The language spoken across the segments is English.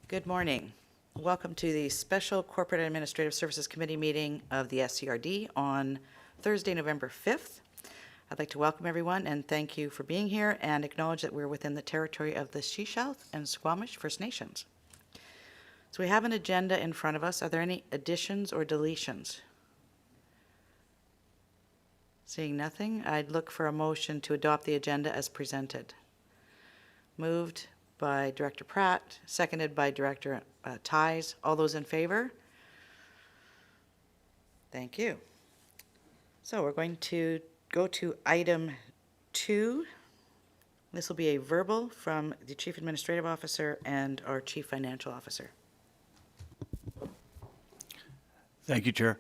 Good morning. Welcome to the Special Corporate Administrative Services Committee meeting of the SCRD on Thursday, November 5th. I'd like to welcome everyone and thank you for being here and acknowledge that we're within the territory of the Shishouth and Squamish First Nations. So we have an agenda in front of us. Are there any additions or deletions? Seeing nothing, I'd look for a motion to adopt the agenda as presented. Moved by Director Pratt, seconded by Director Ties. All those in favor? Thank you. So we're going to go to item 2. This will be a verbal from the Chief Administrative Officer and our Chief Financial Officer. Thank you, Chair.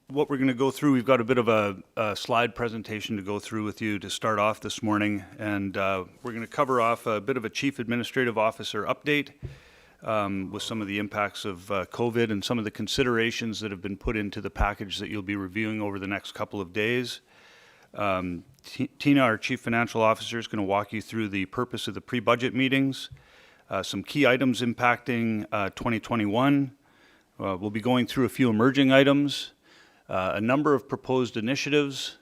What we're going to go through, we've got a bit of a slide presentation to go through with you to start off this morning, and we're going to cover off a bit of a Chief Administrative Officer update with some of the impacts of COVID and some of the considerations that have been put into the package that you'll be reviewing over the next couple of days. Tina, our Chief Financial Officer, is going to walk you through the purpose of the pre-budget meetings, some key items impacting 2021. We'll be going through a few emerging items, a number of proposed initiatives.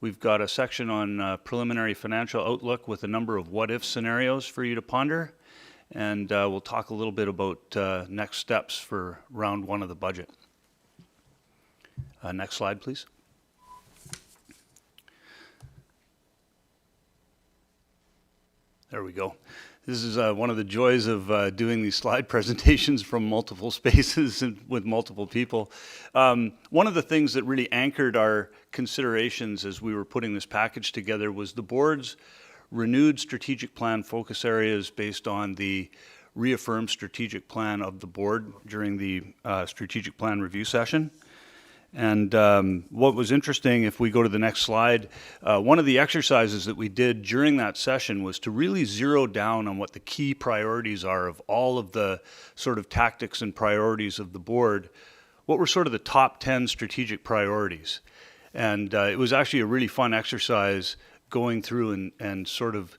We've got a section on preliminary financial outlook with a number of what-if scenarios for you to ponder. And we'll talk a little bit about next steps for round 1 of the budget. Next slide, please. There we go. This is one of the joys of doing these slide presentations from multiple spaces and with multiple people. One of the things that really anchored our considerations as we were putting this package together was the board's renewed strategic plan focus areas based on the reaffirmed strategic plan of the board during the strategic plan review session. And what was interesting, if we go to the next slide, one of the exercises that we did during that session was to really zero down on what the key priorities are of all of the sort of tactics and priorities of the board. What were sort of the top 10 strategic priorities? And it was actually a really fun exercise going through and sort of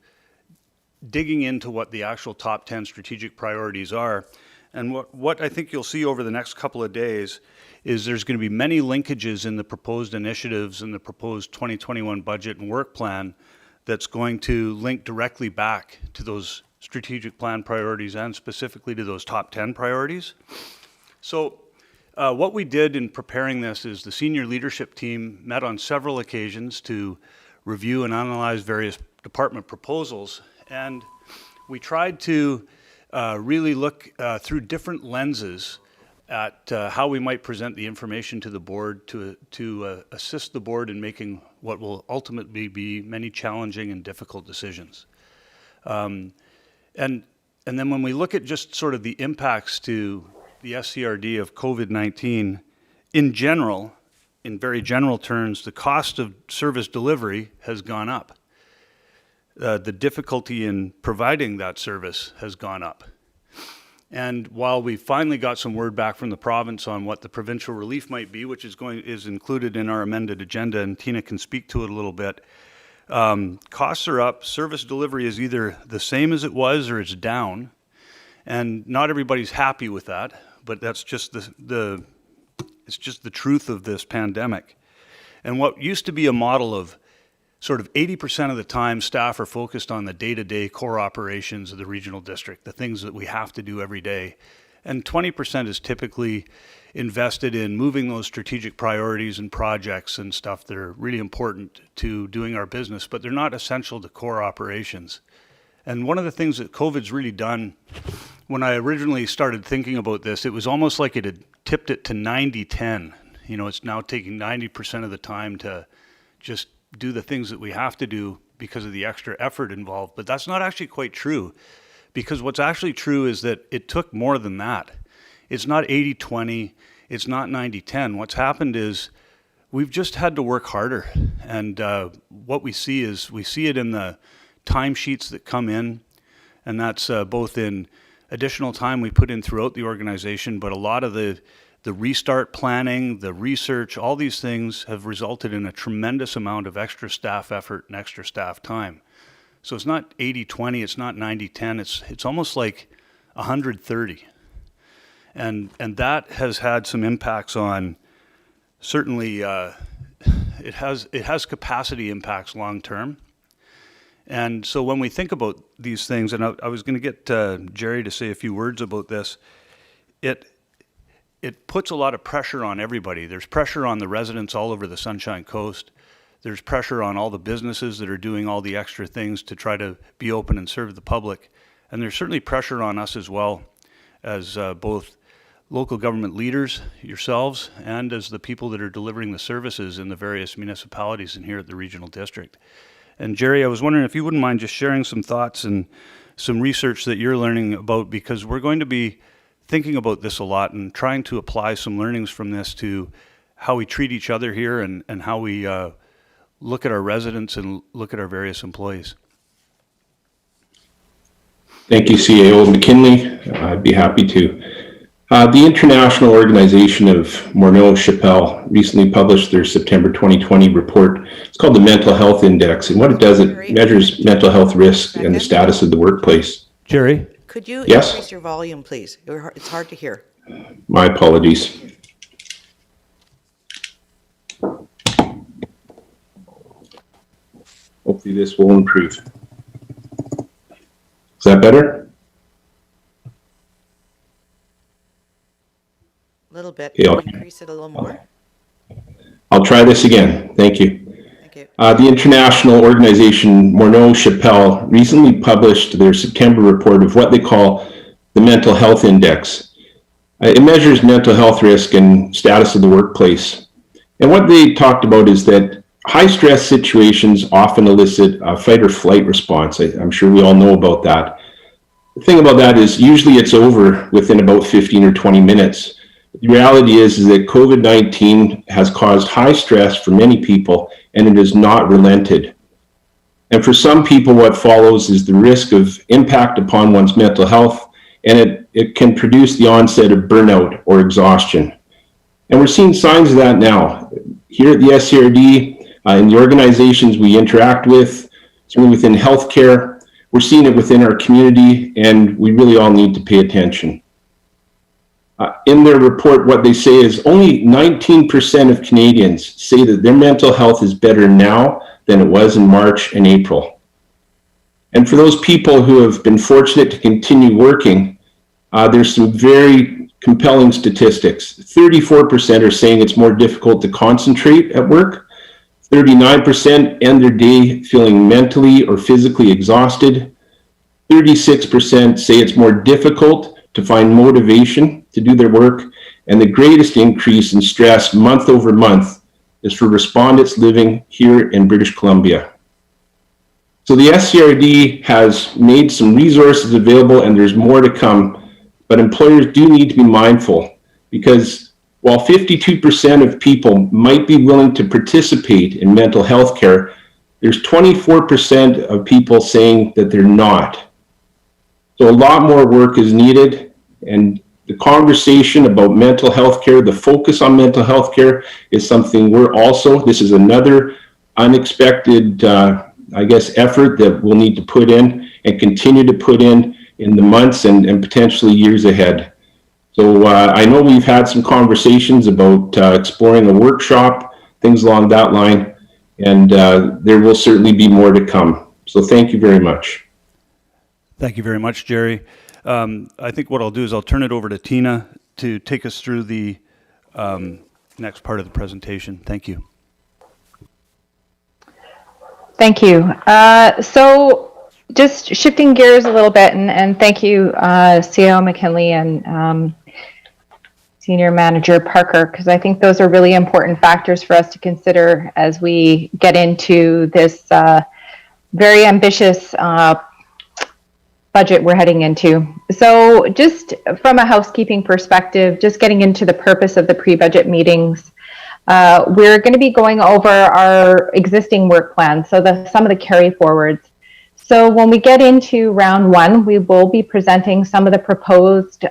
digging into what the actual top 10 strategic priorities are. And what I think you'll see over the next couple of days is there's going to be many linkages in the proposed initiatives and the proposed 2021 budget and work plan that's going to link directly back to those strategic plan priorities and specifically to those top 10 priorities. So what we did in preparing this is the senior leadership team met on several occasions to review and analyze various department proposals, and we tried to really look through different lenses at how we might present the information to the board to assist the board in making what will ultimately be many challenging and difficult decisions. And then when we look at just sort of the impacts to the SCRD of COVID-19, in general, in very general terms, the cost of service delivery has gone up. The difficulty in providing that service has gone up. And while we finally got some word back from the province on what the provincial relief might be, which is included in our amended agenda, and Tina can speak to it a little bit, costs are up. Service delivery is either the same as it was or it's down. And not everybody's happy with that, but that's just it's just the truth of this pandemic. And what used to be a model of sort of 80% of the time, staff are focused on the day-to-day core operations of the regional district, the things that we have to do every day. And 20% is typically invested in moving those strategic priorities and projects and stuff that are really important to doing our business, but they're not essential to core operations. And one of the things that COVID's really done, when I originally started thinking about this, it was almost like it had tipped it to 90-10. You know, it's now taking 90% of the time to just do the things that we have to do because of the extra effort involved. But that's not actually quite true, because what's actually true is that it took more than that. It's not 80-20, it's not 90-10. What's happened is we've just had to work harder. And what we see it in the timesheets that come in, and that's both in additional time we put in throughout the organization, but a lot of the restart planning, the research, all these things have resulted in a tremendous amount of extra staff effort and extra staff time. So it's not 80-20, it's not 90-10, it's almost like 130. And that has had some impacts on, certainly, it has capacity impacts long term. And so when we think about these things, and I was going to get Jerry to say a few words about this, it puts a lot of pressure on everybody. There's pressure on the residents all over the Sunshine Coast. There's pressure on all the businesses that are doing all the extra things to try to be open and serve the public. And there's certainly pressure on us as well, as both local government leaders, yourselves, and as the people that are delivering the services in the various municipalities and here at the regional district. And Jerry, I was wondering if you wouldn't mind just sharing some thoughts and some research that you're learning about, because we're going to be thinking about this a lot and trying to apply some learnings from this to how we treat each other here and how we look at our residents and look at our various employees. Thank you, CAO McKinley. I'd be happy to. The International Organization of Morneau-Chappelle recently published their September 2020 report. It's called the Mental Health Index, and what it does, it measures mental health risk and the status of the workplace. Jerry? Could you Yes? increase your volume, please? It's hard to hear. My apologies. Hopefully this will improve. Is that better? A little bit. Yeah, Can you increase it a little more? I'll try this again. Thank you. Thank you. The international organization Morneau-Chappelle recently published their September report of what they call the Mental Health Index. It measures mental health risk and status of the workplace. And what they talked about is that high stress situations often elicit a fight or flight response. I'm sure we all know about that. The thing about that is usually it's over within about 15 or 20 minutes. The reality is that COVID-19 has caused high stress for many people, and it has not relented. And for some people, what follows is the risk of impact upon one's mental health, and it can produce the onset of burnout or exhaustion. And we're seeing signs of that now. Here at the SCRD, in the organizations we interact with, certainly within healthcare, we're seeing it within our community, and we really all need to pay attention. In their report, what they say is only 19% of Canadians say that their mental health is better now than it was in March and April. And for those people who have been fortunate to continue working, there's some very compelling statistics. 34% are saying it's more difficult to concentrate at work. 39% end their day feeling mentally or physically exhausted. 36% say it's more difficult to find motivation to do their work, and the greatest increase in stress month over month is for respondents living here in British Columbia. So the SCRD has made some resources available, and there's more to come, but employers do need to be mindful, because while 52% of people might be willing to participate in mental health care, there's 24% of people saying that they're not. So a lot more work is needed, and the conversation about mental health care, the focus on mental health care is something this is another unexpected, effort that we'll need to put in and continue to put in the months and potentially years ahead. So I know we've had some conversations about exploring a workshop, things along that line, and there will certainly be more to come. So thank you very much. Thank you very much, Jerry. I think what I'll do is I'll turn it over to Tina to take us through the next part of the presentation. Thank you. Thank you. So just shifting gears a little bit, and thank you, CAO McKinley and Senior Manager Parker, because I think those are really important factors for us to consider as we get into this very ambitious budget we're heading into. So just from a housekeeping perspective, just getting into the purpose of the pre-budget meetings, we're going to be going over our existing work plan, so some of the carry forwards. So when we get into round one, we will be presenting some of the proposed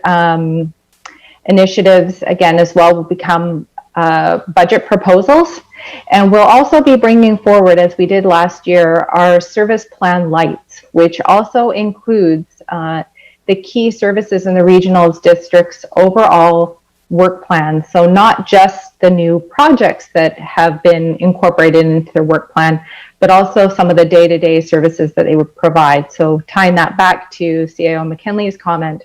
initiatives again as well will become budget proposals. And we'll also be bringing forward, as we did last year, our service plan lights, which also includes the key services in the regional districts overall work plan. So not just the new projects that have been incorporated into their work plan, but also some of the day-to-day services that they would provide. So tying that back to CAO McKinley's comment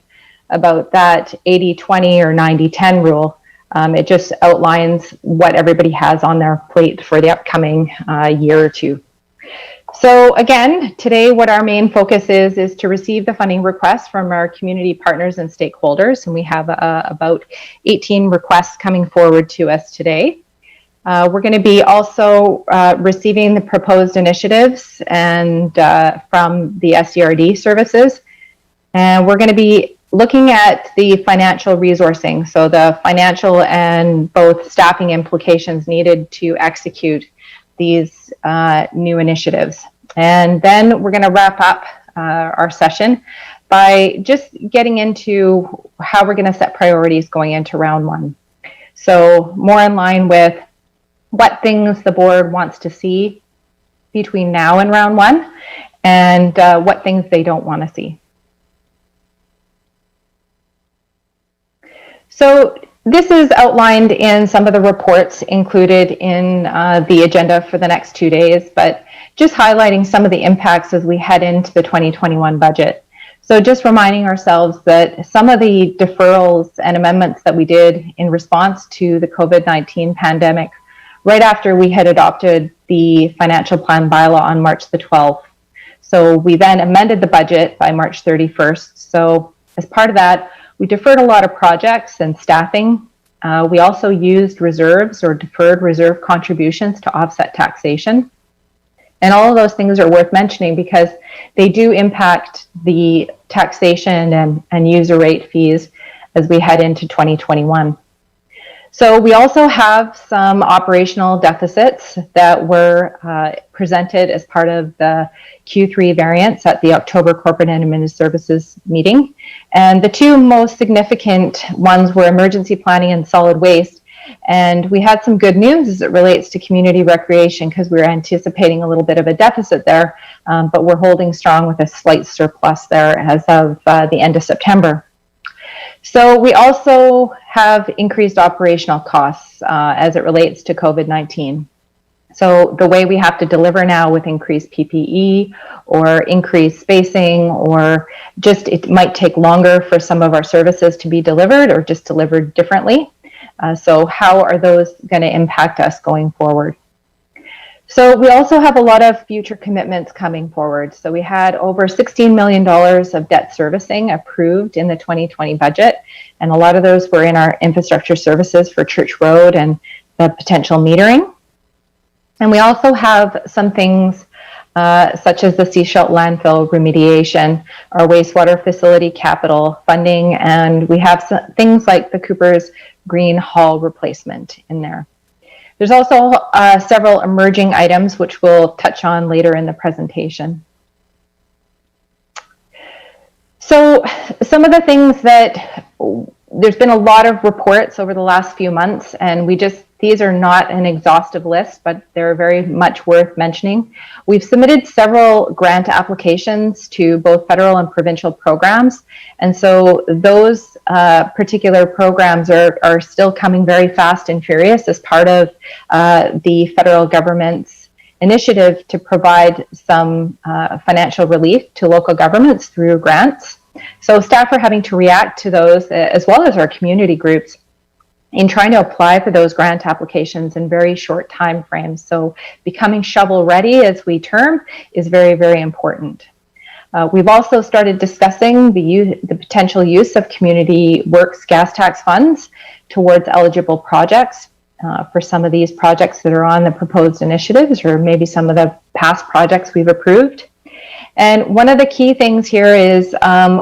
about that 80-20 or 90-10 rule, it just outlines what everybody has on their plate for the upcoming year or two. So again, today what our main focus is to receive the funding requests from our community partners and stakeholders, and we have about 18 requests coming forward to us today. We're going to be also receiving the proposed initiatives and from the SCRD services, and we're going to be looking at the financial resourcing, so the financial and both staffing implications needed to execute these new initiatives. And then we're going to wrap up our session by just getting into how we're going to set priorities going into round one. So more in line with what things the board wants to see between now and round one, and what things they don't want to see. So this is outlined in some of the reports included in the agenda for the next 2 days, but just highlighting some of the impacts as we head into the 2021 budget. So just reminding ourselves that some of the deferrals and amendments that we did in response to the COVID-19 pandemic, right after we had adopted the financial plan bylaw on March the 12th. So we then amended the budget by March 31st. So as part of that, we deferred a lot of projects and staffing. We also used reserves or deferred reserve contributions to offset taxation. And all of those things are worth mentioning because they do impact the taxation and user rate fees as we head into 2021. So we also have some operational deficits that were presented as part of the Q3 variance at the October Corporate and Administrative Services meeting. And the two most significant ones were emergency planning and solid waste. And we had some good news as it relates to community recreation because we were anticipating a little bit of a deficit there, but we're holding strong with a slight surplus there as of the end of September. So we also have increased operational costs as it relates to COVID-19. So the way we have to deliver now with increased PPE or increased spacing, or just it might take longer for some of our services to be delivered or just delivered differently. So how are those going to impact us going forward? So we also have a lot of future commitments coming forward. So we had over $16 million of debt servicing approved in the 2020 budget. And a lot of those were in our infrastructure services for Church Road and the potential metering. And we also have some things such as the Seashell landfill remediation, our wastewater facility capital funding, and we have some things like the Cooper's Green Hall replacement in there. There's also several emerging items which we'll touch on later in the presentation. So some of the things that there's been a lot of reports over the last few months, and these are not an exhaustive list, but they're very much worth mentioning. We've submitted several grant applications to both federal and provincial programs. And so those particular programs are still coming very fast and furious as part of the federal government's initiative to provide some financial relief to local governments through grants. So staff are having to react to those as well as our community groups in trying to apply for those grant applications in very short time frames. So becoming shovel ready, as we term, is very, very important. We've also started discussing the potential use of community works gas tax funds towards eligible projects for some of these projects that are on the proposed initiatives, or maybe some of the past projects we've approved. And one of the key things here is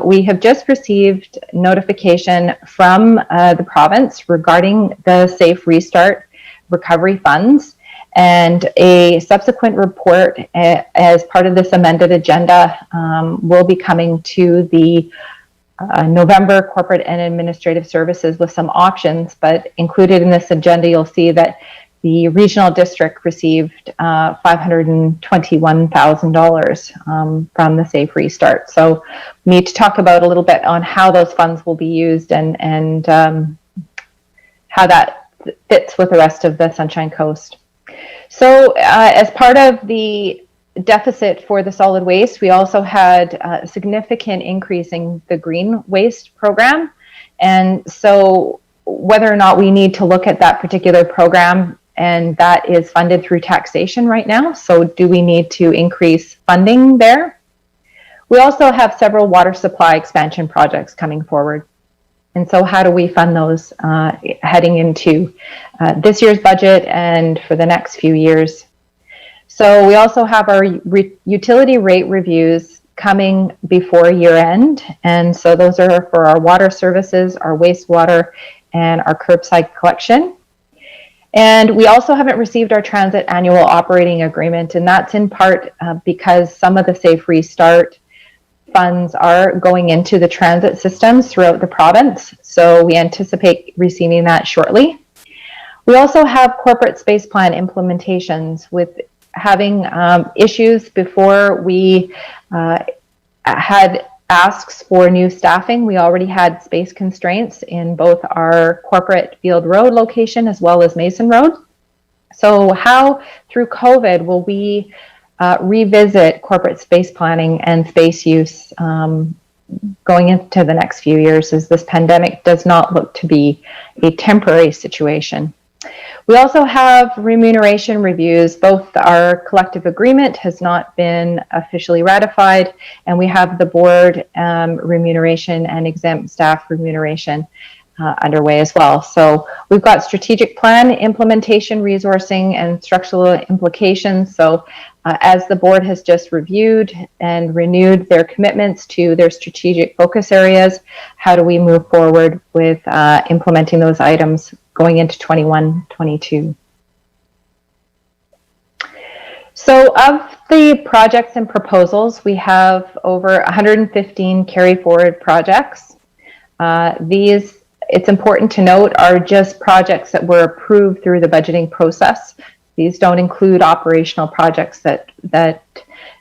we have just received notification from the province regarding the Safe Restart recovery funds, and a subsequent report as part of this amended agenda will be coming to the November Corporate and Administrative Services with some options, but included in this agenda you'll see that the regional district received $521,000 from the Safe Restart. So we need to talk about a little bit on how those funds will be used and how that fits with the rest of the Sunshine Coast. So as part of the deficit for the solid waste, we also had a significant increase in the green waste program. And so whether or not we need to look at that particular program, and that is funded through taxation right now. So do we need to increase funding there? We also have several water supply expansion projects coming forward. And so how do we fund those heading into this year's budget and for the next few years? So we also have our utility rate reviews coming before year end. And so those are for our water services, our wastewater, and our curbside collection. And we also haven't received our transit annual operating agreement. And that's in part because some of the Safe Restart funds are going into the transit systems throughout the province. So we anticipate receiving that shortly. We also have corporate space plan implementations with having issues before we had asks for new staffing. We already had space constraints in both our corporate Field Road location as well as Mason Road. So how through COVID will we revisit corporate space planning and space use going into the next few years, as this pandemic does not look to be a temporary situation. We also have remuneration reviews. Both our collective agreement has not been officially ratified, and we have the board remuneration and exempt staff remuneration underway as well. So we've got strategic plan implementation, resourcing, and structural implications. So as the board has just reviewed and renewed their commitments to their strategic focus areas, how do we move forward with implementing those items going into 21-22? So of the projects and proposals, we have over 115 carry forward projects. These, it's important to note, are just projects that were approved through the budgeting process. These don't include operational projects that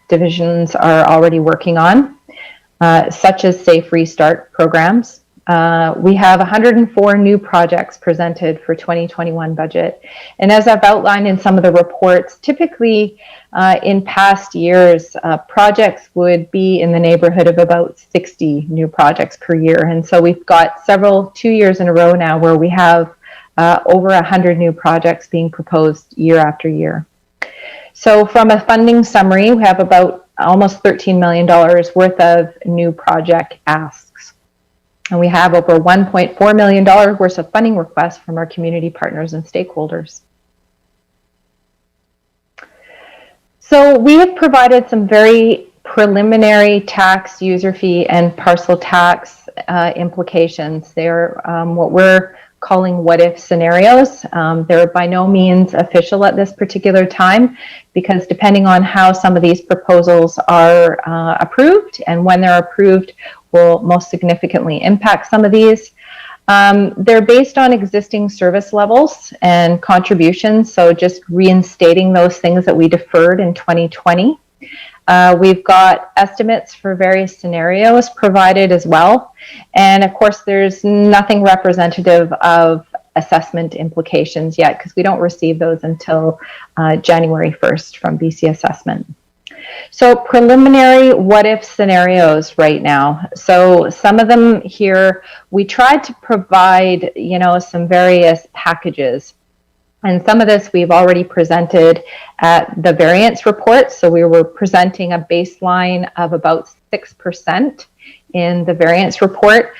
divisions are already working on, such as Safe Restart programs. We have 104 new projects presented for 2021 budget. And as I've outlined in some of the reports, typically in past years, projects would be in the neighborhood of about 60 new projects per year. And so we've got 2 years in a row now where we have over 100 new projects being proposed year after year. So from a funding summary, we have about almost $13 million worth of new project asks. And we have over $1.4 million worth of funding requests from our community partners and stakeholders. So we have provided some very preliminary tax, user fee, and parcel tax implications. They're what we're calling what-if scenarios. They're by no means official at this particular time, because depending on how some of these proposals are approved and when they're approved will most significantly impact some of these. They're based on existing service levels and contributions, so just reinstating those things that we deferred in 2020. We've got estimates for various scenarios provided as well. And of course, there's nothing representative of assessment implications yet, because we don't receive those until January 1st from BC Assessment. So preliminary what-if scenarios right now. So some of them here, we tried to provide, some various packages. And some of this we've already presented at the variance report. So we were presenting a baseline of about 6% in the variance report.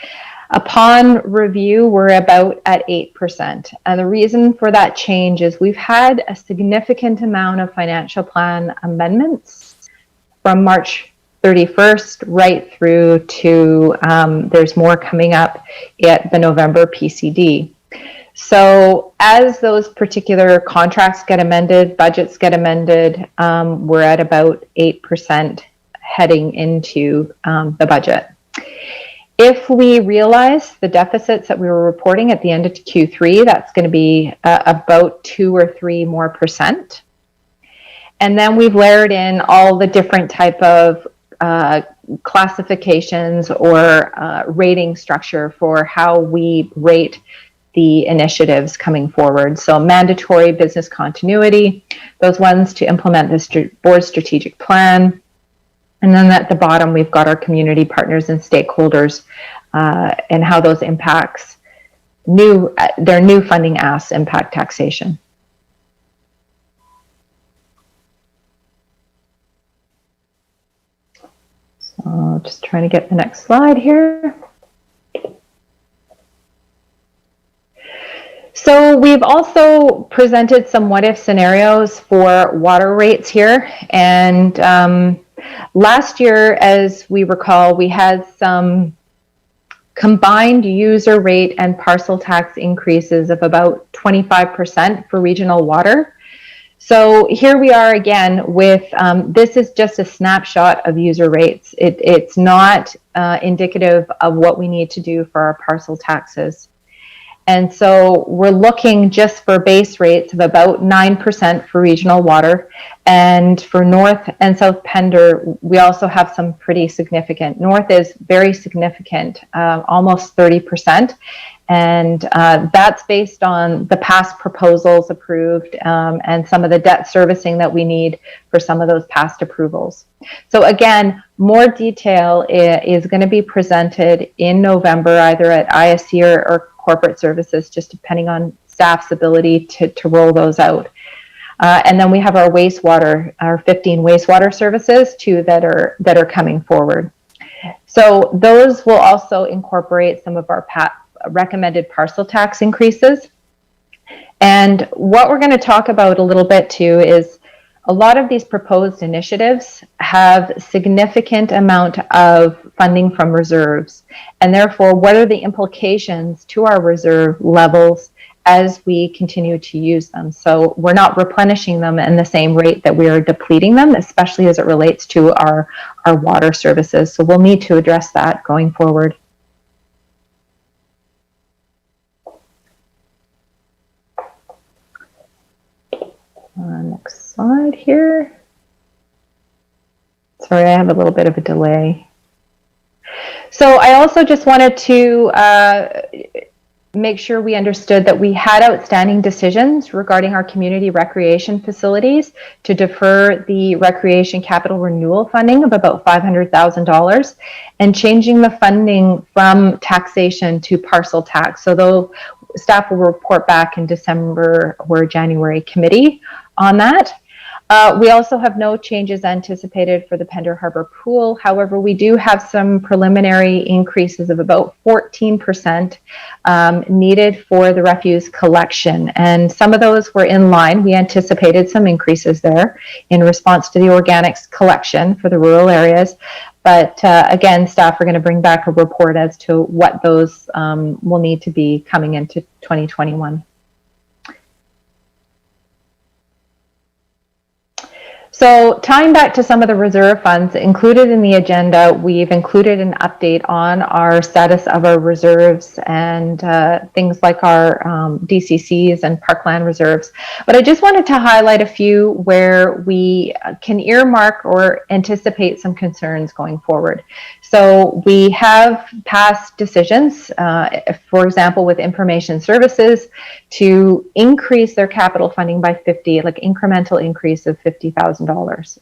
Upon review, we're about at 8%. And the reason for that change is we've had a significant amount of financial plan amendments from March 31st right through to there's more coming up at the November PCD. So as those particular contracts get amended, budgets get amended, we're at about 8% heading into the budget. If we realize the deficits that we were reporting at the end of Q3, that's going to be about 2 or 3 more percent. And then we've layered in all the different type of classifications or rating structure for how we rate the initiatives coming forward. So mandatory business continuity, those ones to implement the board's strategic plan. And then at the bottom, we've got our community partners and stakeholders and how those impacts their new funding asks impact taxation. So just trying to get the next slide here. So we've also presented some what-if scenarios for water rates here. And last year, as we recall, we had some combined user rate and parcel tax increases of about 25% for regional water. So here we are again with, this is just a snapshot of user rates. It's not indicative of what we need to do for our parcel taxes. And so we're looking just for base rates of about 9% for regional water. And for North and South Pender, we also have some pretty significant. North is very significant, almost 30%. And that's based on the past proposals approved and some of the debt servicing that we need for some of those past approvals. So again, more detail is going to be presented in November, either at ISC or corporate services, just depending on staff's ability to roll those out. And then we have our wastewater, our 15 wastewater services too that are coming forward. So those will also incorporate some of our recommended parcel tax increases. And what we're going to talk about a little bit too is a lot of these proposed initiatives have significant amount of funding from reserves. And therefore, what are the implications to our reserve levels as we continue to use them? So we're not replenishing them in the same rate that we are depleting them, especially as it relates to our water services. So we'll need to address that going forward. Next slide here. Sorry, I have a little bit of a delay. So I also just wanted to make sure we understood that we had outstanding decisions regarding our community recreation facilities to defer the recreation capital renewal funding of about $500,000 and changing the funding from taxation to parcel tax. So though staff will report back in December or January committee on that. We also have no changes anticipated for the Pender Harbor Pool. However, we do have some preliminary increases of about 14% needed for the refuse collection. And some of those were in line. We anticipated some increases there in response to the organics collection for the rural areas. But again, staff are going to bring back a report as to what those will need to be coming into 2021. So tying back to some of the reserve funds included in the agenda, we've included an update on our status of our reserves and things like our DCCs and parkland reserves. But I just wanted to highlight a few where we can earmark or anticipate some concerns going forward. So we have passed decisions, for example, with information services to increase their capital funding by incremental increase of $50,000.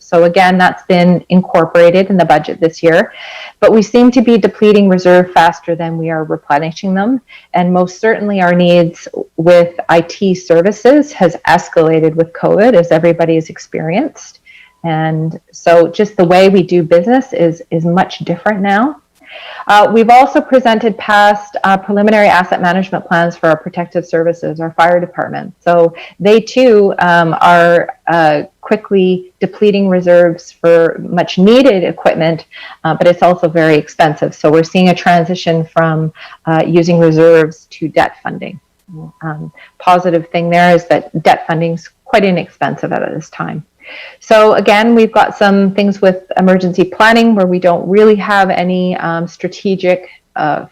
So again, that's been incorporated in the budget this year, but we seem to be depleting reserve faster than we are replenishing them. And most certainly our needs with IT services has escalated with COVID, as everybody has experienced. And so just the way we do business is much different now. We've also presented past preliminary asset management plans for our protective services, our fire department. So they too are quickly depleting reserves for much needed equipment, but it's also very expensive. So we're seeing a transition from using reserves to debt funding. Positive thing there is that debt funding is quite inexpensive at this time. So again, we've got some things with emergency planning where we don't really have any strategic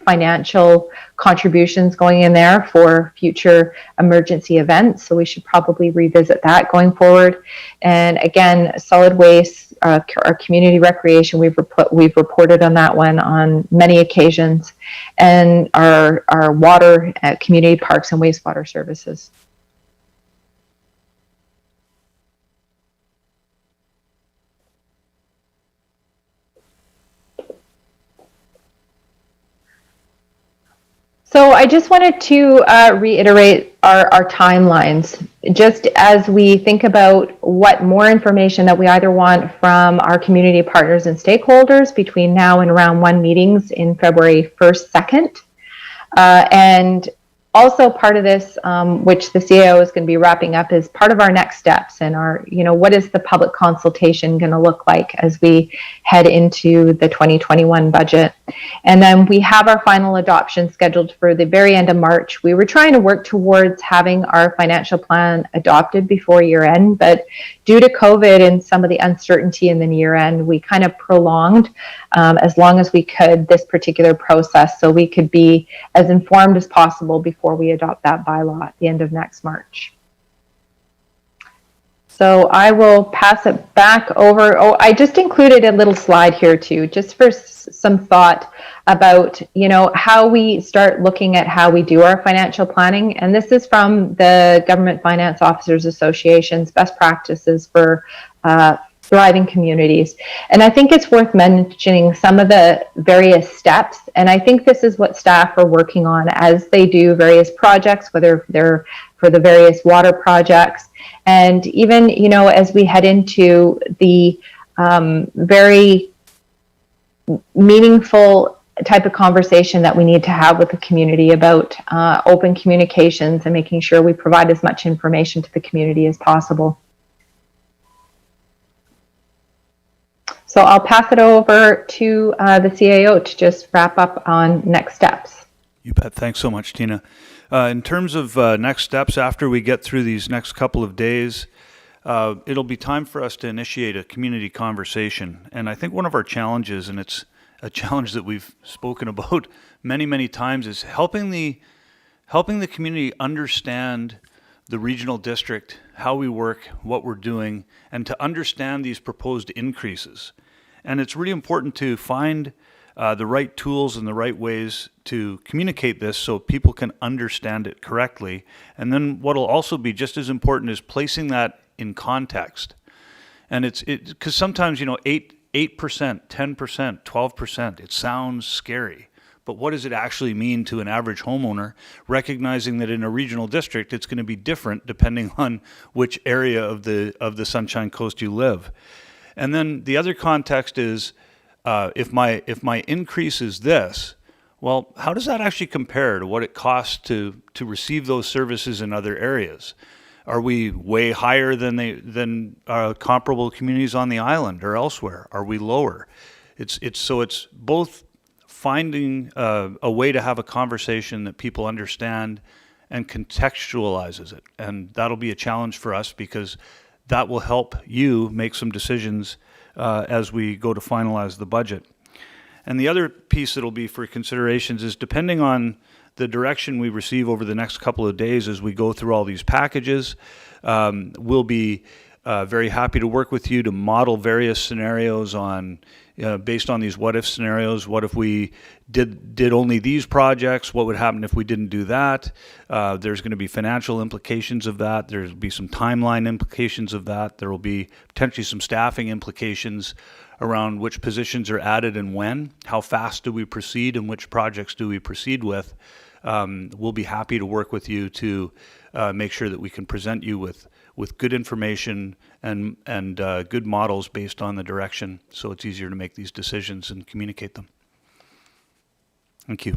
financial contributions going in there for future emergency events. So we should probably revisit that going forward. And again, solid waste, our community recreation, we've reported on that one on many occasions, and our water, community parks and wastewater services. So I just wanted to reiterate our timelines, just as we think about what more information that we either want from our community partners and stakeholders between now and round one meetings in February 1st, 2nd. And also part of this, which the CAO is going to be wrapping up, is part of our next steps and our, what is the public consultation going to look like as we head into the 2021 budget. And then we have our final adoption scheduled for the very end of March. We were trying to work towards having our financial plan adopted before year end, but due to COVID and some of the uncertainty in the year end, we kind of prolonged as long as we could this particular process so we could be as informed as possible before we adopt that bylaw at the end of next March. So I will pass it back over. Oh, I just included a little slide here too, just for some thought about, how we start looking at how we do our financial planning. And this is from the Government Finance Officers Association's best practices for thriving communities. And I think it's worth mentioning some of the various steps. And I think this is what staff are working on as they do various projects, whether they're for the various water projects. And even, as we head into the very meaningful type of conversation that we need to have with the community about open communications and making sure we provide as much information to the community as possible. So I'll pass it over to the CAO to just wrap up on next steps. You bet. Thanks so much, Tina. In terms of next steps, after we get through these next couple of days, it'll be time for us to initiate a community conversation. And I think one of our challenges, and it's a challenge that we've spoken about many, many times, is helping the community understand the regional district, how we work, what we're doing, and to understand these proposed increases. And it's really important to find the right tools and the right ways to communicate this so people can understand it correctly. And then what'll also be just as important is placing that in context. And it's because sometimes, 8%, 10%, 12%, it sounds scary. But what does it actually mean to an average homeowner, recognizing that in a regional district, it's going to be different depending on which area of the Sunshine Coast you live. And then the other context is, if my increase is this, well, how does that actually compare to what it costs to receive those services in other areas? Are we way higher than comparable communities on the island or elsewhere? Are we lower? It's both finding a way to have a conversation that people understand and contextualizes it. And that'll be a challenge for us because that will help you make some decisions as we go to finalize the budget. And the other piece that'll be for considerations is depending on the direction we receive over the next couple of days as we go through all these packages, we'll be very happy to work with you to model various scenarios on based on these what-if scenarios. What if we did only these projects? What would happen if we didn't do that? There's going to be financial implications of that. There'll be some timeline implications of that. There will be potentially some staffing implications around which positions are added and when. How fast do we proceed and which projects do we proceed with? We'll be happy to work with you to make sure that we can present you with good information and good models based on the direction, so it's easier to make these decisions and communicate them. Thank you.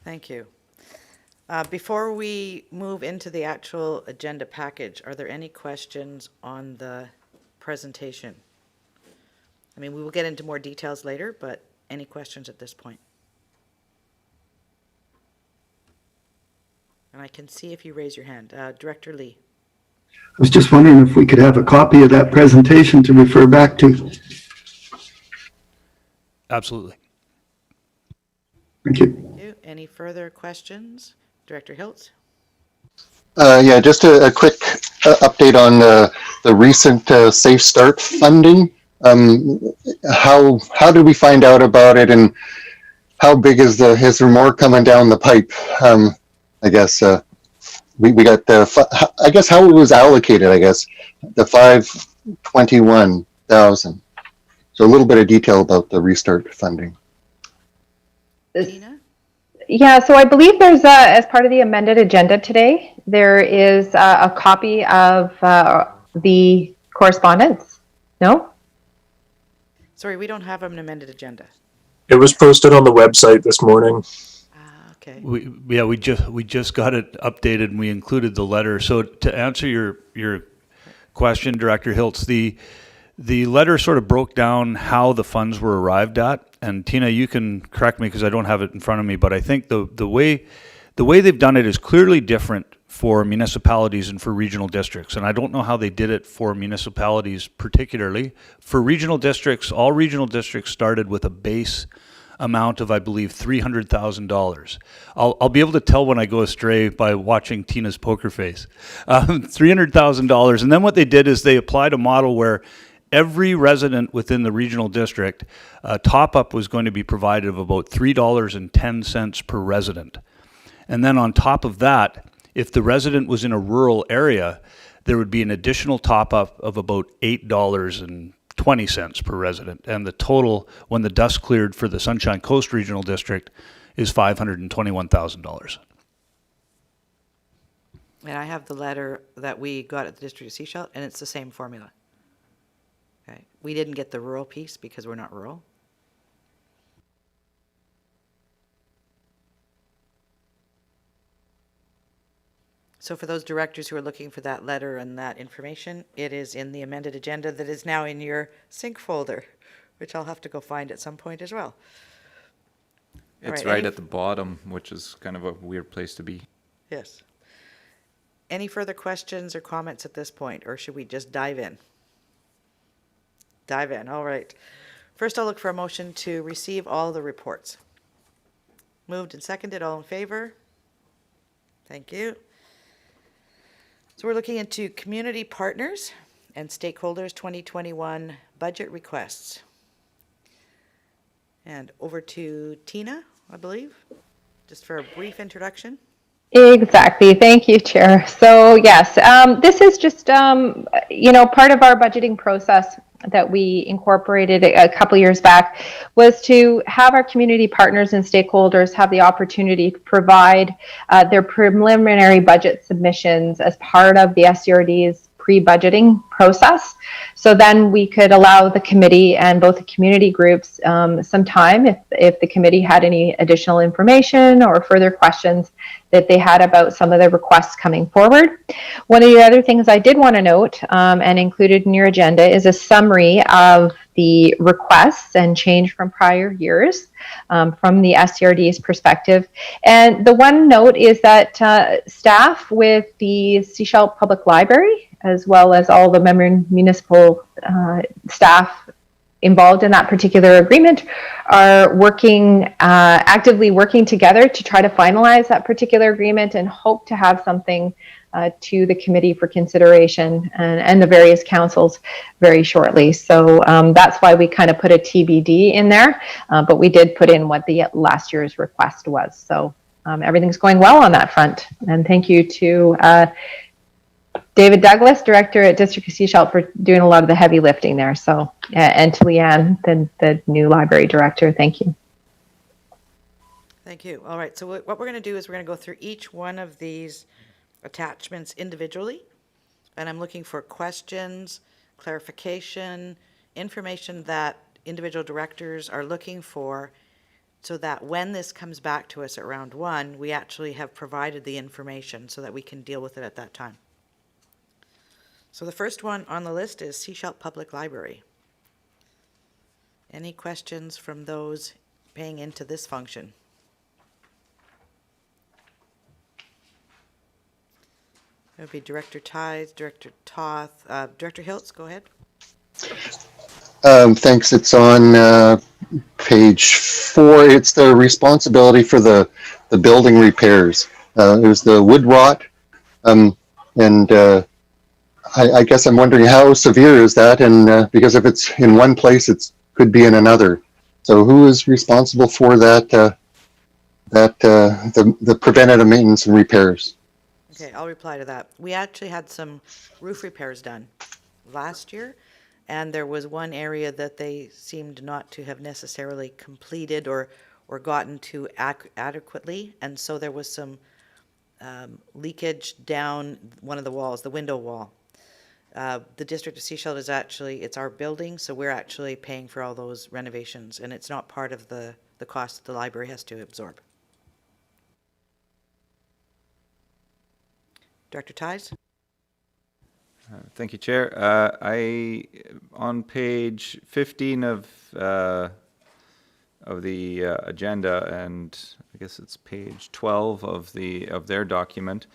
Thank you. Before we move into the actual agenda package, are there any questions on the presentation? I mean, we will get into more details later, but any questions at this point? And I can see if you raise your hand. Director Lee. I was just wondering if we could have a copy of that presentation to refer back to. Absolutely. Thank you. Thank you. Any further questions? Director Hiltz? Yeah, just a quick update on the recent Safe Start funding. How did we find out about it, and how big is there more coming down the pipe? I guess we got I guess how it was allocated. I guess the 521,000. So a little bit of detail about the restart funding. Tina? Yeah, so I believe there's as part of the amended agenda today, there is a copy of the correspondence. No? Sorry, we don't have an amended agenda. It was posted on the website this morning. Okay. We just got it updated and we included the letter. So to answer your question, Director Hiltz, the letter sort of broke down how the funds were arrived at. And Tina, you can correct me because I don't have it in front of me, but I think the way they've done it is clearly different for municipalities and for regional districts. And I don't know how they did it for municipalities particularly. For regional districts, all regional districts started with a base amount of, I believe, $300,000. I'll be able to tell when I go astray by watching Tina's poker face. $300,000. And then what they did is they applied a model where every resident within the regional district, top-up was going to be provided of about $3.10 per resident. And then on top of that, if the resident was in a rural area, there would be an additional top-up of about $8.20 per resident. And the total, when the dust cleared for the Sunshine Coast Regional District, is $521,000. And I have the letter that we got at the District of Sechelt, and it's the same formula. Okay. We didn't get the rural piece because we're not rural. So for those directors who are looking for that letter and that information, it is in the amended agenda that is now in your sync folder, which I'll have to go find at some point as well. It's right, right at the bottom, which is kind of a weird place to be. Yes. Any further questions or comments at this point, or should we just dive in? Dive in, all right. First, I'll look for a motion to receive all the reports. Moved and seconded, all in favor? Thank you. So we're looking into community partners and stakeholders 2021 budget requests. And over to Tina, I believe, just for a brief introduction. Exactly. Thank you, Chair. So yes, this is just, part of our budgeting process that we incorporated a couple years back was to have our community partners and stakeholders have the opportunity to provide their preliminary budget submissions as part of the SCRD's pre-budgeting process. So then we could allow the committee and both the community groups some time if the committee had any additional information or further questions that they had about some of the requests coming forward. One of the other things I did want to note and included in your agenda is a summary of the requests and change from prior years from the SCRD's perspective. And the one note is that staff with the Sechelt Public Library, as well as all the member municipal staff involved in that particular agreement, are actively working together to try to finalize that particular agreement and hope to have something to the committee for consideration and the various councils very shortly. So that's why we kind of put a TBD in there, but we did put in what the last year's request was. So everything's going well on that front. And thank you to David Douglas, director at District of Sechelt, for doing a lot of the heavy lifting there. So, and to Leanne, the new library director, thank you. Thank you. All right, so what we're going to do is we're going to go through each one of these attachments individually, and I'm looking for questions, clarification, information that individual directors are looking for, so that when this comes back to us at round one, we actually have provided the information so that we can deal with it at that time. So the first one on the list is Sechelt Public Library. Any questions from those paying into this function? That would be Director Ties, Director Toth, Director Hiltz, go ahead. Thanks. It's on page 4. It's the responsibility for the building repairs. It was the wood rot, and I guess I'm wondering how severe is that, and because if it's in one place, it could be in another. So who is responsible for that? The preventative maintenance and repairs. Okay, I'll reply to that. We actually had some roof repairs done last year, and there was one area that they seemed not to have necessarily completed or gotten to adequately, and so there was some leakage down one of the walls, the window wall. The District of Sechelt is actually, it's our building, so we're actually paying for all those renovations, and it's not part of the cost that the library has to absorb. Director Ties? Thank you, Chair. On page 15 of the agenda, and I guess it's page 12 of their document,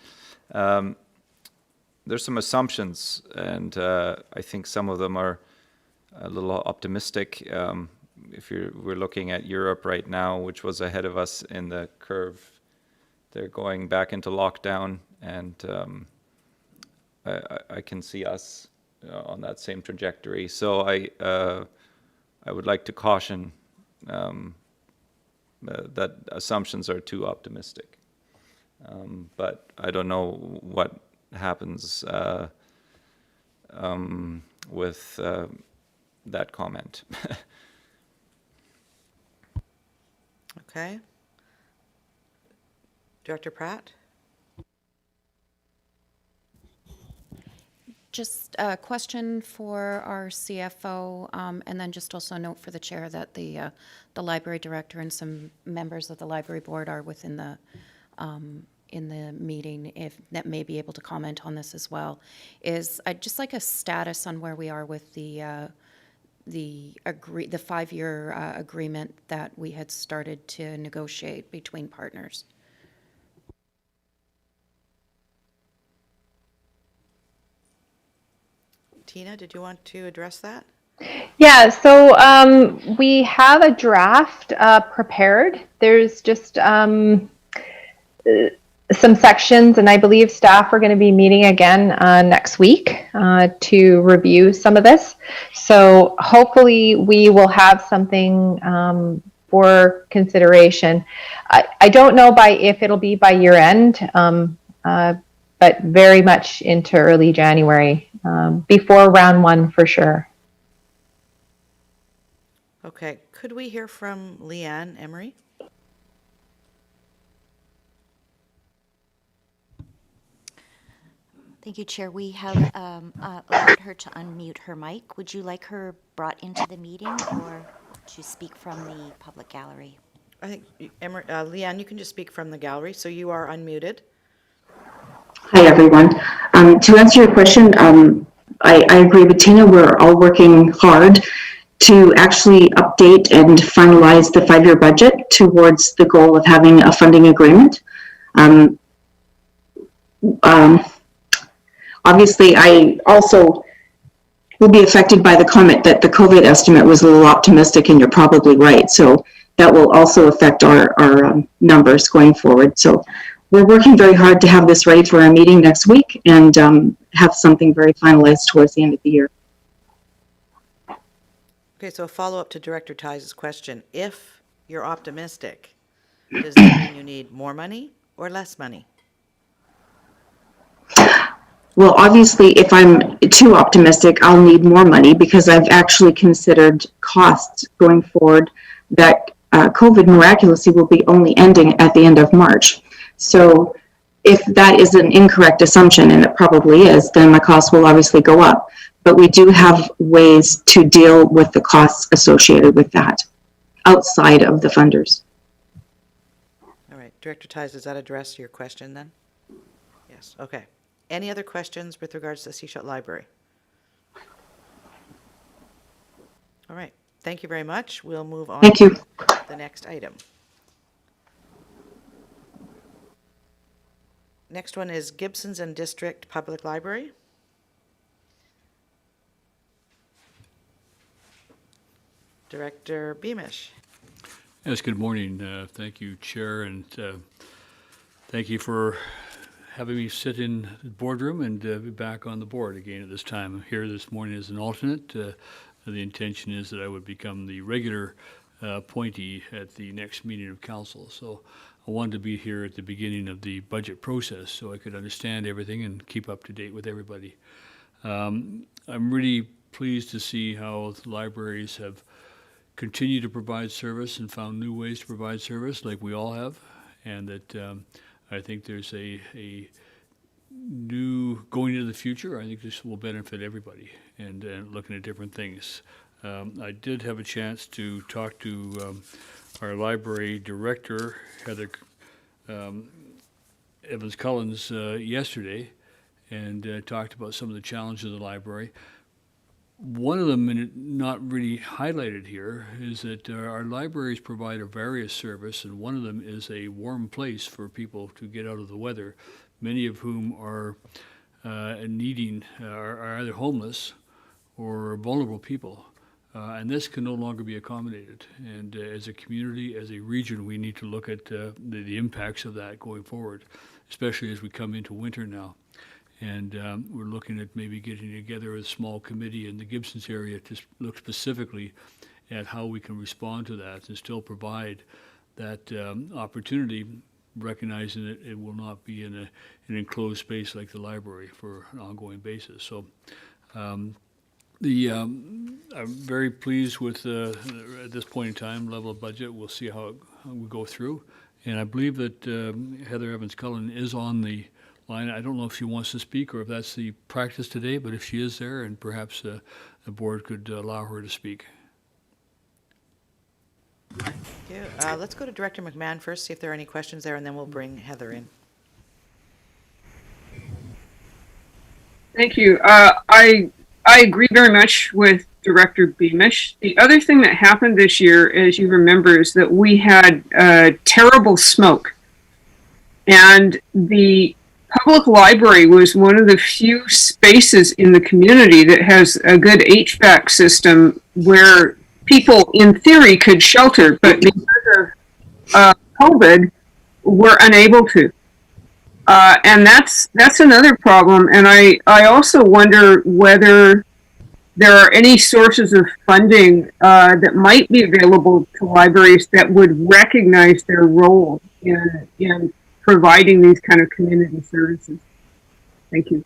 there's some assumptions, and I think some of them are a little optimistic. If we're looking at Europe right now, which was ahead of us in the curve, they're going back into lockdown, and I can see us on that same trajectory. So I would like to caution that assumptions are too optimistic. But I don't know what happens with that comment. Okay. Director Pratt? Just a question for our CFO, and then just also a note for the chair that the library director and some members of the library board are within the in the meeting, if that may be able to comment on this as well. I'd just like a status on where we are with the 5-year agreement that we had started to negotiate between partners. Tina, did you want to address that? Yeah, so we have a draft prepared. There's just some sections, and I believe staff are going to be meeting again next week to review some of this. So hopefully we will have something for consideration. I don't know if it'll be by year end, but very much into early January, before round 1 for sure. Okay, could we hear from Leanne Emery? Thank you, Chair. We have allowed her to unmute her mic. Would you like her brought into the meeting or to speak from the public gallery? I think, Leanne, you can just speak from the gallery, so you are unmuted. Hi, everyone. To answer your question, I agree with Tina. We're all working hard to actually update and finalize the 5-year budget towards the goal of having a funding agreement. Obviously, I also will be affected by the comment that the COVID estimate was a little optimistic, and you're probably right. So that will also affect our numbers going forward. So we're working very hard to have this ready for our meeting next week and have something very finalized towards the end of the year. Okay, so a follow-up to Director Ties' question. If you're optimistic, does that mean you need more money or less money? Well, obviously, if I'm too optimistic, I'll need more money because I've actually considered costs going forward that COVID miraculously will be only ending at the end of March. So if that is an incorrect assumption, and it probably is, then my costs will obviously go up. But we do have ways to deal with the costs associated with that outside of the funders. All right, Director Ties, does that address your question then? Yes, okay. Any other questions with regards to the Sechelt Library? All right, thank you very much. We'll move on Thank you. to the next item. Next one is Gibsons and District Public Library. Director Beamish. Yes, good morning. Thank you, Chair, and thank you for having me sit in the boardroom and be back on the board again at this time. I'm here this morning as an alternate. The intention is that I would become the regular appointee at the next meeting of council. So I wanted to be here at the beginning of the budget process so I could understand everything and keep up to date with everybody. I'm really pleased to see how the libraries have continue to provide service and found new ways to provide service like we all have, and that I think there's a new going into the future. I think this will benefit everybody and looking at different things. I did have a chance to talk to our library director, Heather Evans-Cullens, yesterday, and talked about some of the challenges of the library. One of them, and it not really highlighted here, is that our libraries provide a various service, and one of them is a warm place for people to get out of the weather, many of whom are needing, are either homeless or vulnerable people. And this can no longer be accommodated. And as a community, as a region, we need to look at the impacts of that going forward, especially as we come into winter now. And we're looking at maybe getting together a small committee in the Gibsons area to look specifically at how we can respond to that and still provide that opportunity, recognizing that it will not be in an enclosed space like the library for an ongoing basis. So I'm very pleased with, at this point in time, level of budget. We'll see how we go through. And I believe that Heather Evans-Cullen is on the line. I don't know if she wants to speak or if that's the practice today, but if she is there, and perhaps the board could allow her to speak. Thank you. Let's go to Director McMahon first, see if there are any questions there, and then we'll bring Heather in. Thank you. I agree very much with Director Beamish. The other thing that happened this year, as you remember, is that we had terrible smoke. And the public library was one of the few spaces in the community that has a good HVAC system where people, in theory, could shelter, but because of COVID, were unable to. And that's another problem. And I also wonder whether there are any sources of funding that might be available to libraries that would recognize their role in providing these kind of community services. Thank you.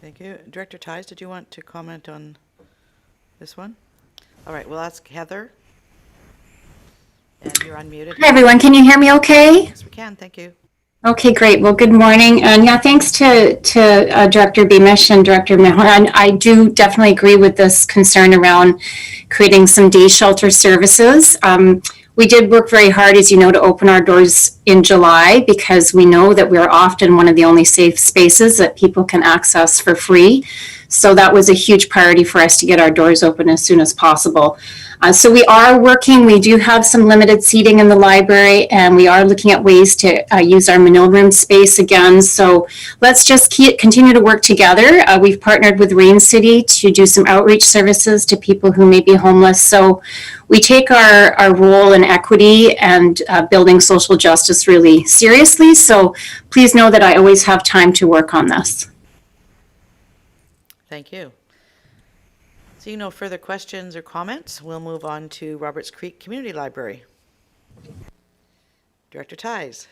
Thank you. Director Ties, did you want to comment on this one? All right, we'll ask Heather. And you're unmuted. Hi, everyone. Can you hear me okay? Yes, we can. Thank you. Okay, great. Well, good morning. And yeah, thanks to Director Beamish and Director Mahon. I do definitely agree with this concern around creating some day shelter services. We did work very hard, as you know, to open our doors in July because we know that we're often one of the only safe spaces that people can access for free. So that was a huge priority for us to get our doors open as soon as possible. So we are working. We do have some limited seating in the library, and we are looking at ways to use our Manil room space again. So let's just continue to work together. We've partnered with Rain City to do some outreach services to people who may be homeless. So we take our role in equity and building social justice really seriously. So please know that I always have time to work on this. Thank you. Seeing no further questions or comments, we'll move on to Roberts Creek Community Library. Director Ties.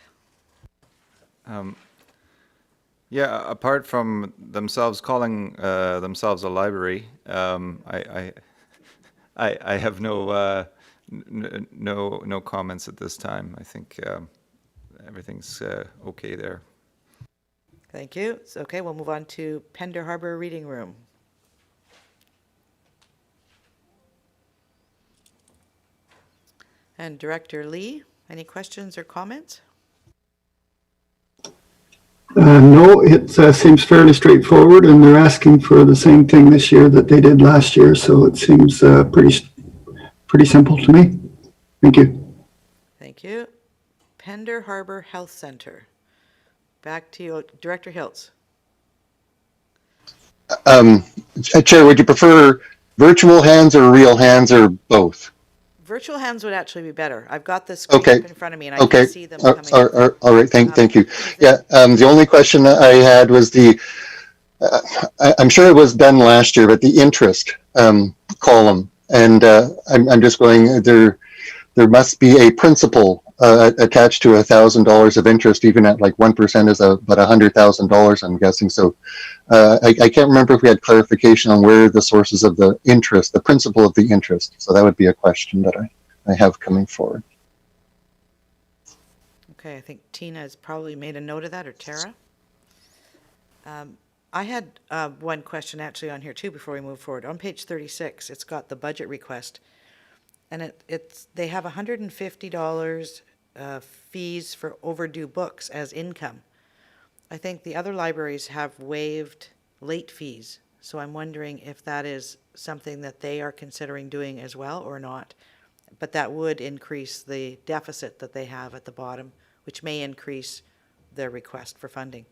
Yeah, apart from themselves calling themselves a library, I have no comments at this time. I think everything's okay there. Thank you. So, okay, we'll move on to Pender Harbor Reading Room. And Director Lee, any questions or comments? No, it seems fairly straightforward, and they're asking for the same thing this year that they did last year, so it seems pretty simple to me. Thank you. Thank you. Pender Harbor Health Center. back to you, Director Hiltz. Chair, would you prefer virtual hands or real hands or both? Virtual hands would actually be better. I've got the screen Okay. up in front of me and I Okay. can see them coming up. All right. Thank you. Yeah. The only question I had was I'm sure it was done last year, but the interest column, and I'm just going there. There must be a principal attached to $1,000 of interest, even at like 1% is about $100,000. I'm guessing. So I can't remember if we had clarification on where the sources of the interest, the principal of the interest. So that would be a question that I have coming forward. Okay, I think Tina has probably made a note of that, or Tara. I had one question actually on here too before we move forward. On page 36, it's got the budget request, and they have $150 fees for overdue books as income. I think the other libraries have waived late fees, so I'm wondering if that is something that they are considering doing as well or not. But that would increase the deficit that they have at the bottom, which may increase their request for funding.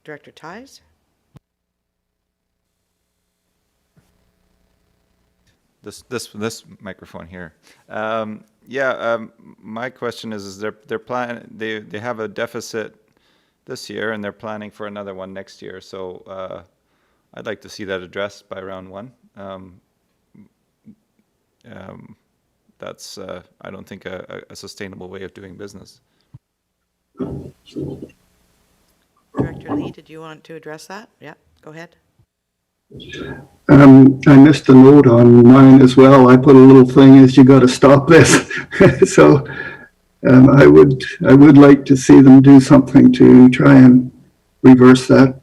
Director Ties? This microphone here. My question is they have a deficit this year and they're planning for another one next year. So I'd like to see that addressed by round one. That's I don't think a sustainable way of doing business. Director Lee, did you want to address that? Yeah, go ahead. I missed a note on mine as well. I put a little thing is you got to stop this. So I would like to see them do something to try and reverse that.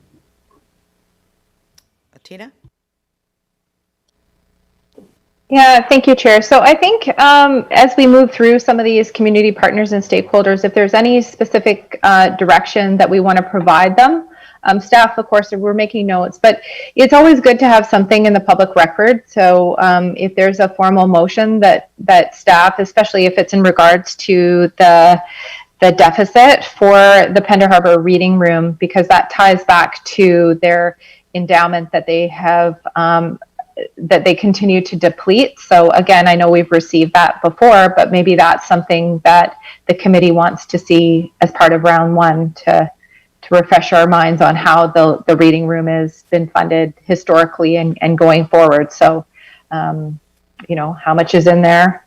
Tina? Yeah, thank you, Chair. So I think as we move through some of these community partners and stakeholders, if there's any specific direction that we want to provide them, staff, of course, we're making notes, but it's always good to have something in the public record. So if there's a formal motion that staff, especially if it's in regards to the deficit for the Pender Harbor Reading Room, because that ties back to their endowment that they have that they continue to deplete. So again, I know we've received that before, but maybe that's something that the committee wants to see as part of round one to refresh our minds on how the reading room has been funded historically and going forward. So, how much is in there?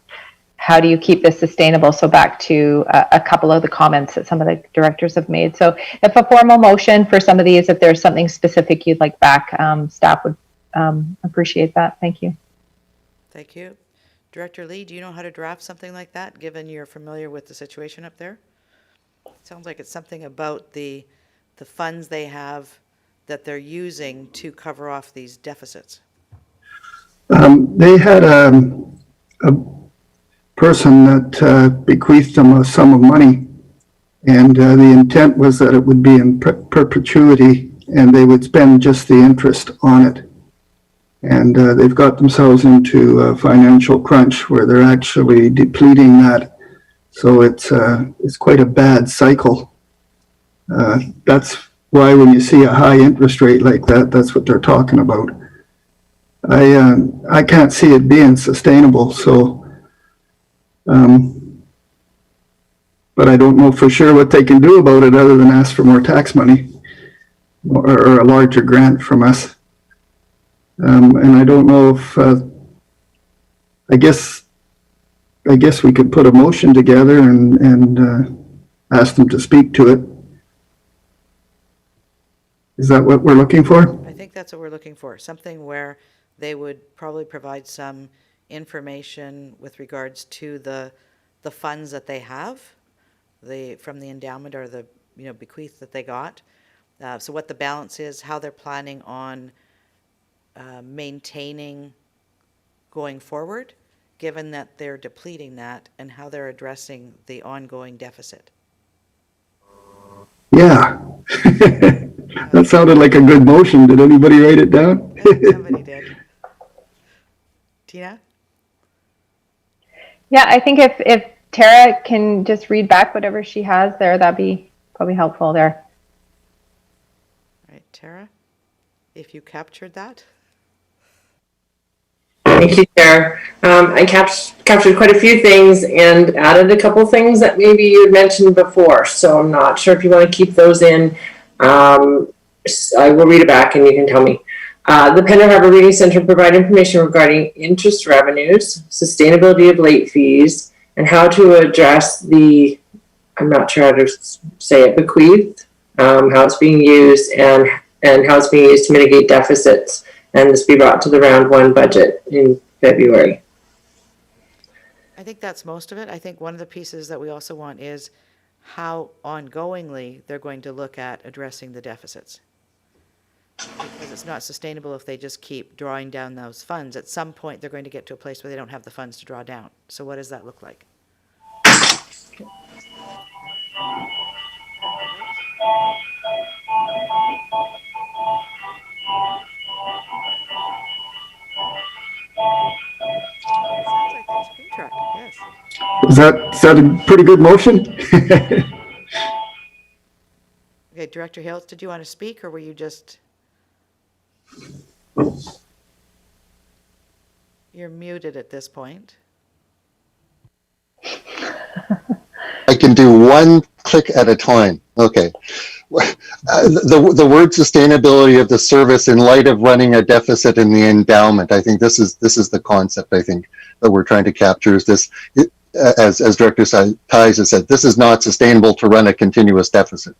How do you keep this sustainable? So back to a couple of the comments that some of the directors have made. So if a formal motion for some of these, if there's something specific you'd like back, staff would appreciate that. Thank you. Thank you. Director Lee, do you know how to draft something like that, given you're familiar with the situation up there? It sounds like it's something about the funds they have that they're using to cover off these deficits. They had a person that bequeathed them a sum of money, and the intent was that it would be in perpetuity, and they would spend just the interest on it. And they've got themselves into a financial crunch where they're actually depleting that. So it's quite a bad cycle. That's why when you see a high interest rate like that, that's what they're talking about. I can't see it being sustainable. So, but I don't know for sure what they can do about it other than ask for more tax money or a larger grant from us. And I don't know if, I guess we could put a motion together and ask them to speak to it. Is that what we're looking for? I think that's what we're looking for, something where they would probably provide some information with regards to the funds that they have, from the endowment or the bequeath that they got. So what the balance is, how they're planning on maintaining going forward, given that they're depleting that, and how they're addressing the ongoing deficit. Yeah. That sounded like a good motion. Did anybody write it down? Somebody did. Tina? Yeah, I think if Tara can just read back whatever she has there, that'd be probably helpful there. All right, Tara, if you captured that. Thank you, Chair. I captured quite a few things and added a couple things that maybe you had mentioned before. So I'm not sure if you want to keep those in. I will read it back and you can tell me. The Pender Harbor Reading Center provide information regarding interest revenues, sustainability of late fees, and how to address the, I'm not sure how to say it, bequeath, how it's being used and how it's being used to mitigate deficits. And this be brought to the round one budget in February. I think that's most of it. I think one of the pieces that we also want is how ongoingly they're going to look at addressing the deficits. Because it's not sustainable if they just keep drawing down those funds. At some point, they're going to get to a place where they don't have the funds to draw down. So what does that look like? Sounds like the screen track, yes. Is that a pretty good motion? Okay, Director Hills, did you want to speak, or were you just? You're muted at this point. I can do one click at a time. Okay. The word sustainability of the service in light of running a deficit in the endowment. I think this is the concept. I think that we're trying to capture is this. As Director Ties has said, this is not sustainable to run a continuous deficit.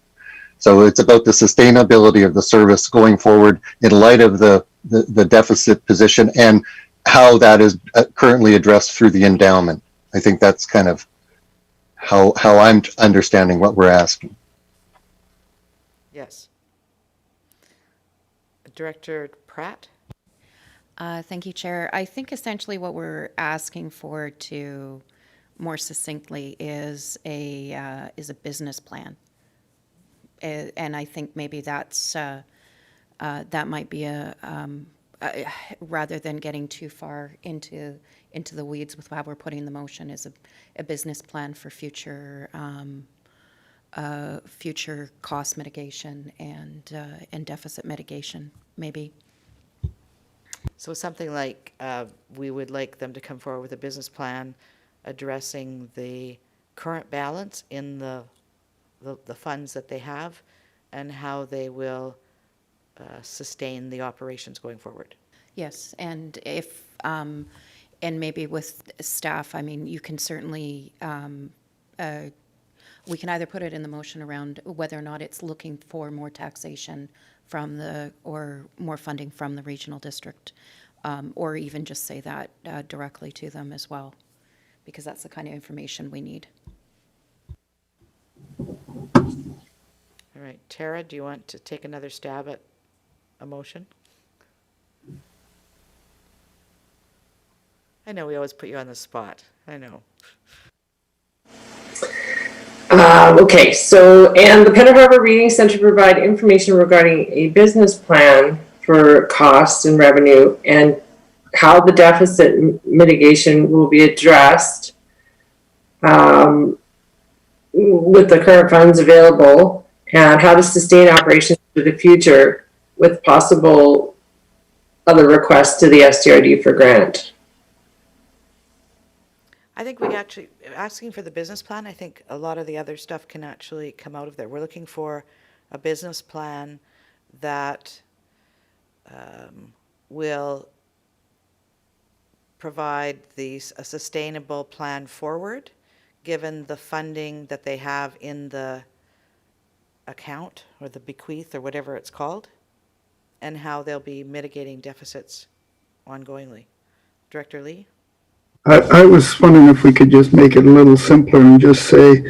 So it's about the sustainability of the service going forward in light of the deficit position and how that is currently addressed through the endowment. I think that's kind of how I'm understanding what we're asking. Yes. Director Pratt? Thank you, Chair. I think essentially what we're asking for to more succinctly is a business plan. And I think maybe that's that might be rather than getting too far into the weeds with how we're putting the motion, is a business plan for future future cost mitigation and deficit mitigation, maybe. So something like we would like them to come forward with a business plan addressing the current balance in the funds that they have and how they will sustain the operations going forward. Yes, and if and maybe with staff, I mean, you can certainly we can either put it in the motion around whether or not it's looking for more taxation from or more funding from the regional district, or even just say that directly to them as well, because that's the kind of information we need. All right, Tara, do you want to take another stab at a motion? I know we always put you on the spot. I know. Okay, so, and the Pender Harbor Reading Center provide information regarding a business plan for costs and revenue and how the deficit mitigation will be addressed with the current funds available, and how to sustain operations for the future with possible other requests to the SCRD for grant. I think we actually, asking for the business plan, I think a lot of the other stuff can actually come out of there. We're looking for a business plan that will provide a sustainable plan forward, given the funding that they have in the account or the bequeath or whatever it's called, and how they'll be mitigating deficits ongoingly. Director Lee? I was wondering if we could just make it a little simpler and just say,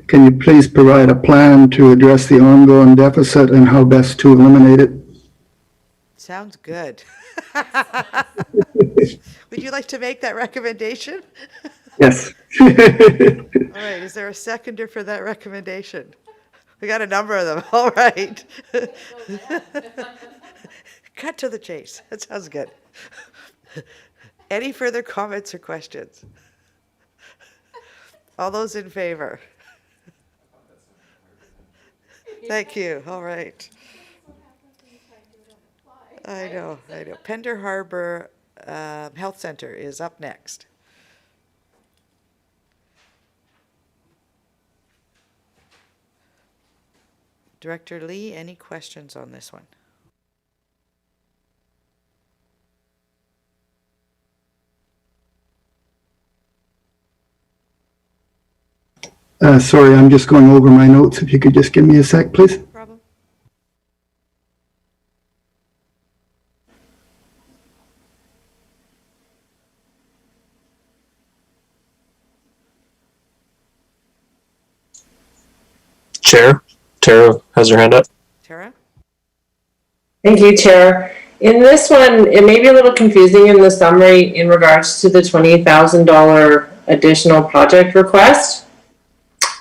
can you please provide a plan to address the ongoing deficit and how best to eliminate it? Sounds good. Would you like to make that recommendation? Yes. All right, is there a seconder for that recommendation? We got a number of them, all right. Cut to the chase, that sounds good. Any further comments or questions? All those in favor? Thank you. All right. I know. Pender Harbor Health Center is up next. Director Lee, any questions on this one? Sorry, I'm just going over my notes. If you could just give me a sec, please. Problem? Chair, Tara has her hand up. Tara? Thank you, Chair. In this one, it may be a little confusing in the summary in regards to the $20,000 additional project request.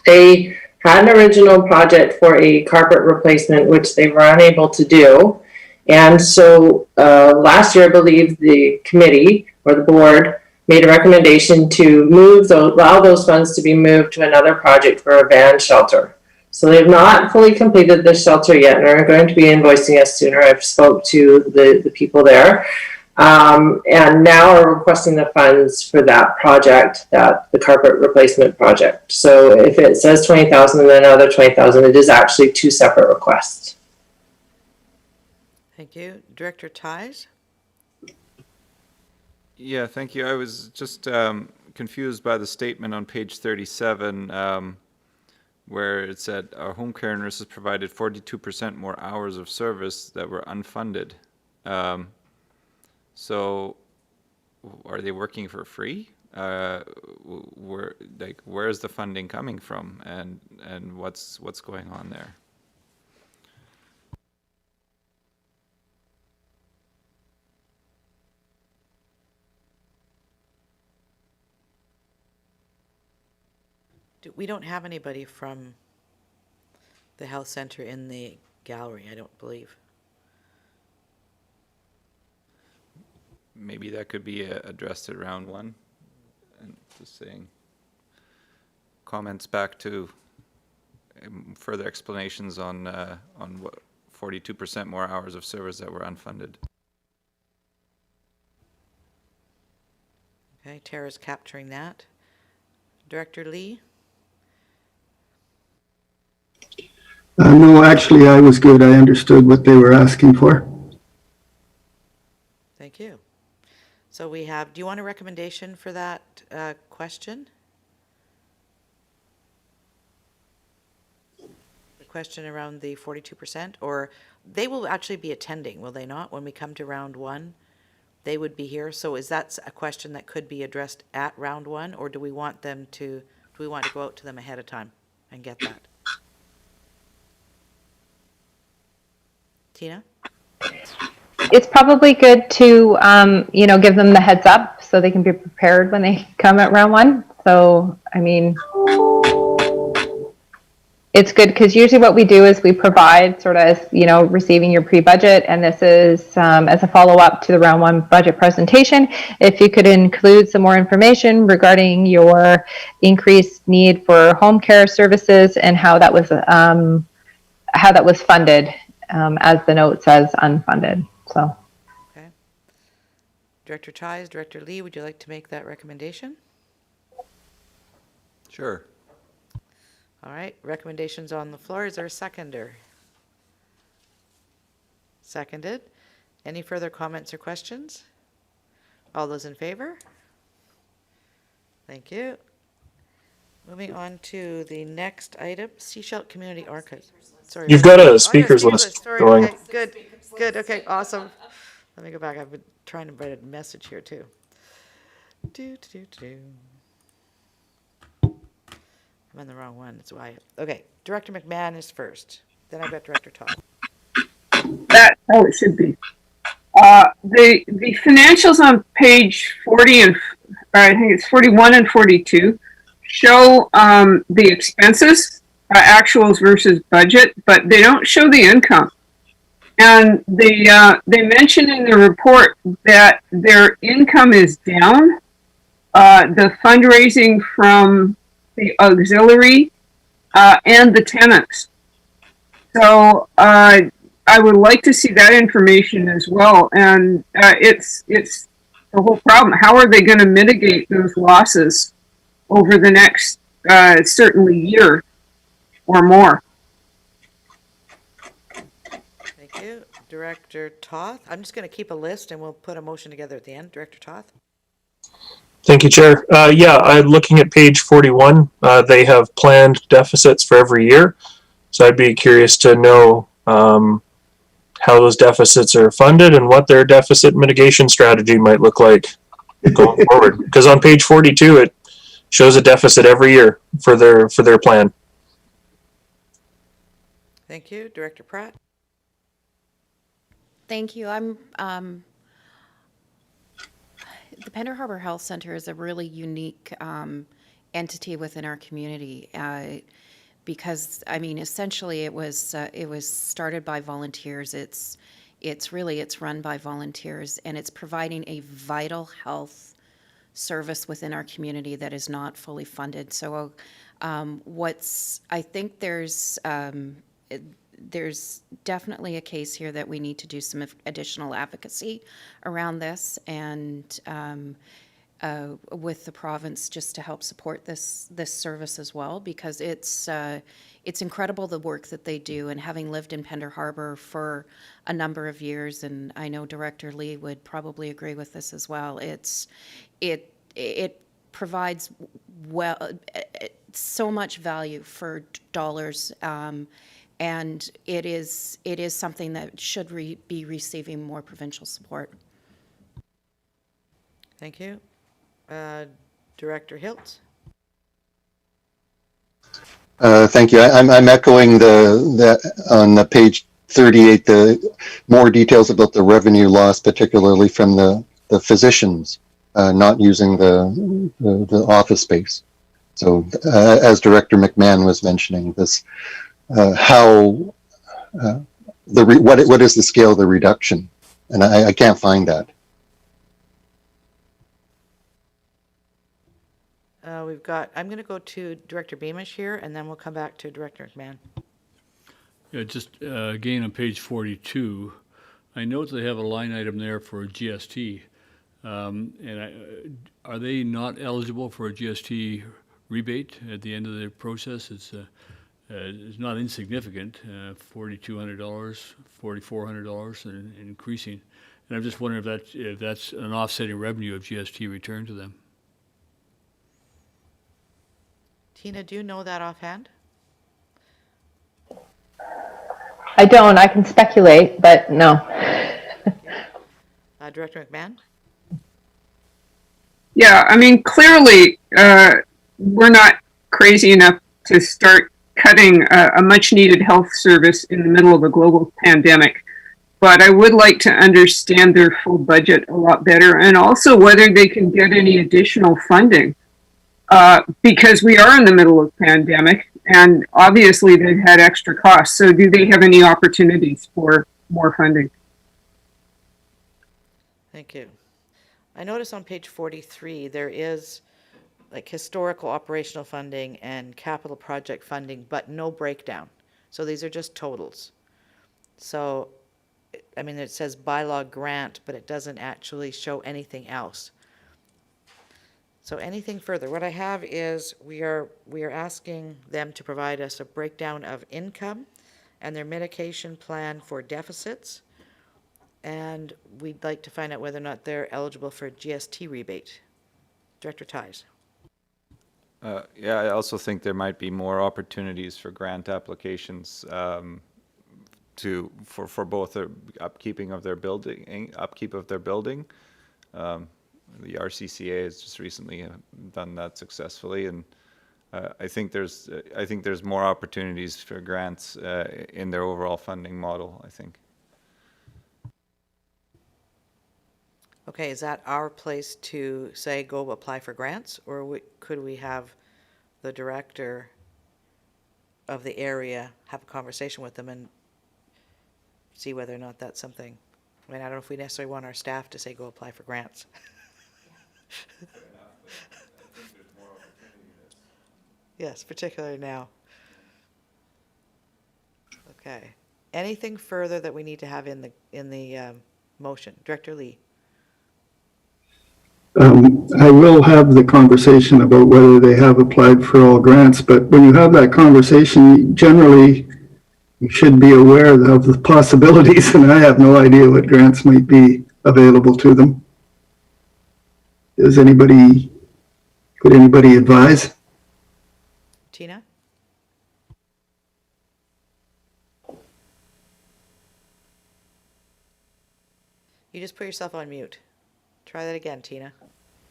They had an original project for a carpet replacement, which they were unable to do. And so last year, I believe the committee or the board made a recommendation to allow those funds to be moved to another project for a van shelter. So they've not fully completed the shelter yet and are going to be invoicing us sooner. I've spoke to the people there. And now are requesting the funds for that project, the carpet replacement project. So if it says 20,000 and then another 20,000, it is actually two separate requests. Thank you. Director Ties? Yeah, thank you. I was just confused by the statement on page 37 where it said our home care nurses provided 42% more hours of service that were unfunded. So are they working for free? Where's the funding coming from, and what's going on there? We don't have anybody from the health center in the gallery, I don't believe. Maybe that could be addressed at round one, and just saying comments back to further explanations on what 42% more hours of service that were unfunded. Okay, Tara's capturing that. Director Lee? No, actually, I was good. I understood what they were asking for. Thank you. So we have, do you want a recommendation for that question? The question around the 42%? Or they will actually be attending, will they not? When we come to round one, they would be here. So is that a question that could be addressed at round one? Or do we want them to, do we want to go out to them ahead of time and get that? Tina? It's probably good to, give them the heads up so they can be prepared when they come at round one. So, I mean, it's good because usually what we do is we provide sort of, receiving your pre-budget, and this is as a follow-up to the round one budget presentation. If you could include some more information regarding your increased need for home care services and how that was funded, as the note says, unfunded. So. Okay. Director Ties, Director Lee, would you like to make that recommendation? Sure. All right, recommendations on the floor. Is there a seconder? Seconded. Any further comments or questions? All those in favor? Thank you. Moving on to the next item, Seashell Community Archive. Sorry. You've got a speakers list Sorry, going. okay, good, okay, awesome. Let me go back. I've been trying to write a message here too. I'm on the wrong one, that's why. Okay, Director McMahon is first. Then I've got Director Todd. That's how it should be. The financials on page 40 and I think it's 41 and 42 show the expenses, actuals versus budget, but they don't show the income. And they mention in the report that their income is down. The fundraising from the auxiliary and the tenants. So I would like to see that information as well. And it's the whole problem. How are they going to mitigate those losses over the next certainly year or more? Thank you. Director Toth. I'm just going to keep a list and we'll put a motion together at the end. Director Toth. Thank you, Chair. Yeah, I'm looking at page 41. They have planned deficits for every year. So I'd be curious to know how those deficits are funded and what their deficit mitigation strategy might look like going forward. Because on page 42, it shows a deficit every year for their plan. Thank you. Director Pratt. Thank you. The Pender Harbor Health Center is a really unique entity within our community because, I mean, essentially it was started by volunteers. It's run by volunteers, and it's providing a vital health service within our community that is not fully funded. So, I think there's definitely a case here that we need to do some additional advocacy around this and with the province just to help support this service as well, because it's incredible the work that they do. And having lived in Pender Harbor for a number of years, and I know Director Lee would probably agree with this as well, it provides so much value for dollars. And it is something that should be receiving more provincial support. Thank you. Director Hilt. Thank you. I'm echoing that on the page 38, the more details about the revenue loss, particularly from the physicians not using the office space. So as Director McMahon was mentioning, this what is the scale of the reduction? And I can't find that. I'm going to go to Director Beamish here, and then we'll come back to Director McMahon. Yeah, just again on page 42, I note they have a line item there for GST. Are they not eligible for a GST rebate at the end of the process? It's not insignificant, $4,200, $4,400, and increasing. And I'm just wondering if that's an offsetting revenue of GST returned to them. Tina, do you know that offhand? I don't. I can speculate, but no. Director McMahon? Yeah, I mean, clearly, we're not crazy enough to start cutting a much-needed health service in the middle of a global pandemic. But I would like to understand their full budget a lot better, and also whether they can get any additional funding. Because we are in the middle of pandemic, and obviously they've had extra costs. So do they have any opportunities for more funding? Thank you. I notice on page 43 there is like historical operational funding and capital project funding, but no breakdown. So these are just totals. So, I mean, it says bylaw grant, but it doesn't actually show anything else. So anything further? What I have is we are asking them to provide us a breakdown of income and their mitigation plan for deficits. And we'd like to find out whether or not they're eligible for a GST rebate. Director Ties. Yeah, I also think there might be more opportunities for grant applications for both the upkeep of their building. The RCCA has just recently done that successfully, and I think there's more opportunities for grants in their overall funding model, I think. Okay, is that our place to say go apply for grants, or could we have the director of the area have a conversation with them and see whether or not that's something. I mean, I don't know if we necessarily want our staff to say, go apply for grants. Yes, particularly now. Okay. Anything further that we need to have in the motion? Director Lee? I will have the conversation about whether they have applied for all grants, but when you have that conversation, generally, you should be aware of the possibilities, and I have no idea what grants might be available to them. Could anybody advise? Tina? You just put yourself on mute. Try that again, Tina.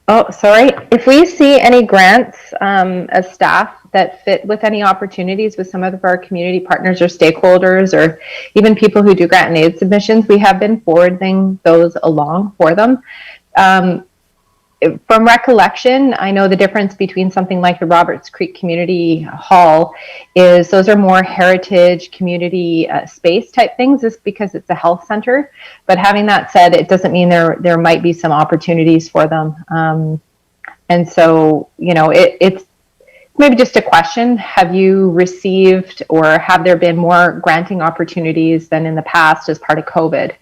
Oh, sorry. If we see any grants as staff that fit with any opportunities with some of our community partners or stakeholders, or even people who do grant and aid submissions, we have been forwarding those along for them. From recollection, I know the difference between something like the Roberts Creek Community Hall is those are more heritage community space type things, just because it's a health center. But having that said, it doesn't mean there might be some opportunities for them. And so, it's maybe just a question. Have you received, or have there been more granting opportunities than in the past as part of COVID?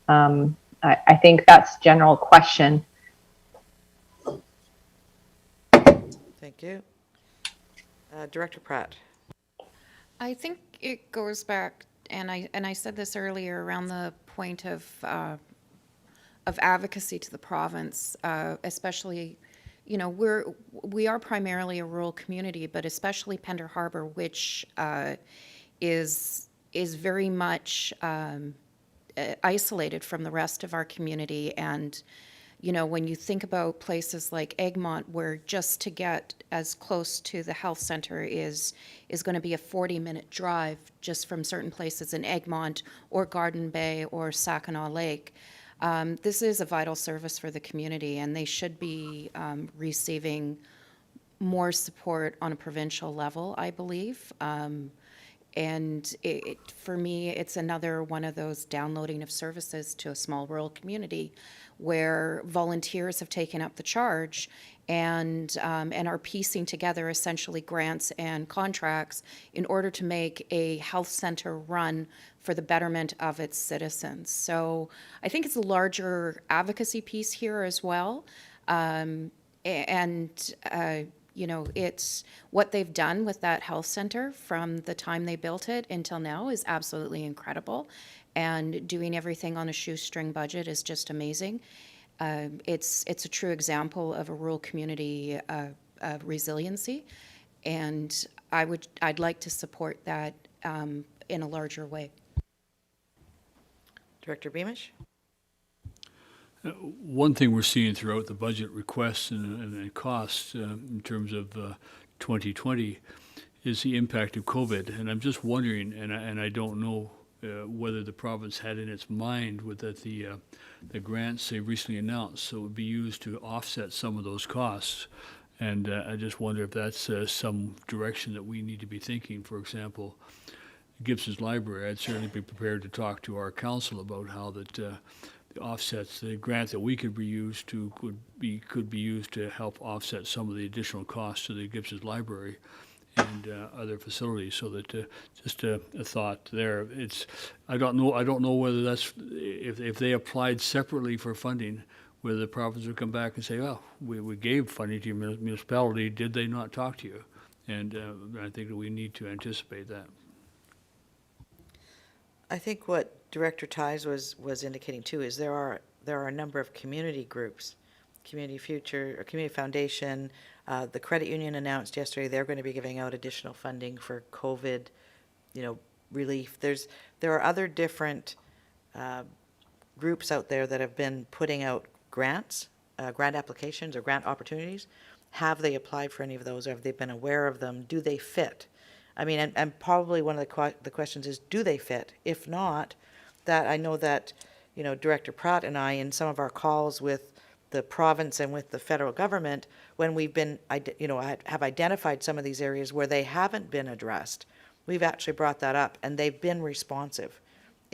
I think that's general question. Thank you. Director Pratt. I think it goes back, and I said this earlier, around the point of advocacy to the province, especially, we are primarily a rural community, but especially Pender Harbour, which is very much isolated from the rest of our community. And when you think about places like Egmont, where just to get as close to the health center is going to be a 40-minute drive just from certain places in Egmont or Garden Bay or Saginaw Lake, this is a vital service for the community, and they should be receiving more support on a provincial level, I believe. And for me, it's another one of those downloading of services to a small rural community where volunteers have taken up the charge and are piecing together essentially grants and contracts in order to make a health center run for the betterment of its citizens. So I think it's a larger advocacy piece here as well. It's what they've done with that health center from the time they built it until now is absolutely incredible. And doing everything on a shoestring budget is just amazing. It's a true example of a rural community resiliency, and I'd like to support that in a larger way. Director Beamish? One thing we're seeing throughout the budget requests and costs in terms of 2020 is the impact of COVID. And I'm just wondering, and I don't know whether the province had in its mind that the grants they recently announced, so it would be used to offset some of those costs. And I just wonder if that's some direction that we need to be thinking. For example, Gibson's Library, I'd certainly be prepared to talk to our council about how that the offsets, the grant that we could be used to could be used to help offset some of the additional costs to the Gibson's Library and other facilities. So that just a thought there. I don't know whether that's if they applied separately for funding, whether the province would come back and say, "Oh, we gave funding to your municipality. Did they not talk to you?" And I think that we need to anticipate that. I think what Director Ties was indicating too is there are a number of community groups, Community Future or Community Foundation. The credit union announced yesterday they're going to be giving out additional funding for COVID, relief. There are other different groups out there that have been putting out grants, grant applications or grant opportunities. Have they applied for any of those, or have they been aware of them? Do they fit? I mean, and probably one of the questions is, do they fit? If not, that I know that, Director Pratt and I, in some of our calls with the province and with the federal government, when we've been, have identified some of these areas where they haven't been addressed, we've actually brought that up, and they've been responsive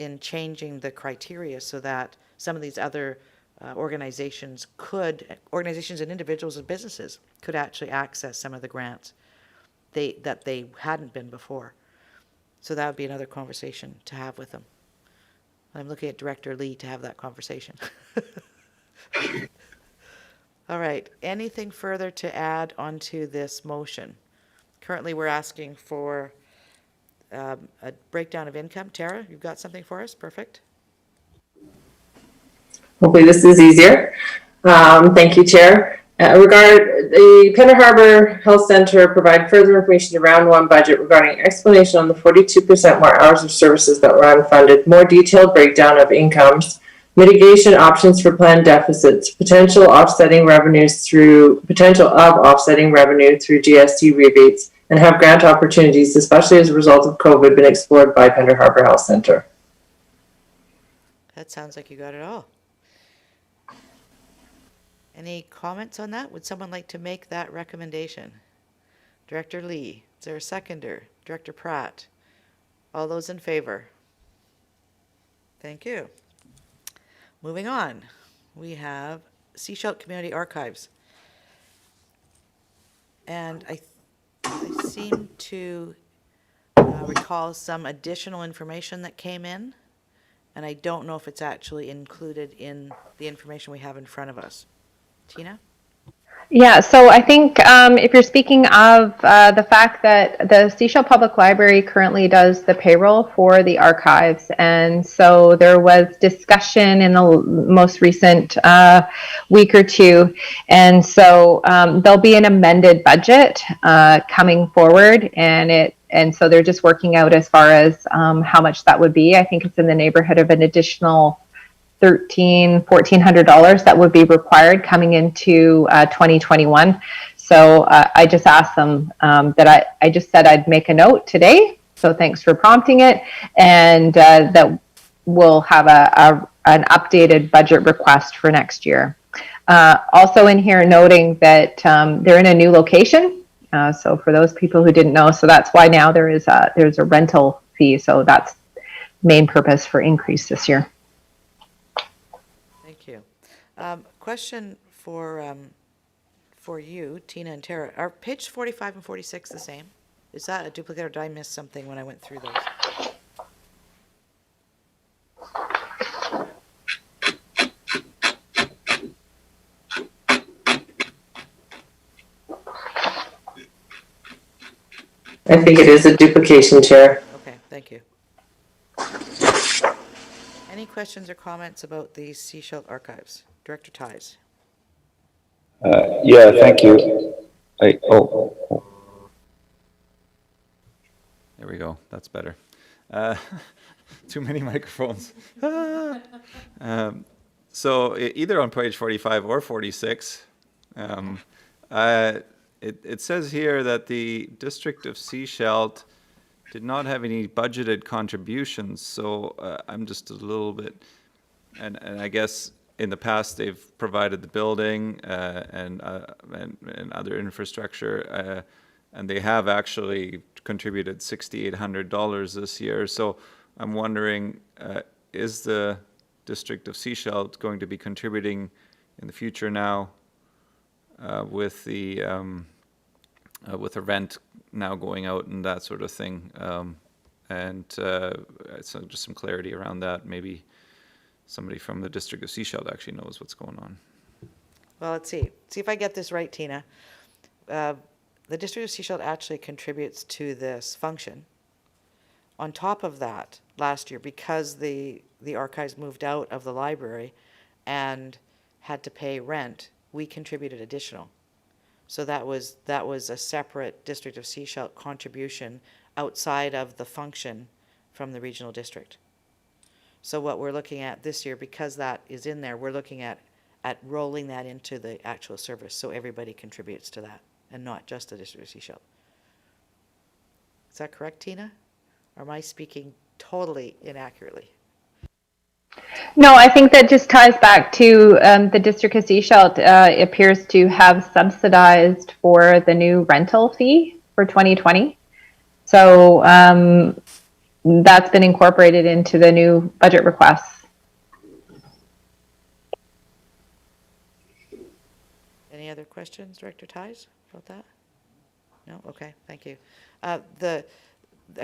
in changing the criteria so that some of these other organizations and individuals and businesses could actually access some of the grants that they hadn't been before. So that would be another conversation to have with them. I'm looking at Director Lee to have that conversation. All right, anything further to add onto this motion? Currently, we're asking for a breakdown of income. Tara, you've got something for us? Perfect. Hopefully this is easier. Thank you, Chair. Regard the Penner Harbor Health Center provide further information to round one budget regarding explanation on the 42% more hours of services that were unfunded, more detailed breakdown of incomes, mitigation options for planned deficits, potential of offsetting revenue through GST rebates, and have grant opportunities, especially as a result of COVID, been explored by Penner Harbor Health Center. That sounds like you got it all. Any comments on that? Would someone like to make that recommendation? Director Lee, is there a seconder? Director Pratt? All those in favor? Thank you. Moving on, we have Seashell Community Archives. And I seem to recall some additional information that came in, and I don't know if it's actually included in the information we have in front of us. Tina? Yeah, so I think if you're speaking of the fact that the Seashell Public Library currently does the payroll for the archives, and so there was discussion in the most recent week or two, and so there'll be an amended budget coming forward, and so they're just working out as far as how much that would be. I think it's in the neighborhood of an additional $1,400 that would be required coming into 2021. So I just asked them that I just said I'd make a note today. So thanks for prompting it, and that we'll have an updated budget request for next year. Also in here noting that they're in a new location. So for those people who didn't know, so that's why now there's a rental fee. So that's main purpose for increase this year. Question for you, Tina and Tara. Are page 45 and 46 the same? Is that a duplicate, or did I miss something when I went through those? I think it is a duplication, Chair. Okay, thank you. Any questions or comments about the Seashell Archives? Director Ties. Yeah, thank you. There we go. That's better. Too many microphones. So either on page 45 or 46, it says here that the District of Seashell did not have any budgeted contributions. So I'm just a little bit, and I guess in the past they've provided the building and other infrastructure, and they have actually contributed $6,800 this year. So I'm wondering, is the District of Seashell going to be contributing in the future now with the rent now going out and that sort of thing? So just some clarity around that. Maybe somebody from the District of Seashell actually knows what's going on. Well, let's see. See if I get this right, Tina. The District of Seashell actually contributes to this function. On top of that, last year, because the archives moved out of the library and had to pay rent, we contributed additional. So that was a separate District of Seashell contribution outside of the function from the regional district. So what we're looking at this year, because that is in there, we're looking at rolling that into the actual service, so everybody contributes to that, and not just the District of Seashell. Is that correct, Tina? Or am I speaking totally inaccurately? No, I think that just ties back to the District of Seashell appears to have subsidized for the new rental fee for 2020. So that's been incorporated into the new budget requests. Any other questions, Director Ties, about that? No? Okay, thank you. A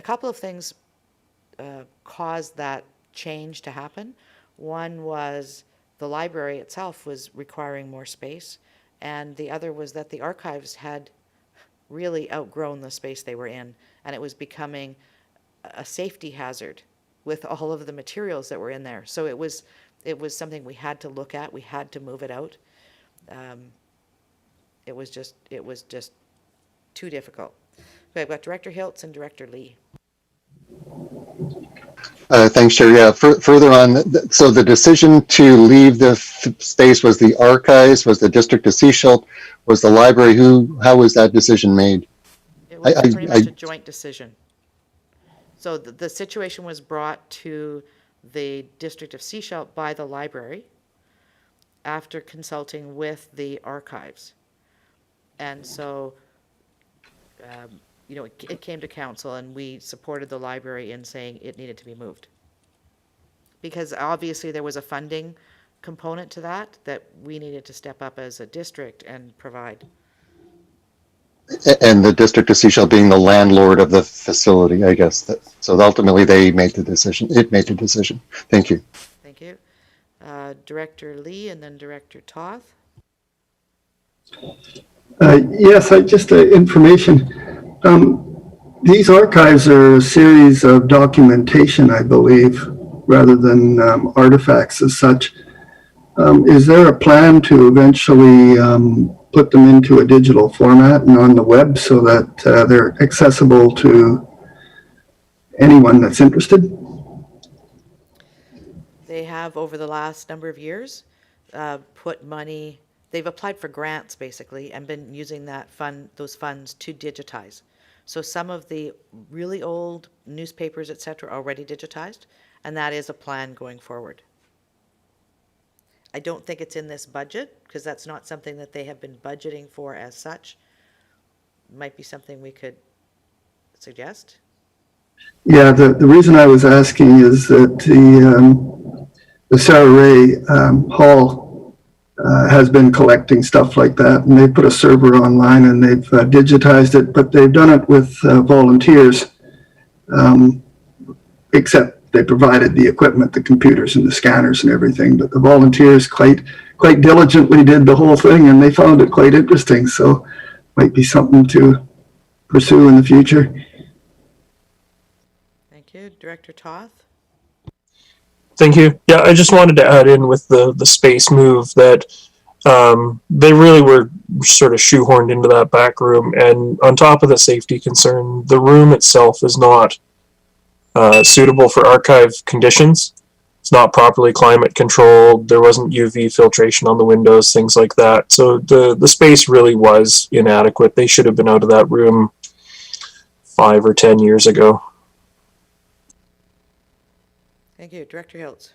couple of things caused that change to happen. One was the library itself was requiring more space, and the other was that the archives had really outgrown the space they were in, and it was becoming a safety hazard with all of the materials that were in there. So it was something we had to look at. We had to move it out. It was just too difficult. Okay, I've got Director Hiltz and Director Lee. Thanks, Chair. Yeah, further on, so the decision to leave the space was the archives, was the district of Seashell, was the library? How was that decision made? It was pretty much a joint decision. So the situation was brought to the District of Seashell by the library after consulting with the archives. And so, it came to council, and we supported the library in saying it needed to be moved. Because obviously there was a funding component to that we needed to step up as a district and provide. And the district of Seashell being the landlord of the facility, I guess. So ultimately they made the decision. It made the decision. Thank you. Thank you. Director Lee and then Director Toth. Yes, just information. These archives are a series of documentation, I believe, rather than artifacts as such. Is there a plan to eventually put them into a digital format and on the web so that they're accessible to anyone that's interested? They have, over the last number of years, put money, they've applied for grants basically and been using those funds to digitize. So some of the really old newspapers, et cetera, are already digitized, and that is a plan going forward. I don't think it's in this budget because that's not something that they have been budgeting for as such. Might be something we could suggest. Yeah, the reason I was asking is that the Sarah Ray Hall has been collecting stuff like that, and they put a server online and they've digitized it, but they've done it with volunteers, except they provided the equipment, the computers and the scanners and everything, but the volunteers quite diligently did the whole thing, and they found it quite interesting, so might be something to pursue in the future. Thank you. Director Toth? Thank you. Yeah, I just wanted to add in with the space move that they really were sort of shoehorned into that back room, and on top of the safety concern, the room itself is not suitable for archive conditions. It's not properly climate controlled. There wasn't UV filtration on the windows, things like that. So the space really was inadequate. They should have been out of that room 5 or 10 years ago. Thank you. Director Hiltz?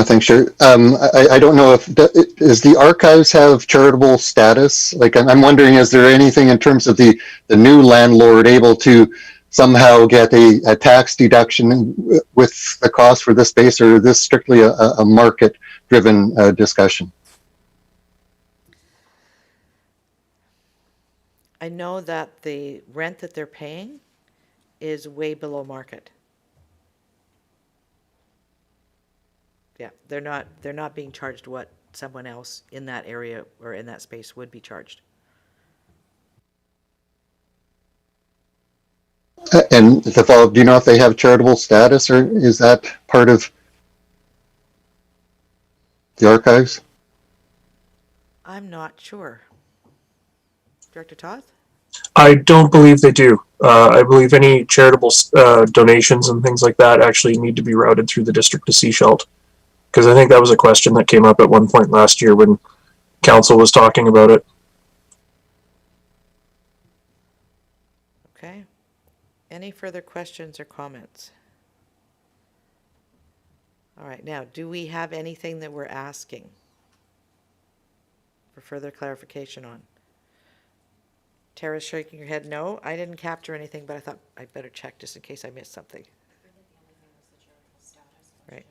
Thanks, Chair. I don't know if does the archives have charitable status? Like, I'm wondering, is there anything in terms of the new landlord able to somehow get a tax deduction with the cost for this space, or is this strictly a market-driven discussion? I know that the rent that they're paying is way below market. Yeah, they're not being charged what someone else in that area or in that space would be charged. And the follow-up, do you know if they have charitable status, or is that part of the archives? I'm not sure. Director Toth? I don't believe they do. I believe any charitable donations and things like that actually need to be routed through the district to Seashell. Because I think that was a question that came up at one point last year when council was talking about it. Okay. Any further questions or comments? All right, now, do we have anything that we're asking for further clarification on? Tara's shaking her head no. I didn't capture anything, but I thought I'd better check just in case I missed something. Right.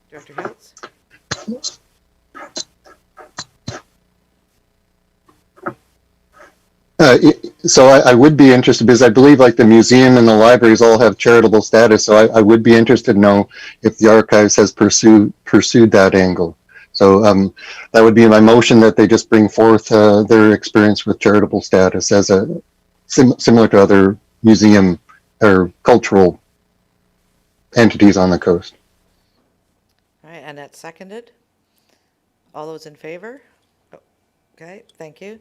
Director Hiltz? So I would be interested because I believe like the museum and the libraries all have charitable status. So I would be interested to know if the archives has pursued that angle. So that would be my motion that they just bring forth their experience with charitable status as a similar to other museum or cultural entities on the coast. All right, and that's seconded. All those in favor? Oh, okay, thank you.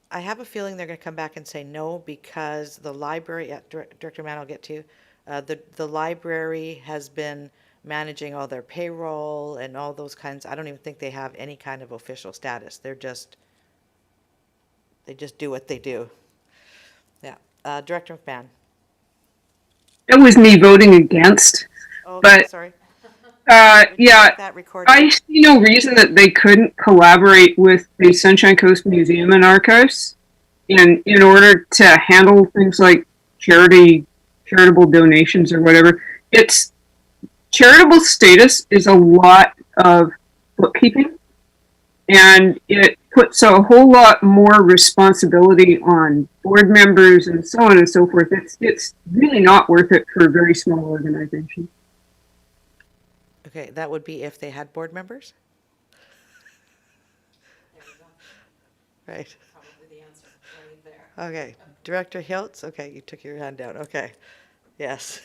I have a feeling they're going to come back and say no because the library, Director Mann, I'll get to you. The library has been managing all their payroll and all those kinds. I don't even think they have any kind of official status. They just do what they do. Yeah. Director McMahon. That was me voting against. Oh, But sorry. yeah, That recorded. I see no reason that they couldn't collaborate with the Sunshine Coast Museum and Archives in order to handle things like charitable donations or whatever. It's charitable status is a lot of bookkeeping, and it puts a whole lot more responsibility on board members and so on and so forth. It's really not worth it for a very small organization. Okay, that would be if they had board members? Right. Probably the answer right there. Okay, Director Hiltz, okay, you took your hand down, okay, yes.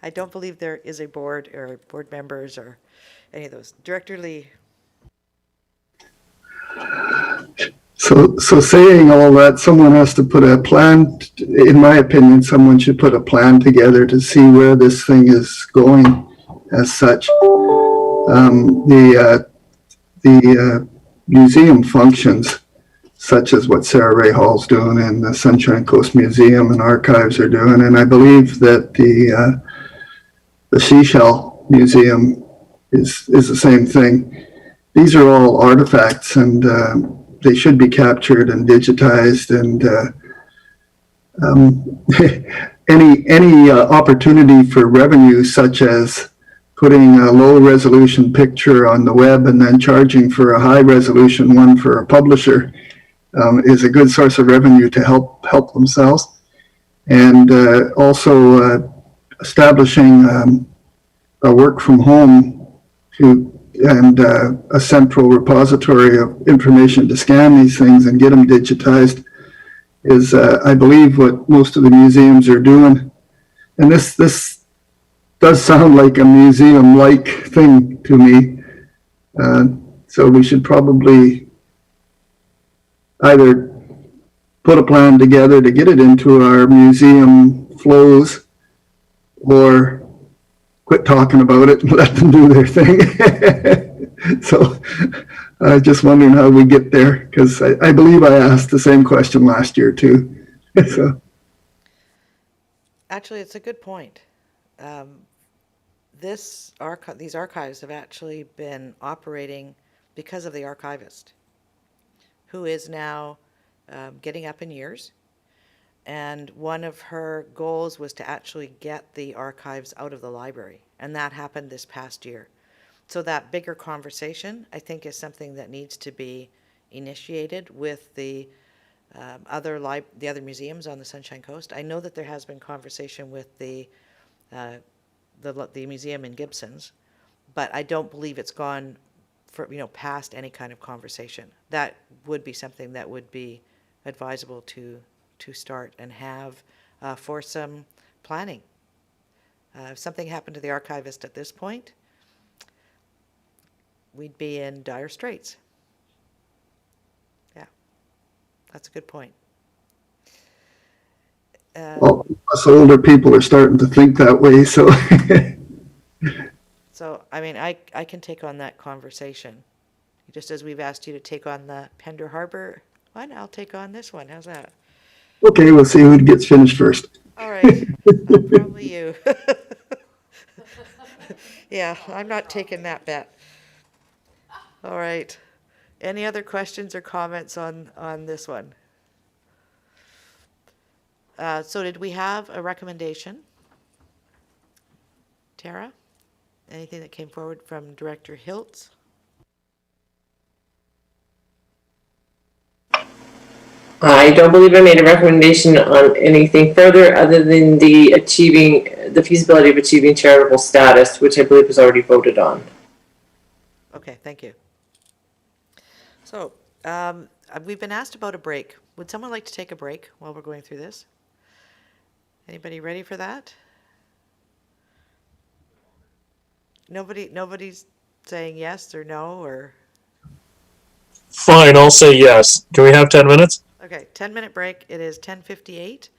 I don't believe there is a board or board members or any of those. Director Lee, So saying all that, someone has to put a plan, in my opinion, someone should put a plan together to see where this thing is going as such. The museum functions, such as what Sarah Ray Hall's doing and the Sunshine Coast Museum and Archives are doing, and I believe that the Seashell Museum is the same thing. These are all artifacts, and they should be captured and digitized, and any opportunity for revenue, such as putting a low resolution picture on the web and then charging for a high resolution one for a publisher, is a good source of revenue to help themselves. And also establishing a work from home and a central repository of information to scan these things and get them digitized is, I believe, what most of the museums are doing. And this does sound like a museum-like thing to me. So we should probably either put a plan together to get it into our museum flows, or quit talking about it and let them do their thing. So just wondering how we get there, because I believe I asked the same question last year too. So. actually, it's a good point. These archives have actually been operating because of the archivist, who is now getting up in years. And one of her goals was to actually get the archives out of the library. And that happened this past year. So that bigger conversation, I think, is something that needs to be initiated with the other museums on the Sunshine Coast. I know that there has been conversation with the museum in Gibson's, but I don't believe it's gone past any kind of conversation. That would be something that would be advisable to start and have for some planning. If something happened to the archivist at this point, we'd be in dire straits. Yeah, that's a good point. Well, us older people are starting to think that way, so. So, I mean, I can take on that conversation. Just as we've asked you to take on the Pender Harbor one, I'll take on this one. How's that? Okay, we'll see who gets finished first. All right, probably you. Yeah, I'm not taking that bet. All right, Any other questions or comments on this one? So did we have a recommendation? Tara? Anything that came forward from Director Hiltz? I don't believe I made a recommendation on anything further other than the feasibility of achieving charitable status, which I believe was already voted on. Okay, thank you. So, we've been asked about a break. Would someone like to take a break while we're going through this? Anybody ready for that? Nobody's saying yes or no, or? Fine, I'll say yes. Can we have 10 minutes? Okay, 10-minute break. It is 10:58.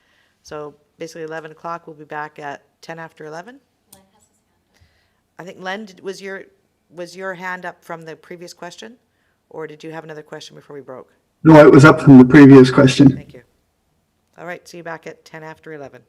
So basically 11 o'clock, we'll be back at 10 after 11. I think Len, was your hand up from the previous question? Or did you have another question before we broke? No, it was up from the previous question. Thank you. All right, see you back at 10 after 11.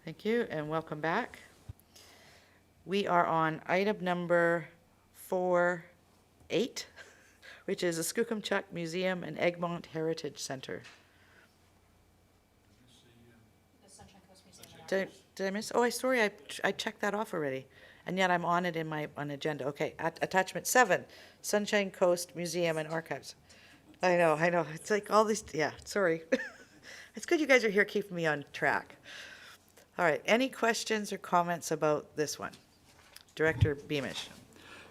Thank you, and welcome back. We are on item number 4.8, which is the Skookumchuck Museum and Egmont Heritage Center. Did I miss? Oh, sorry, I checked that off already. And yet I'm on it in my agenda. Okay, attachment 7, Sunshine Coast Museum and Archives. I know. It's like all these, yeah, sorry. It's good you guys are here keeping me on track. All right, any questions or comments about this one? Director Beamish.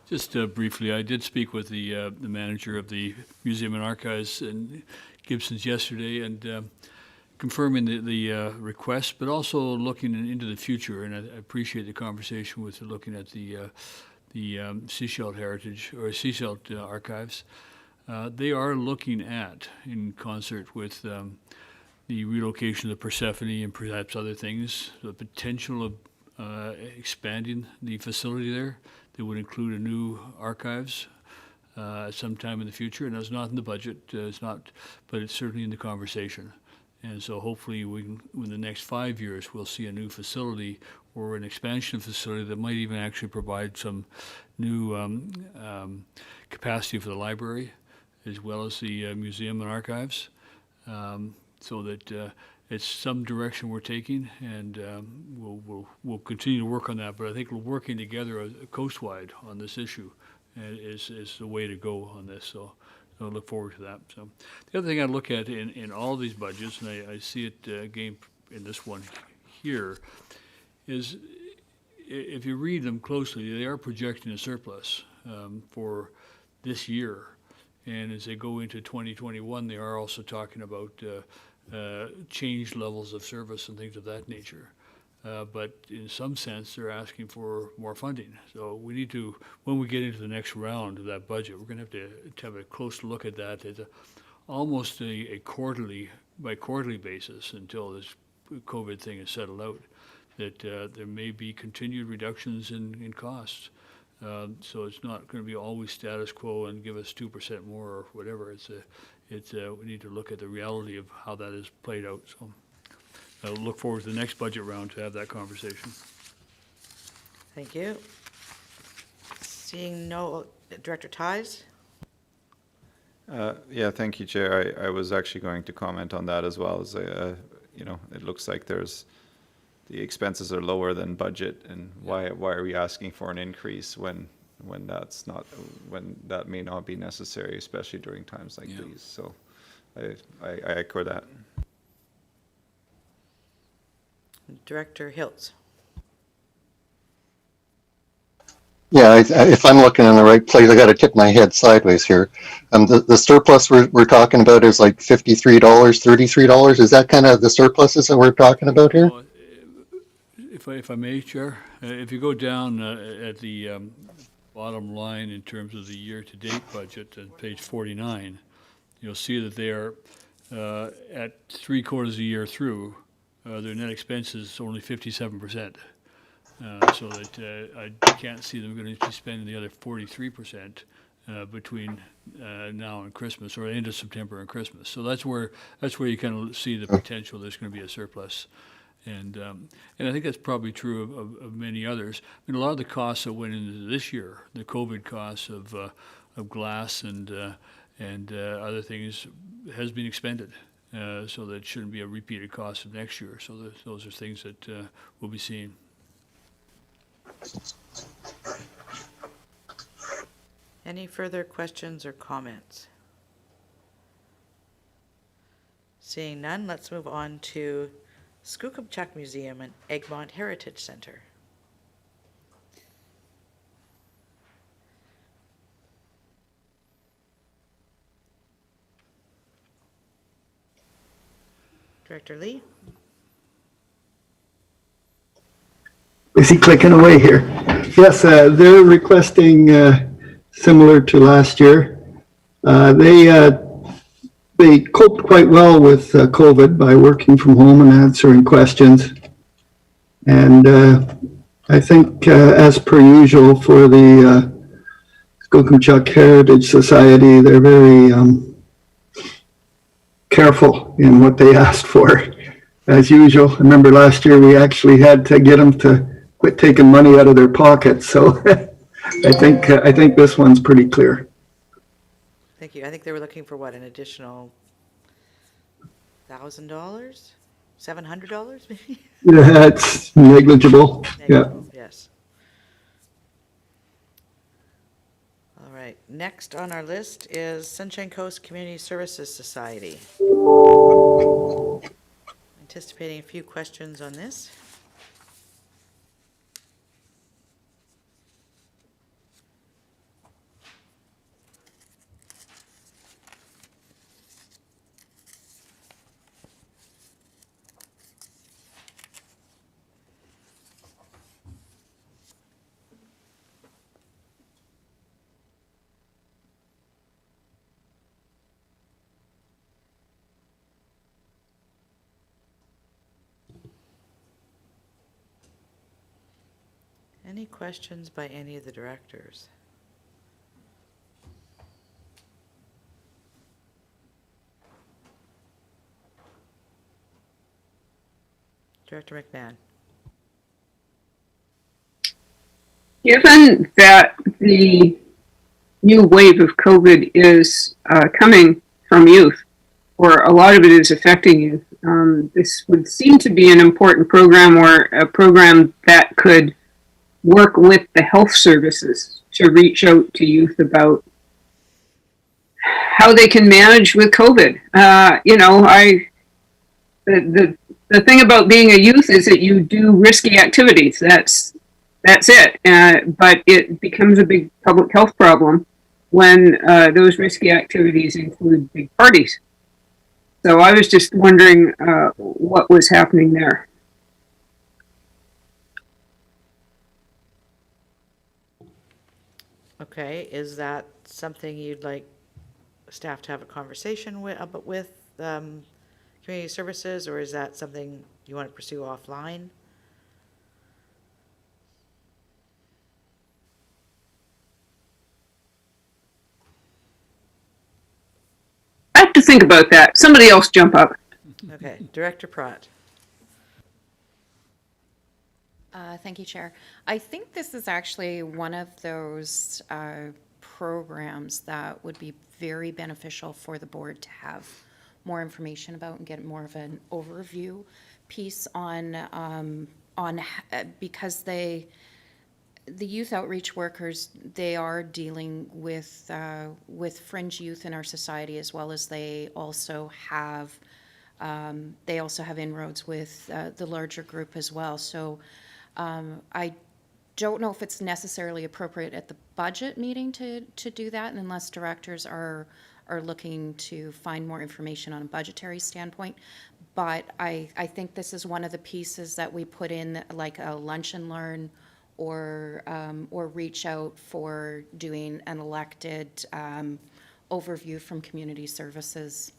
Just briefly, I did speak with the manager of the Museum and Archives in Gibson's yesterday, and confirming the request, but also looking into the future. And I appreciate the conversation with looking at the Seashell Heritage or Seashell Archives. They are looking at, in concert with the relocation of Persephone and perhaps other things, the potential of expanding the facility there. That would include a new archives sometime in the future, and that's not in the budget. It's not, but it's certainly in the conversation. And so hopefully in the next 5 years, we'll see a new facility or an expansion facility that might even actually provide some new capacity for the library, as well as the museum and archives, so that it's some direction we're taking, and we'll continue to work on that. But I think working together coastwide on this issue is the way to go on this. So I look forward to that. So the other thing I look at in all these budgets, and I see it again in this one here, is if you read them closely, they are projecting a surplus for this year. And as they go into 2021, they are also talking about changed levels of service and things of that nature. But in some sense, they're asking for more funding. So we need to, when we get into the next round of that budget, we're going to have a close look at that. It's almost a quarterly, by quarterly basis until this COVID thing is settled out, that there may be continued reductions in costs. So it's not going to be always status quo and give us 2% more or whatever. We need to look at the reality of how that is played out. So I'll look forward to the next budget round to have that conversation. Thank you. Seeing no, Director Ties? Yeah, thank you, Chair. I was actually going to comment on that as well. As it looks like the expenses are lower than budget, and why are we asking for an increase when that may not be necessary, especially during times like these? So I echo that. Director Hiltz. Yeah, if I'm looking in the right place, I got to tip my head sideways here. The surplus we're talking about is like $53, $33. Is that kind of the surpluses that we're talking about here? Well, if I may, Chair, if you go down at the bottom line in terms of the year-to-date budget on page 49, you'll see that they are at 3/4 of the year through. Their net expenses only 57%, so that I can't see them going to be spending the other 43% between now and Christmas, or end of September and Christmas. So that's where you kind of see the potential. There's going to be a surplus, and I think that's probably true of many others. I mean, a lot of the costs that went into this year, the COVID costs of glass and other things, has been expended. So that shouldn't be a repeated cost of next year. So those are things that we'll be seeing. Any further questions or comments? Seeing none, let's move on to Skookumchuck Museum and Egmont Heritage Center. Director Lee? Is he clicking away here? Yes, they're requesting, similar to last year. They coped quite well with COVID by working from home and answering questions. And I think, as per usual for the Skookumchuck Heritage Society, they're very careful in what they asked for. as usual. I remember last year we actually had to get them to quit taking money out of their pockets. So I think this one's pretty clear. Thank you. I think they were looking for what, an additional $1,000? $700 maybe? Yeah, it's negligible. Yeah. Negligible, yes. All right, next on our list is Sunshine Coast Community Services Society. Anticipating a few questions on this. Any questions by any of the directors? Director McMahon. Given that the new wave of COVID is coming from youth, or a lot of it is affecting youth, this would seem to be an important program, or a program that could work with the health services to reach out to youth about how they can manage with COVID. The thing about being a youth is that you do risky activities. That's it. But it becomes a big public health problem when those risky activities include big parties. So I was just wondering what was happening there. Okay, is that something you'd like staff to have a conversation with community services, or is that something you want to pursue offline? I have to think about that. Somebody else jump up. Okay, Director Pratt. Thank you, Chair. I think this is actually one of those programs that would be very beneficial for the board to have more information about and get more of an overview piece on because the youth outreach workers, they are dealing with fringe youth in our society, as well as they also have inroads with the larger group as well. So I don't know if it's necessarily appropriate at the budget meeting to do that, and unless directors are looking to find more information on a budgetary standpoint. But I think this is one of the pieces that we put in, like a lunch and learn, or reach out for doing an elected overview from community services.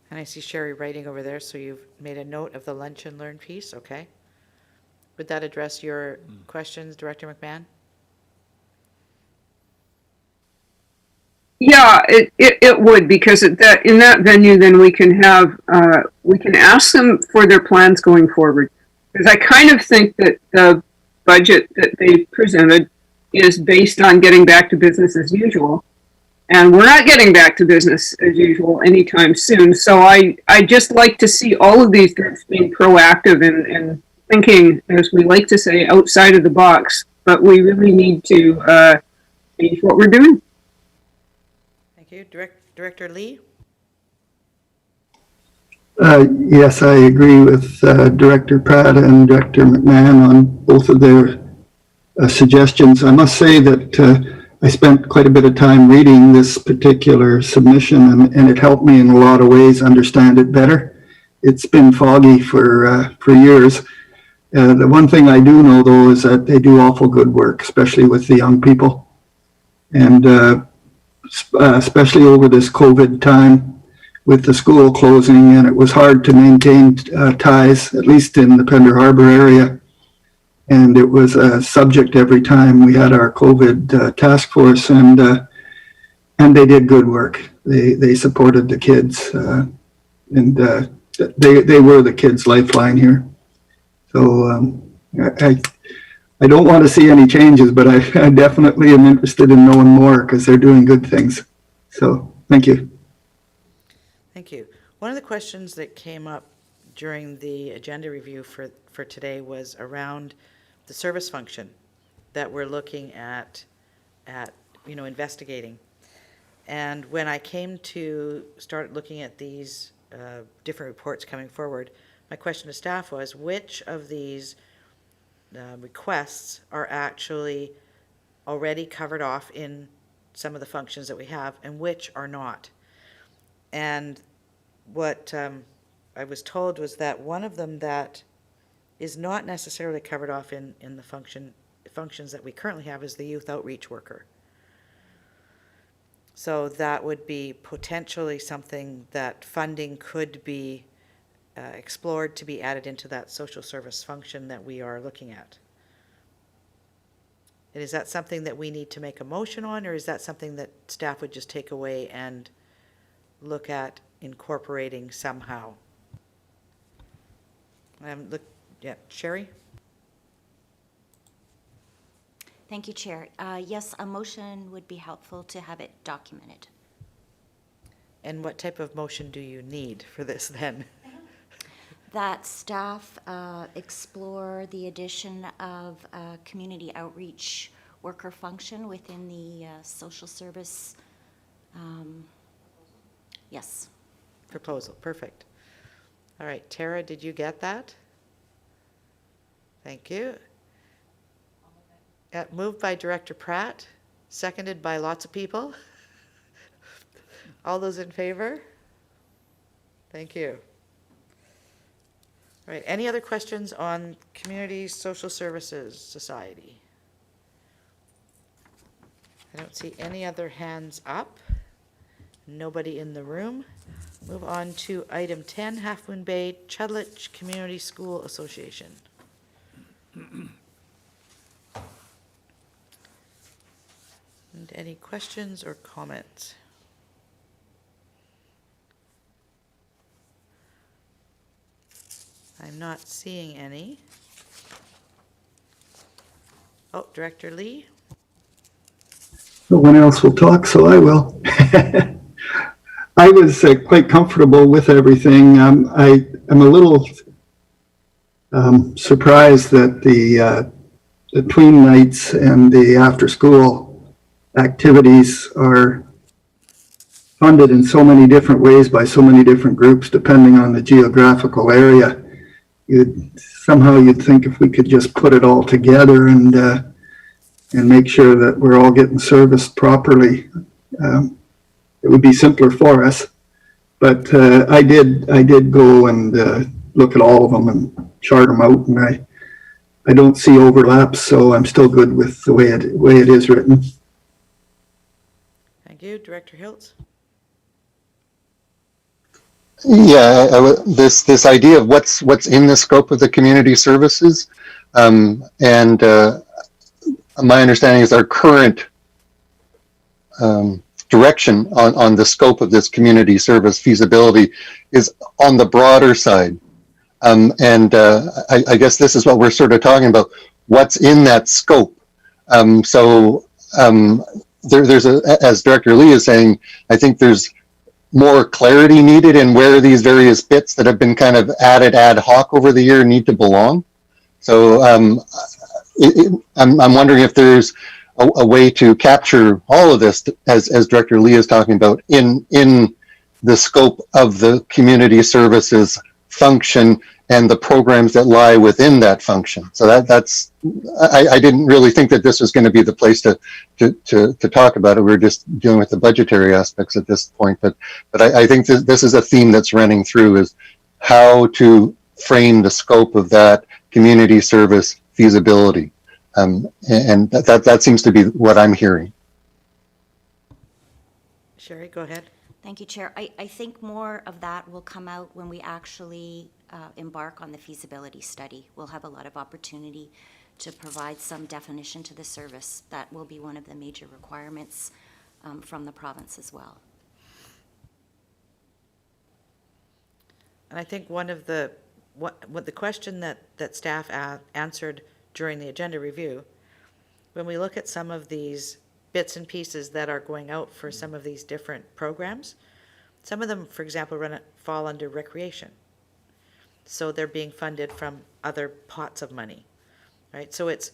And I see Sherry writing over there, so you've made a note of the lunch and learn piece, okay? Would that address your questions, Director McMahon? Yeah, it would, because in that venue, then we can ask them for their plans going forward. Because I kind of think that the budget that they presented is based on getting back to business as usual. And we're not getting back to business as usual anytime soon. So I just like to see all of these groups being proactive and thinking, as we like to say, outside of the box. But we really need to change what we're doing. Thank you. Director Lee? Yes, I agree with Director Pratt and Director McMahon on both of their suggestions. I must say that I spent quite a bit of time reading this particular submission, and it helped me in a lot of ways understand it better. It's been foggy for years. The one thing I do know, though, is that they do awful good work, especially with the young people. And especially over this COVID time with the school closing, and it was hard to maintain ties, at least in the Pender Harbor area. And it was a subject every time we had our COVID task force, and they did good work. They supported the kids and they were the kids' lifeline here. So I don't want to see any changes, but I definitely am interested in knowing more because they're doing good things. So thank you. Thank you. One of the questions that came up during the agenda review for today was around the service function that we're looking at investigating. And when I came to start looking at these different reports coming forward, my question to staff was, which of these requests are actually already covered off in some of the functions that we have, and which are not? And what I was told was that one of them that is not necessarily covered off in the functions that we currently have is the youth outreach worker. So that would be potentially something that funding could be explored to be added into that social service function that we are looking at. And is that something that we need to make a motion on, or is that something that staff would just take away and look at incorporating somehow? Sherry? Thank you, Chair. Yes, a motion would be helpful to have it documented. And what type of motion do you need for this then? That staff explore the addition of a community outreach worker function within the social service. Yes. Proposal, perfect. All right, Tara, did you get that? Thank you. Moved by Director Pratt, seconded by lots of people. All those in favor? Thank you. All right, any other questions on Community Social Services Society? I don't see any other hands up. Nobody in the room. Move on to item 10, Half Moon Bay Chudlitch Community School Association. And any questions or comments? I'm not seeing any. Oh, Director Lee? No one else will talk, so I will. I was quite comfortable with everything. I'm a little surprised that the tween nights and the after-school activities are funded in so many different ways by so many different groups, depending on the geographical area. Somehow you'd think if we could just put it all together and make sure that we're all getting serviced properly, it would be simpler for us. But I did go and look at all of them and chart them out, and I don't see overlaps, so I'm still good with the way it is written. Thank you. Director Hiltz? Yeah, this idea of what's in the scope of the community services, and my understanding is our current direction on the scope of this community service feasibility is on the broader side, and I guess this is what we're sort of talking about. What's in that scope? There's as Director Lee is saying, I think there's more clarity needed in where these various bits that have been kind of added ad hoc over the year need to belong. So I'm wondering if there's a way to capture all of this, as Director Lee is talking about, in the scope of the community services function and the programs that lie within that function. So I didn't really think that this was going to be the place to talk about it. We're just dealing with the budgetary aspects at this point. But I think this is a theme that's running through, is how to frame the scope of that community service feasibility. And that seems to be what I'm hearing. Sherry, go ahead. Thank you, Chair. I think more of that will come out when we actually embark on the feasibility study. We'll have a lot of opportunity to provide some definition to the service. That will be one of the major requirements from the province as well. And I think one of the, what the question that staff answered during the agenda review, when we look at some of these bits and pieces that are going out for some of these different programs, some of them, for example, fall under recreation. So they're being funded from other pots of money, right? So it's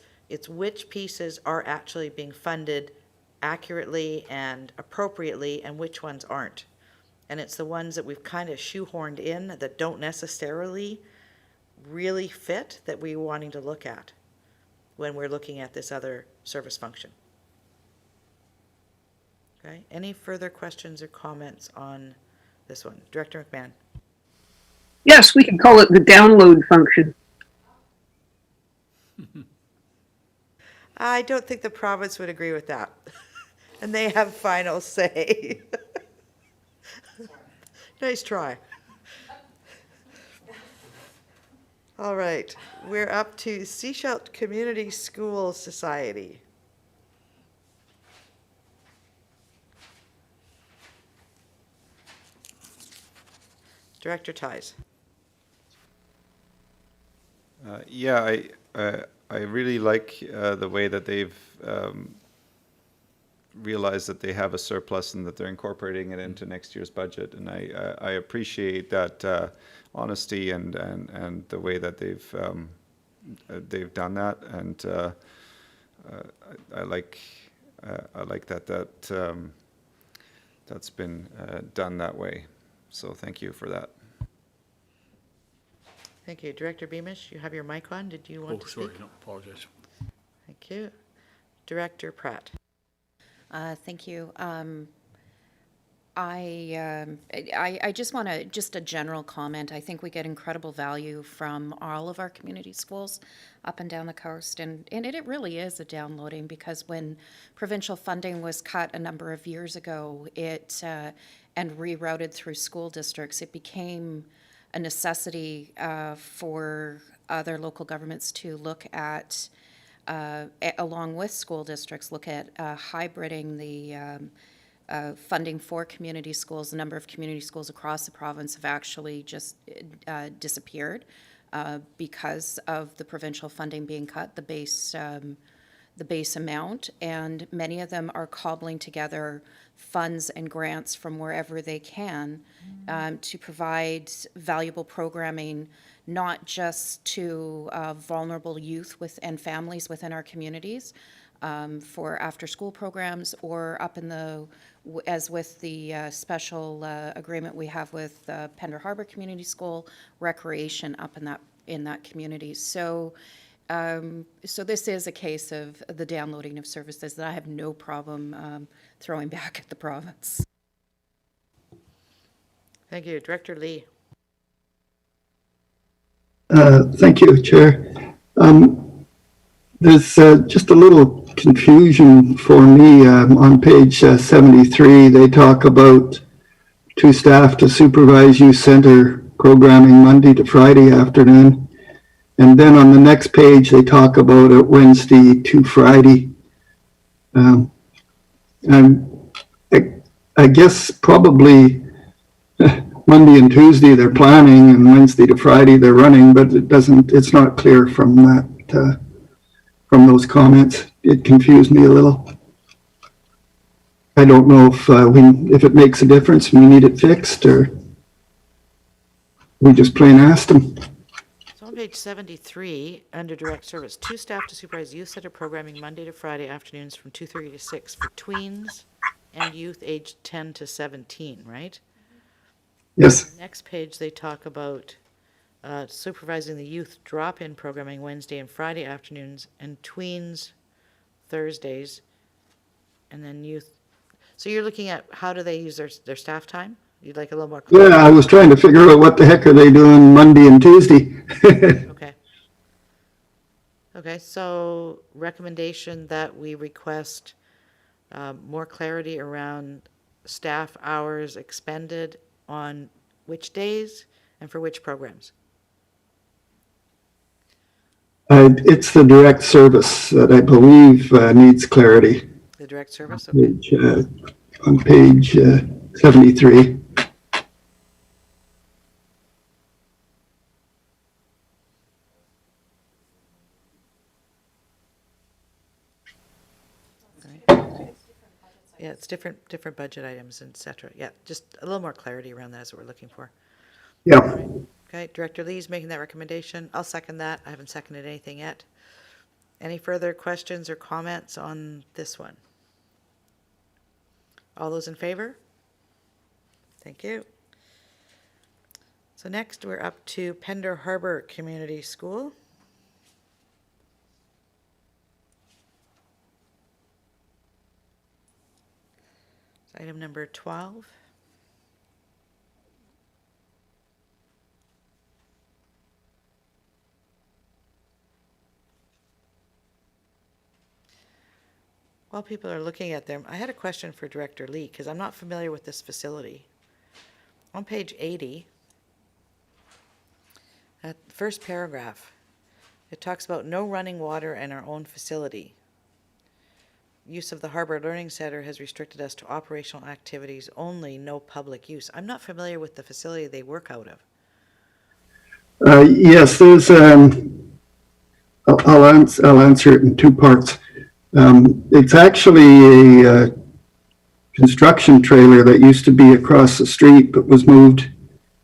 which pieces are actually being funded accurately and appropriately and which ones aren't. And it's the ones that we've kind of shoehorned in that don't necessarily really fit that we're wanting to look at when we're looking at this other service function. Okay, any further questions or comments on this one? Director McMahon. Yes, we can call it the download function. I don't think the province would agree with that. And they have final say. Nice try. All right, we're up to Seashelt Community School Society. Director Ties. Yeah, I really like the way that they've realized that they have a surplus and that they're incorporating it into next year's budget. And I appreciate that honesty and the way that they've done that. And I like that that's been done that way. So thank you for that. Thank you. Director Beamish, you have your mic on. Did you want to speak? Sorry, no, apologize. Thank you. Director Pratt. Thank you. I just want to, just a general comment. I think we get incredible value from all of our community schools up and down the coast. And it really is a downloading, because when provincial funding was cut a number of years ago, and rerouted through school districts, it became a necessity for other local governments to look at, along with school districts, look at hybriding the funding for community schools. The number of community schools across the province have actually just disappeared because of the provincial funding being cut, the base amount, and many of them are cobbling together funds and grants from wherever they can to provide valuable programming, not just to vulnerable youth and families within our communities, for after-school programs, or up in the, as with the special agreement we have with Pender Harbor Community School, recreation up in that community. So this is a case of the downloading of services that I have no problem throwing back at the province. Thank you. Director Lee. Thank you, Chair. There's just a little confusion for me. On page 73, they talk about 2 staff to supervise youth center programming Monday to Friday afternoon. And then on the next page, they talk about it Wednesday to Friday. And I guess probably Monday and Tuesday they're planning, and Wednesday to Friday they're running, but it's not clear from that, from those comments. It confused me a little. I don't know if it makes a difference and we need it fixed, or we just plain asked them. So on page 73, under direct service, 2 staff to supervise youth center programming Monday to Friday afternoons from 2:30 to 6 for tweens and youth aged 10 to 17, right? Yes. Next page, they talk about supervising the youth drop-in programming Wednesday and Friday afternoons, and tweens Thursdays, and then youth. So you're looking at how do they use their staff time? You'd like a little more clarity? Yeah, I was trying to figure out what the heck are they doing Monday and Tuesday. Okay. Okay, so recommendation that we request more clarity around staff hours expended on which days and for which programs? It's the direct service that I believe needs clarity. The direct service, okay. On page 73. Yeah, it's different budget items, et cetera. Yeah, just a little more clarity around that is what we're looking for. Yeah. Okay, Director Lee's making that recommendation. I'll second that. I haven't seconded anything yet. Any further questions or comments on this one? All those in favor? Thank you. So next, we're up to Pender Harbor Community School. Item number 12. While people are looking at them, I had a question for Director Lee, because I'm not familiar with this facility. On page 80, at the first paragraph, it talks about no running water in our own facility. Use of the Harbor Learning Center has restricted us to operational activities only, no public use. I'm not familiar with the facility they work out of. Yes, there's, I'll answer it in two parts. It's actually a construction trailer that used to be across the street, but was moved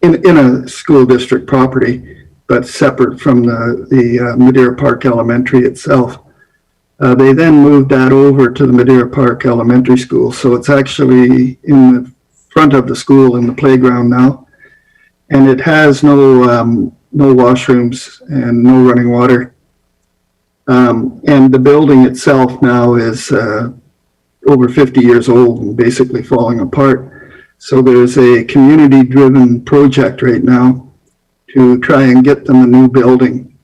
in a school district property, but separate from the Madeira Park Elementary itself. They then moved that over to the Madeira Park Elementary School, so it's actually in the front of the school in the playground now, and it has no washrooms and no running water. And the building itself now is over 50 years old and basically falling apart. So there's a community-driven project right now to try and get them a new building.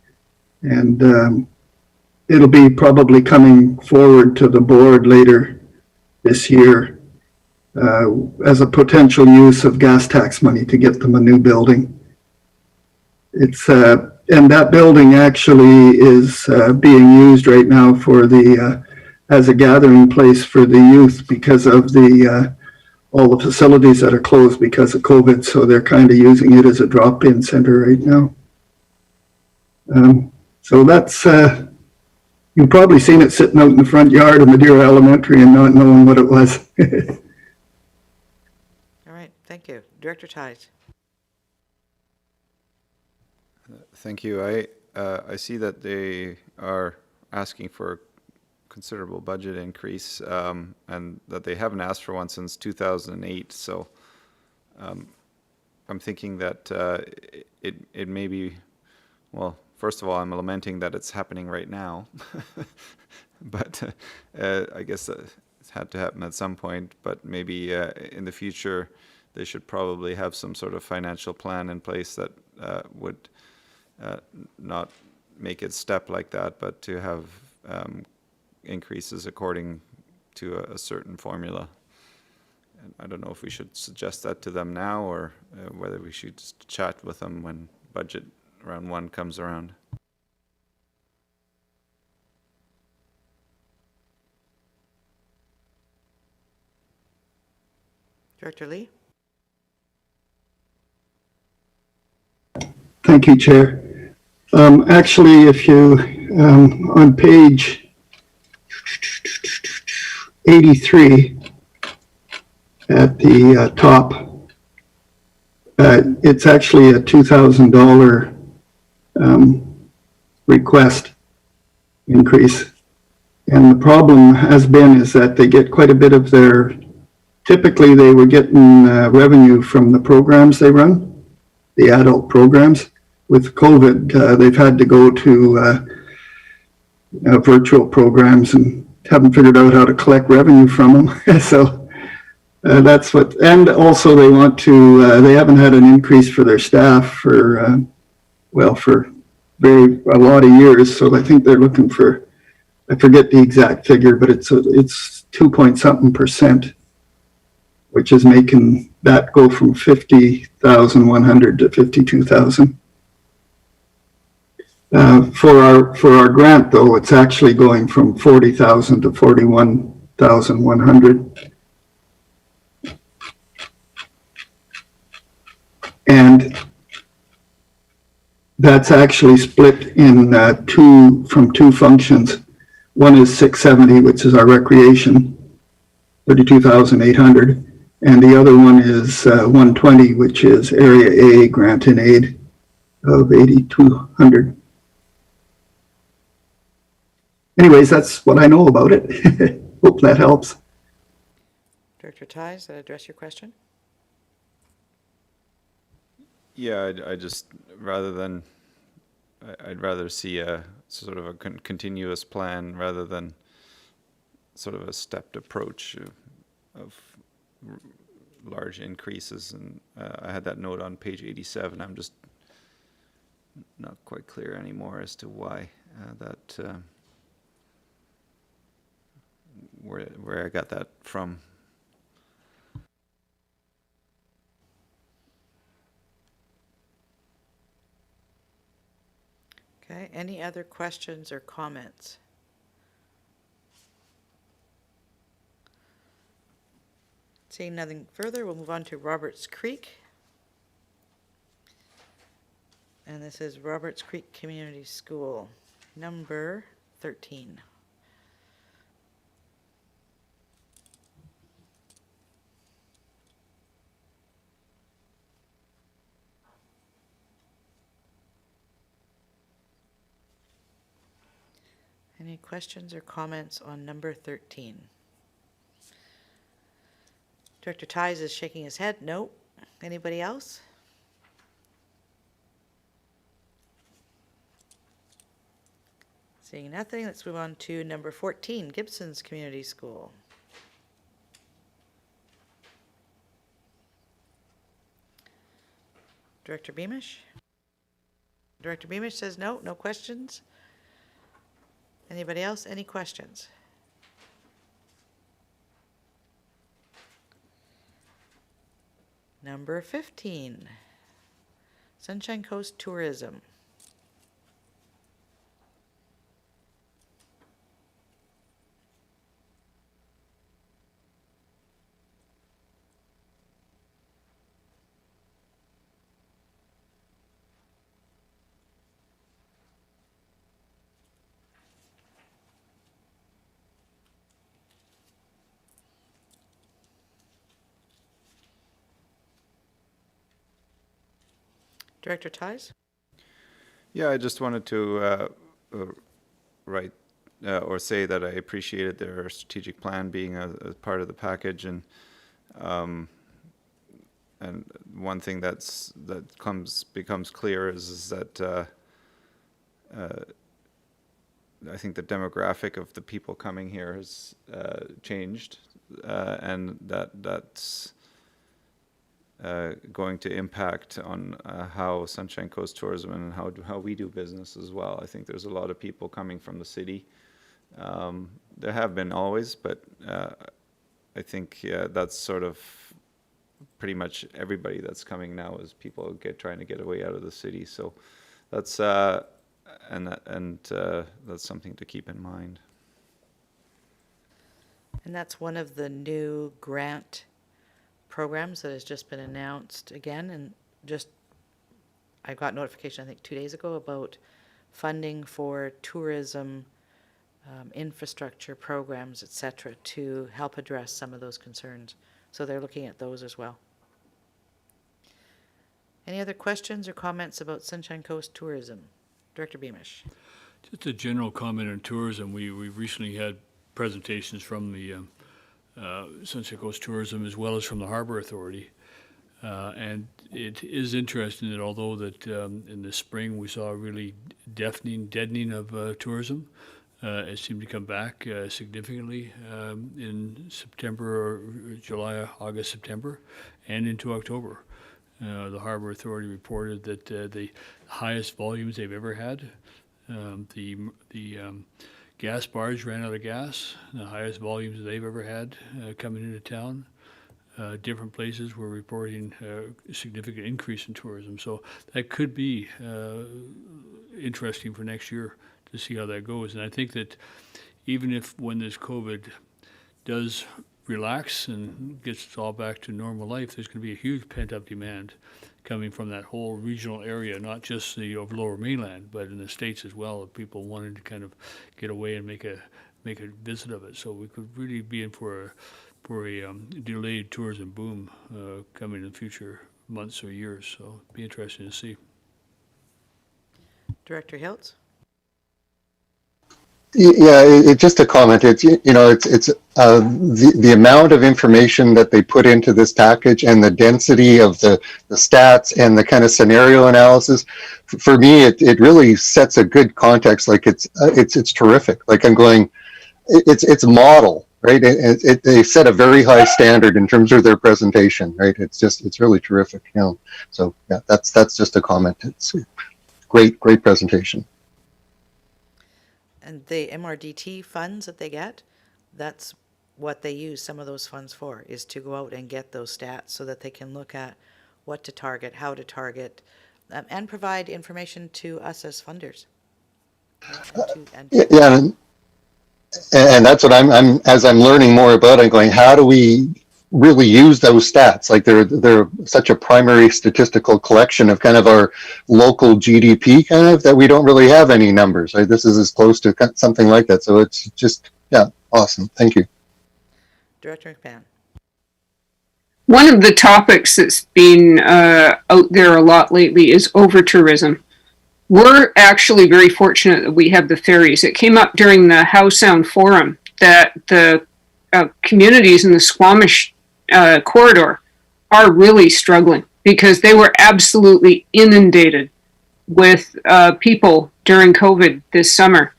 And it'll be probably coming forward to the board later this year as a potential use of gas tax money to get them a new building. It's and that building actually is being used right now for the as a gathering place for the youth because of the all the facilities that are closed because of COVID. So they're kind of using it as a drop-in center right now. So that's you've probably seen it sitting out in the front yard of Madeira Elementary and not knowing what it was. All right, thank you. Director Ties. Thank you. I see that they are asking for a considerable budget increase, and that they haven't asked for one since 2008. So I'm thinking that it may be, well, first of all, I'm lamenting that it's happening right now, but I guess it's had to happen at some point. But maybe in the future, they should probably have some sort of financial plan in place that would not make it step like that, but to have increases according to a certain formula. And I don't know if we should suggest that to them now, or whether we should just chat with them when budget round one comes around. Director Lee? Thank you, Chair. Actually, if you, on page 83 at the top, it's actually a $2,000 request increase. And the problem has been is that they get quite a bit of their, typically they were getting revenue from the programs they run, the adult programs. With COVID, they've had to go to virtual programs and haven't figured out how to collect revenue from them. So that's what, and also they want to, they haven't had an increase for their staff for, well, for a lot of years. So I think they're looking for, I forget the exact figure, but it's 2.something%, which is making that go from 50,100 to 52,000. For our grant, though, it's actually going from 40,000 to 41,100. And that's actually split in two functions. One is 670, which is our recreation, 32,800. And the other one is 120, which is Area A grant and aid of 8,200. Anyways, that's what I know about it. Hope that helps. Director Ties, does that address your question? Yeah, I just, rather than, I'd rather see a sort of a continuous plan rather than sort of a stepped approach of large increases. And I had that note on page 87. I'm just not quite clear anymore as to why where I got that from. Okay, any other questions or comments? Seeing nothing further, we'll move on to Roberts Creek. And this is Roberts Creek Community School, number 13. Any questions or comments on number 13? Director Ties is shaking his head. No. Anybody else? Seeing nothing, let's move on to number 14, Gibson's Community School. Director Beamish? Director Beamish says no, no questions. Anybody else? Any questions? Number 15, Sunshine Coast Tourism. Director Ties? Yeah, I just wanted to write or say that I appreciated their strategic plan being a part of the package, and one thing that becomes clear is that I think the demographic of the people coming here has changed, and that's going to impact on how Sunshine Coast Tourism and how we do business as well. I think there's a lot of people coming from the city. There have been always, but I think that's sort of pretty much everybody that's coming now is people trying to get away out of the city. So that's that's something to keep in mind. And that's one of the new grant programs that has just been announced again, and I got notification I think 2 days ago about funding for tourism infrastructure programs, etc., to help address some of those concerns. So they're looking at those as well. Any other questions or comments about Sunshine Coast Tourism? Director Beamish. Just a general comment on tourism. We recently had presentations from the Sunshine Coast Tourism as well as from the Harbor Authority. And it is interesting that although that in the spring we saw a really deadening of tourism, it seemed to come back significantly in September, or July, August, September, and into October. The Harbor Authority reported that the highest volumes they've ever had. The gas barge ran out of gas, the highest volumes they've ever had coming into town. Different places were reporting a significant increase in tourism. So that could be interesting for next year to see how that goes. And I think that even if when this COVID does relax and gets us all back to normal life, there's going to be a huge pent-up demand coming from that whole regional area, not just the lower mainland, but in the States as well, of people wanting to kind of get away and make a visit of it. So we could really be in for a a delayed tourism boom coming in the future months or years. So it'd be interesting to see. Director Hiltz? Yeah, just a comment. It's the amount of information that they put into this package and the density of the stats and the kind of scenario analysis. For me, it really sets a good context. Like it's terrific. Like I'm going, it's a model, right? They set a very high standard in terms of their presentation, right? It's really terrific. So yeah, that's just a comment. It's great presentation. And the MRDT funds that they get, that's what they use some of those funds for, is to go out and get those stats so that they can look at what to target, how to target, and provide information to us as funders. Yeah, and that's what as I'm learning more about it, going, how do we really use those stats? Like they're such a primary statistical collection of kind of our local GDP kind of, that we don't really have any numbers, right? This is as close to something like that. So it's just, yeah, awesome. Thank you. Director McMahon. One of the topics that's been out there a lot lately is over-tourism. We're actually very fortunate that we have the ferries. It came up during the Howe Sound Forum that the communities in the Squamish corridor are really struggling because they were absolutely inundated with people during COVID this summer,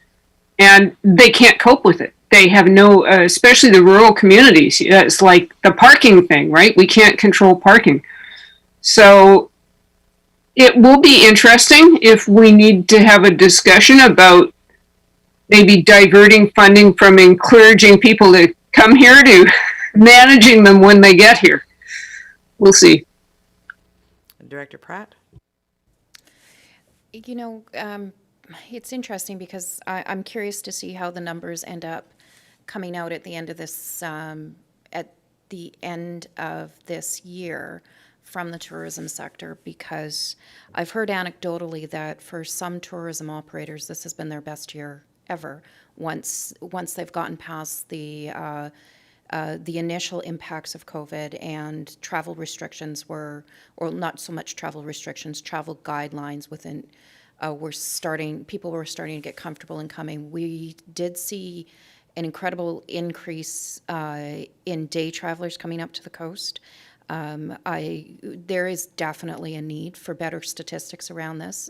and they can't cope with it. They have no, especially the rural communities. It's like the parking thing, right? We can't control parking. So it will be interesting if we need to have a discussion about maybe diverting funding from encouraging people to come here to managing them when they get here. We'll see. Director Pratt? It's interesting because I'm curious to see how the numbers end up coming out at the end of this year from the tourism sector, because I've heard anecdotally that for some tourism operators this has been their best year ever once they've gotten past the initial impacts of COVID and travel restrictions or not so much travel restrictions, travel guidelines within people were starting to get comfortable in coming. We did see an incredible increase in day travelers coming up to the coast. There is definitely a need for better statistics around this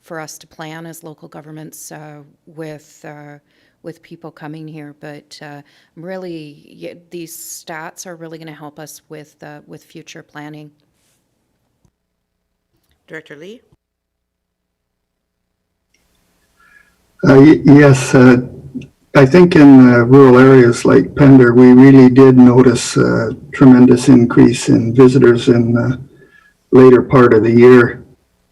for us to plan as local governments with people coming here. But really, these stats are really going to help us with future planning. Director Lee? Yes, I think in rural areas like Pender, we really did notice a tremendous increase in visitors in the later part of the year.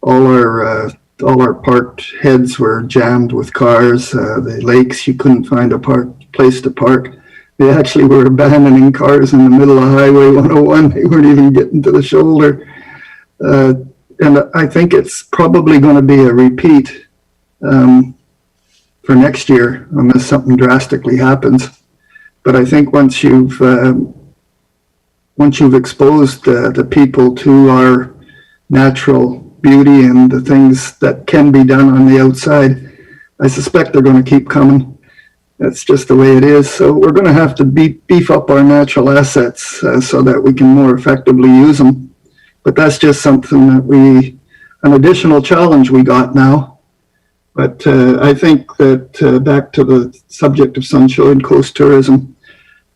All our parked heads were jammed with cars. The lakes, you couldn't find a place to park. They actually were abandoning cars in the middle of Highway 101. They weren't even getting to the shoulder. And I think it's probably going to be a repeat for next year unless something drastically happens. But I think once you've exposed the people to our natural beauty and the things that can be done on the outside, I suspect they're going to keep coming. That's just the way it is. So we're going to have to beef up our natural assets so that we can more effectively use them. But that's just something that an additional challenge we got now. But I think that back to the subject of Sunshine Coast tourism,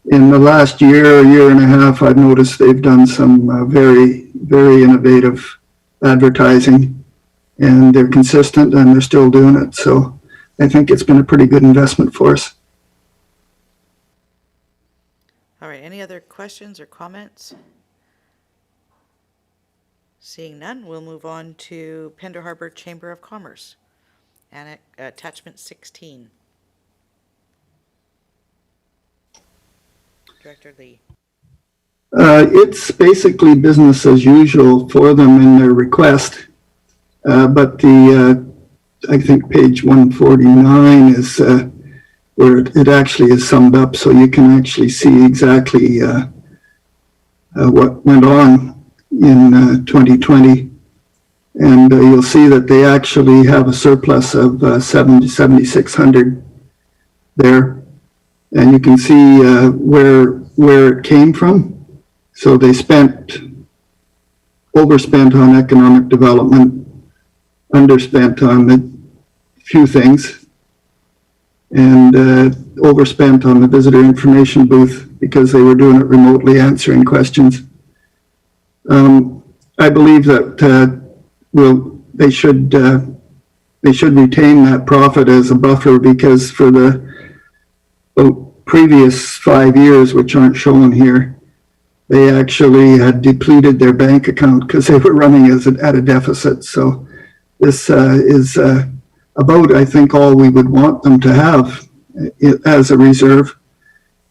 in the last year and a half, I've noticed they've done some very, very innovative advertising, and they're consistent and they're still doing it. So I think it's been a pretty good investment for us. All right, any other questions or comments? Seeing none, we'll move on to Pender Harbor Chamber of Commerce. And attachment 16. Director Lee. It's basically business as usual for them in their request, but I think page 149 where it actually is summed up, so you can actually see exactly what went on in 2020. And you'll see that they actually have a surplus of 7,600 there. And you can see where it came from. So they overspent on economic development, underspent on a few things, and overspent on the visitor information booth because they were doing it remotely, answering questions. I believe that they should retain that profit as a buffer, because for the previous 5 years, which aren't shown here, they actually had depleted their bank account because they were running at a deficit. So this is about, I think, all we would want them to have as a reserve.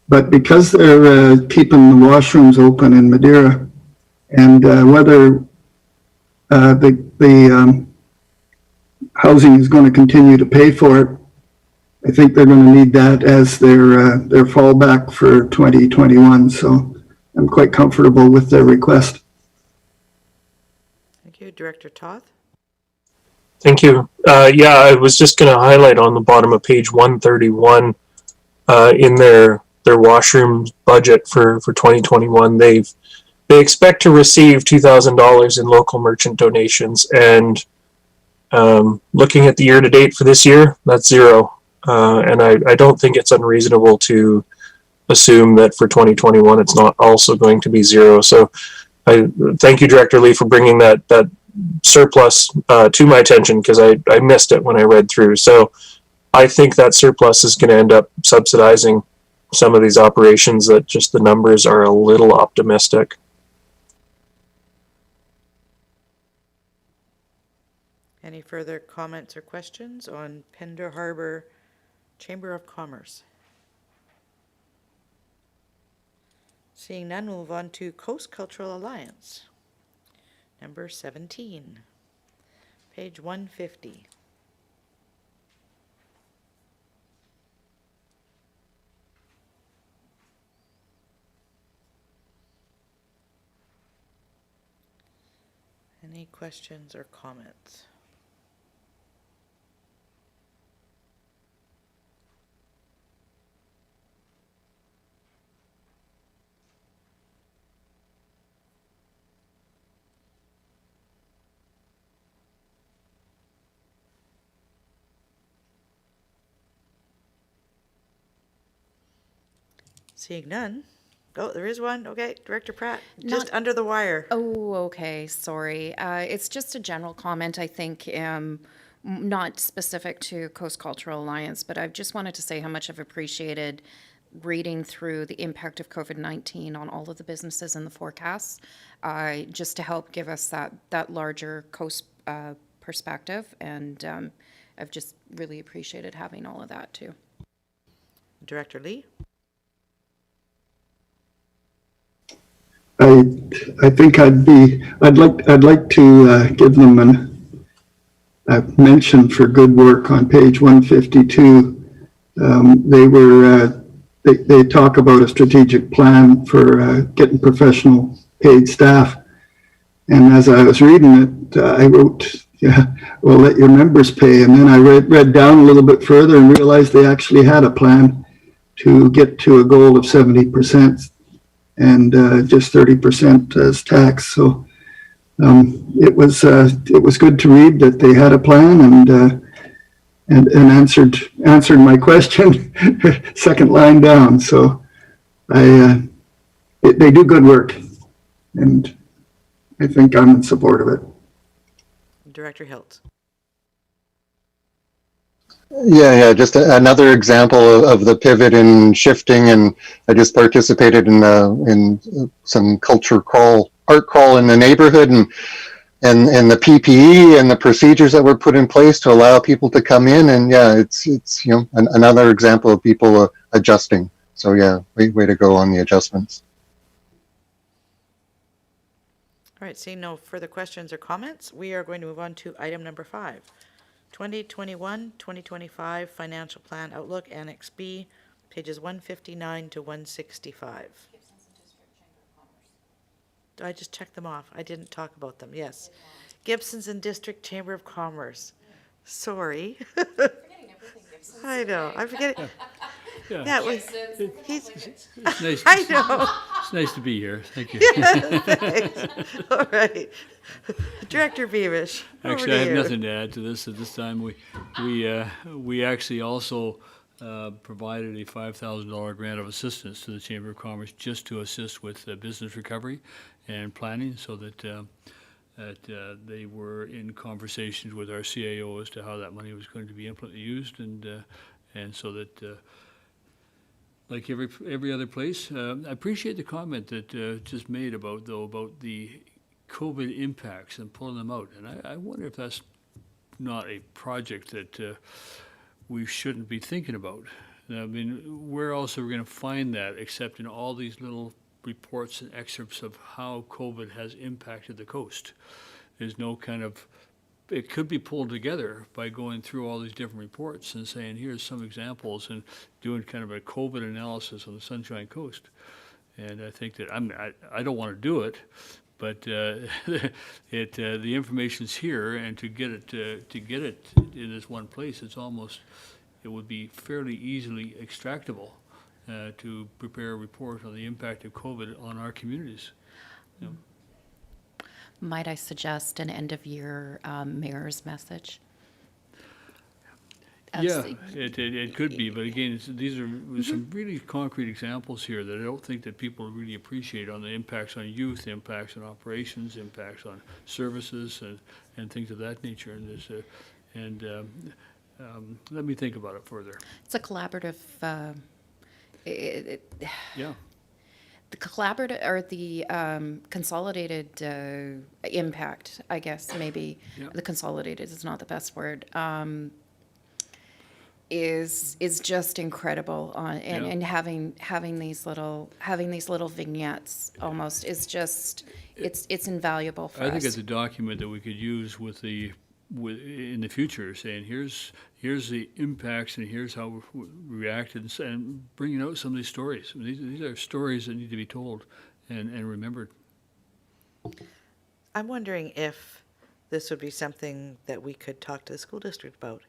But because they're keeping the washrooms open in Madeira, and whether the housing is going to continue to pay for it, I think they're going to need that as their fallback for 2021. So I'm quite comfortable with their request. Thank you. Director Toth? Thank you. Yeah, I was just going to highlight on the bottom of page 131 in their washroom budget for 2021, they expect to receive $2,000 in local merchant donations, and looking at the year to date for this year, that's zero. And I don't think it's unreasonable to assume that for 2021 it's not also going to be zero. So I thank you, Director Lee, for bringing that surplus to my attention, because I missed it when I read through. So I think that surplus is going to end up subsidizing some of these operations that just the numbers are a little optimistic. Any further comments or questions on Pender Harbor Chamber of Commerce? Seeing none, we'll move on to Coast Cultural Alliance, number 17, page 150. Any questions or comments? Seeing none. Oh, there is one. Okay, Director Pratt, just under the wire. Oh, okay, sorry. It's just a general comment, I think, not specific to Coast Cultural Alliance, but I just wanted to say how much I've appreciated reading through the impact of COVID-19 on all of the businesses in the forecasts, just to help give us that larger coast perspective. And I've just really appreciated having all of that too. Director Lee? I think I'd like to give them a mention for good work on page 152. They talk about a strategic plan for getting professional paid staff, and as I was reading it, I wrote, "Yeah, well, let your members pay," and then I read down a little bit further and realized they actually had a plan to get to a goal of 70%. And just 30% as tax. So it was good to read that they had a plan and answered my question second line down. So they do good work, and I think I'm in support of it. Director Hilt. Yeah, just another example of the pivot and shifting, and I just participated in some art crawl in the neighborhood, and the PPE and the procedures that were put in place to allow people to come in, and yeah, it's another example of people adjusting. So yeah, way to go on the adjustments. All right, seeing no further questions or comments, we are going to move on to item number 5. 2021-2025 Financial Plan Outlook, Annex B, pages 159 to 165. I just checked them off. I didn't talk about them, yes. Gibson's and District Chamber of Commerce. Sorry. I know, I'm forgetting. Yeah, he's, It's nice, I know. it's nice to be here. Thank you. Yeah, thanks. All right. Director Beamish, over Actually, to I have you. nothing to add to this at this time. We actually also provided a $5,000 grant of assistance to the Chamber of Commerce just to assist with business recovery and planning, so that they were in conversations with our CAO as to how that money was going to be used, and so that. Like every other place, I appreciate the comment that just made about the COVID impacts and pulling them out. And I wonder if that's not a project that we shouldn't be thinking about. I mean, where else are we going to find that except in all these little reports and excerpts of how COVID has impacted the coast? There's no kind of, it could be pulled together by going through all these different reports and saying, here's some examples, and doing kind of a COVID analysis on the Sunshine Coast. And I think that I don't want to do it, but the information's here, and to get it in this one place, it would be fairly easily extractable to prepare a report on the impact of COVID on our communities. You know. Might I suggest an end-of-year mayor's message? Yeah, it could be, but again, these are some really concrete examples here that I don't think that people really appreciate, on the impacts on youth, impacts on operations, impacts on services, and things of that nature. And let me think about it further. It's a collaborative. Yeah. The collaborative, or the consolidated impact, I guess, maybe. Yeah. The consolidated is not the best word. Is just incredible and having these little vignettes almost is just it's invaluable for us. I think it's a document that we could use in the future, saying here's the impacts and here's how we reacted, and bringing out some of these stories. I mean, these are stories that need to be told and remembered. I'm wondering if this would be something that we could talk to the school district about.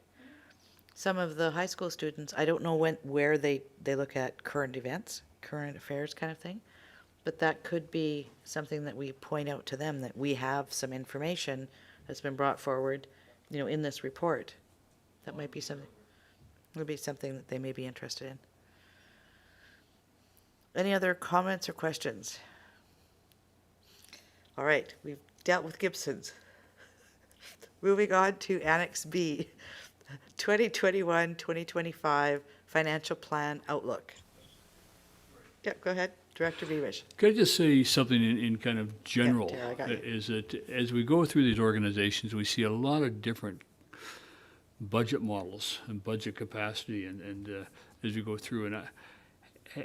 Some of the high school students, I don't know where they look at current events, current affairs kind of thing, but that could be something that we point out to them, that we have some information that's been brought forward, in this report. That might be something, would be something that they may be interested in. Any other comments or questions? All right, we've dealt with Gibson's. Moving on to Annex B, 2021-2025 Financial Plan Outlook. Yeah, go ahead, Director Beamish. Could I just say something in kind of general? Yeah, Tara, I got you. Is that as we go through these organizations, we see a lot of different budget models and budget capacity, and as we go through. And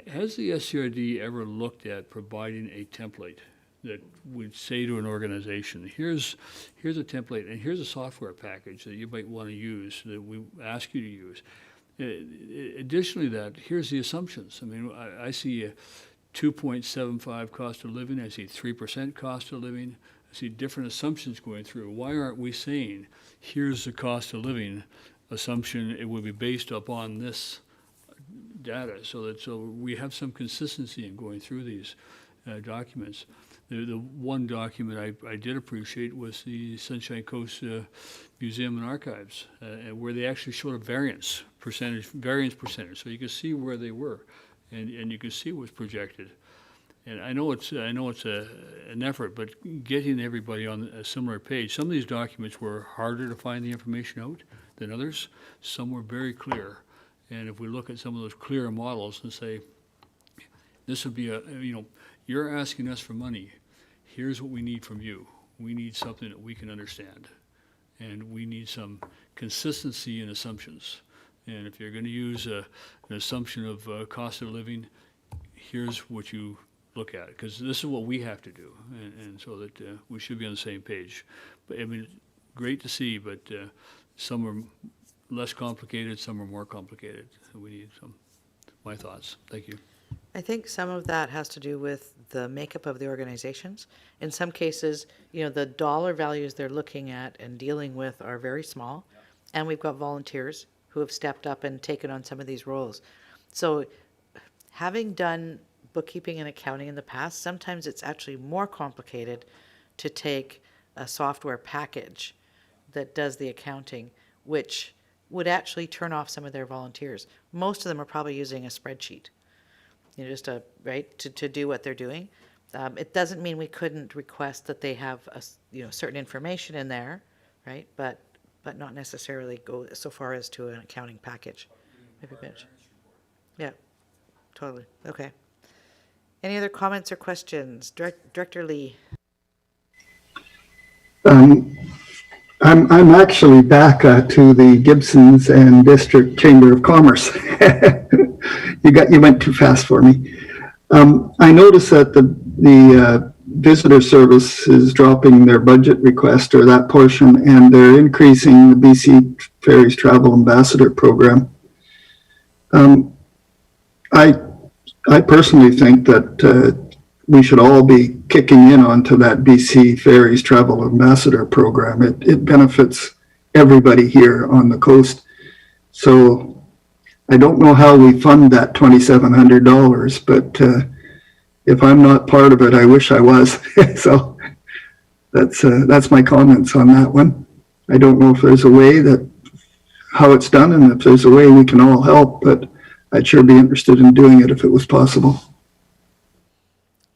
has the SCRD ever looked at providing a template that would say to an organization, here's a template and here's a software package that you might want to use, that we ask you to use. Additionally, here's the assumptions. I mean, I see a 2.75 cost of living. I see 3% cost of living. I see different assumptions going through. Why aren't we saying, here's the cost of living assumption, it would be based upon this data, so we have some consistency in going through these documents. The one document I did appreciate was the Sunshine Coast Museum and Archives, where they actually showed a variance percentage, so you could see where they were, and you could see what's projected. And I know it's an effort, but getting everybody on a similar page. Some of these documents were harder to find the information out than others. Some were very clear, and if we look at some of those clearer models and say, this would be you're asking us for money. Here's what we need from you. We need something that we can understand, and we need some consistency in assumptions. And if you're going to use an assumption of cost of living, here's what you look at, because this is what we have to do, and so that we should be on the same page. But I mean, great to see, but Some are less complicated, some are more complicated. So we need some, my thoughts. Thank you. I think some of that has to do with the makeup of the organizations. In some cases, the dollar values they're looking at and dealing with are very small, and we've got volunteers who have stepped up and taken on some of these roles. So having done bookkeeping and accounting in the past, sometimes it's actually more complicated to take a software package that does the accounting, which would actually turn off some of their volunteers. Most of them are probably using a spreadsheet, just to do what they're doing. It doesn't mean we couldn't request that they have certain information in there, right? But not necessarily go so far as to an accounting package. Maybe Mitch. Yeah, totally. Okay. Any other comments or questions? Director Lee. I'm actually back to the Gibsons and District Chamber of Commerce. You went too fast for me. I noticed that the visitor service is dropping their budget request, or that portion, and they're increasing the BC Ferries Travel Ambassador Program. I personally think that we should all be kicking in onto that BC Ferries Travel Ambassador Program. It benefits everybody here on the coast. So I don't know how we fund that $2,700, but if I'm not part of it, I wish I was. So that's my comments on that one. I don't know if there's a way how it's done, and if there's a way we can all help, but I'd sure be interested in doing it if it was possible.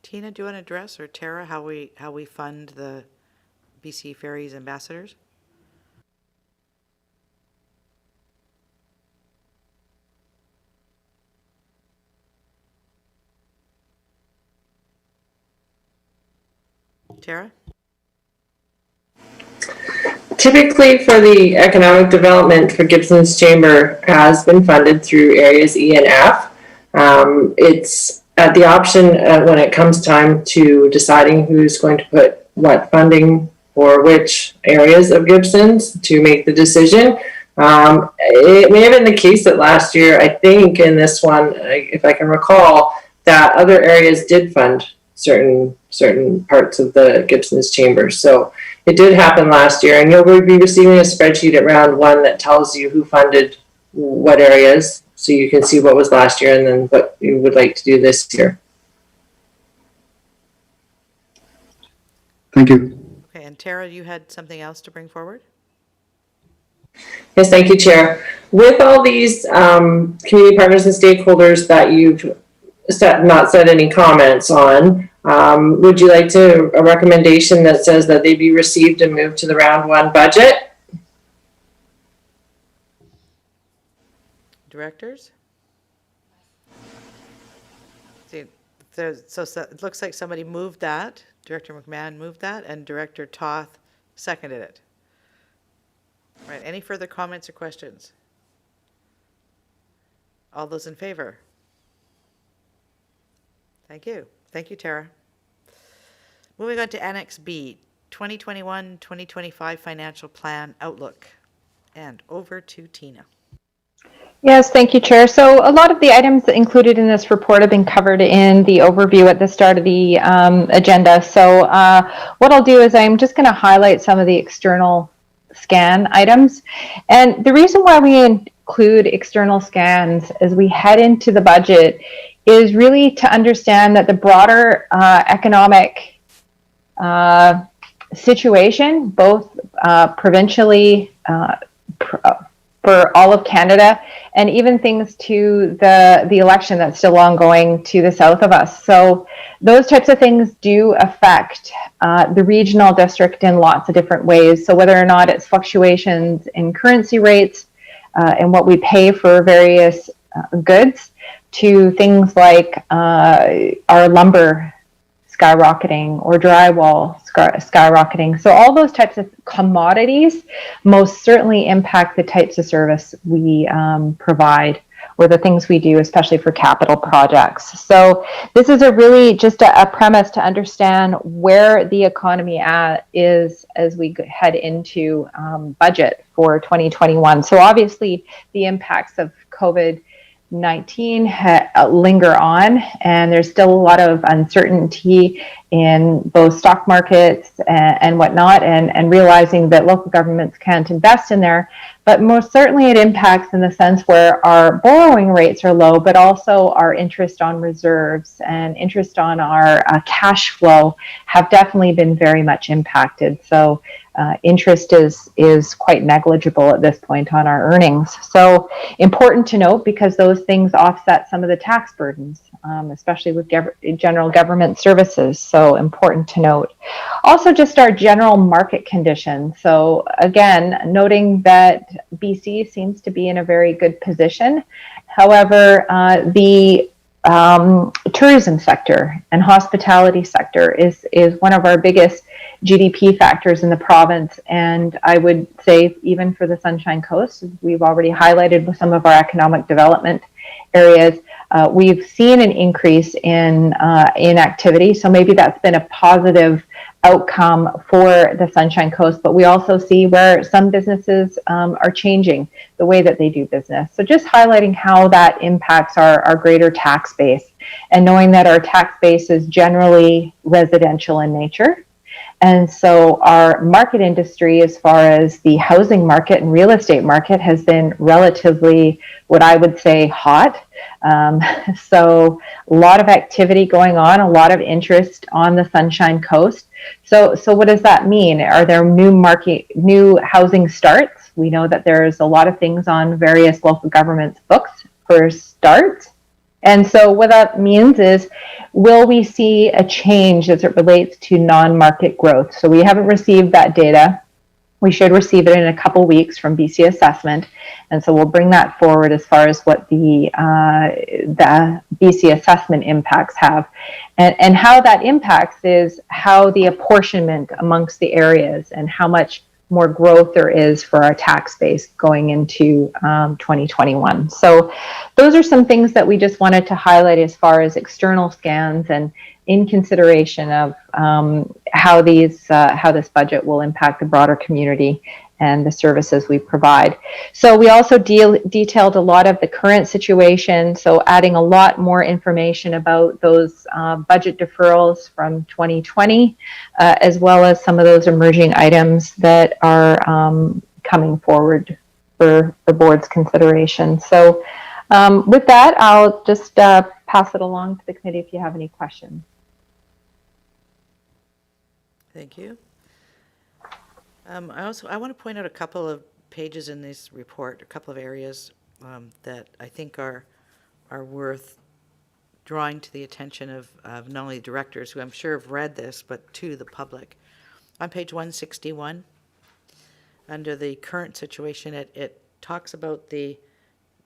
Tina, do you want to address, or Tara, how we fund the BC Ferries ambassadors? Tara? Typically, for the economic development for Gibson's Chamber has been funded through areas E and F. It's at the option when it comes time to deciding who's going to put what funding for which areas of Gibson's to make the decision. It may have been the case that last year, I think in this one, if I can recall, that other areas did fund certain parts of the Gibson's Chamber. So it did happen last year, and you'll be receiving a spreadsheet at round one that tells you who funded what areas, so you can see what was last year and then what you would like to do this year. Thank you. Okay, and Tara, you had something else to bring forward? Yes, thank you, Chair. With all these community partners and stakeholders that you've not said any comments on, would you like a recommendation that says that they be received and moved to the round one budget? Directors? See, so it looks like somebody moved that. Director McMahon moved that, and Director Toth seconded it. All right, any further comments or questions? All those in favor? Thank you. Thank you, Tara. Moving on to Annex B, 2021-2025 Financial Plan Outlook. And over to Tina. Yes, thank you, Chair. So a lot of the items included in this report have been covered in the overview at the start of the agenda. So what I'll do is I'm just going to highlight some of the external scan items. And the reason why we include external scans as we head into the budget is really to understand that the broader economic situation, both provincially, for all of Canada, and even things to the election that's still ongoing to the south of us. So those types of things do affect the regional district in lots of different ways. So whether or not it's fluctuations in currency rates and what we pay for various goods, to things like our lumber skyrocketing or drywall skyrocketing. So all those types of commodities most certainly impact the types of service we provide or the things we do, especially for capital projects. So this is a really just a premise to understand where the economy is as we head into budget for 2021. So obviously the impacts of COVID-19 linger on, and there's still a lot of uncertainty in both stock markets and whatnot, and realizing that local governments can't invest in there. But most certainly it impacts in the sense where our borrowing rates are low, but also our interest on reserves and interest on our cash flow have definitely been very much impacted. So interest is quite negligible at this point on our earnings. So important to note, because those things offset some of the tax burdens, especially with general government services. So important to note. Also, just our general market conditions. So again, noting that BC seems to be in a very good position. However, the tourism sector and hospitality sector is one of our biggest GDP factors in the province, and I would say even for the Sunshine Coast, we've already highlighted with some of our economic development areas, we've seen an increase in activity. So maybe that's been a positive outcome for the Sunshine Coast, but we also see where some businesses are changing the way that they do business. So just highlighting how that impacts our greater tax base, and knowing that our tax base is generally residential in nature. And so our market industry, as far as the housing market and real estate market, has been relatively, what I would say, hot. So a lot of activity going on, a lot of interest on the Sunshine Coast. So what does that mean? Are there new housing starts? We know that there's a lot of things on various local governments' books for starts. And so what that means is, will we see a change as it relates to non-market growth? So we haven't received that data. We should receive it in a couple weeks from BC Assessment. And so we'll bring that forward as far as what the BC Assessment impacts have. And how that impacts is how the apportionment amongst the areas and how much more growth there is for our tax base going into 2021. So those are some things that we just wanted to highlight as far as external scans and in consideration of how this budget will impact the broader community and the services we provide. So we also detailed a lot of the current situation, so adding a lot more information about those budget deferrals from 2020, as well as some of those emerging items that are coming forward for the board's consideration. So with that, I'll just pass it along to the committee if you have any questions. Thank you. I want to point out a couple of pages in this report, a couple of areas that I think are worth drawing to the attention of not only directors, who I'm sure have read this, but to the public. On page 161, under the current situation, it talks about the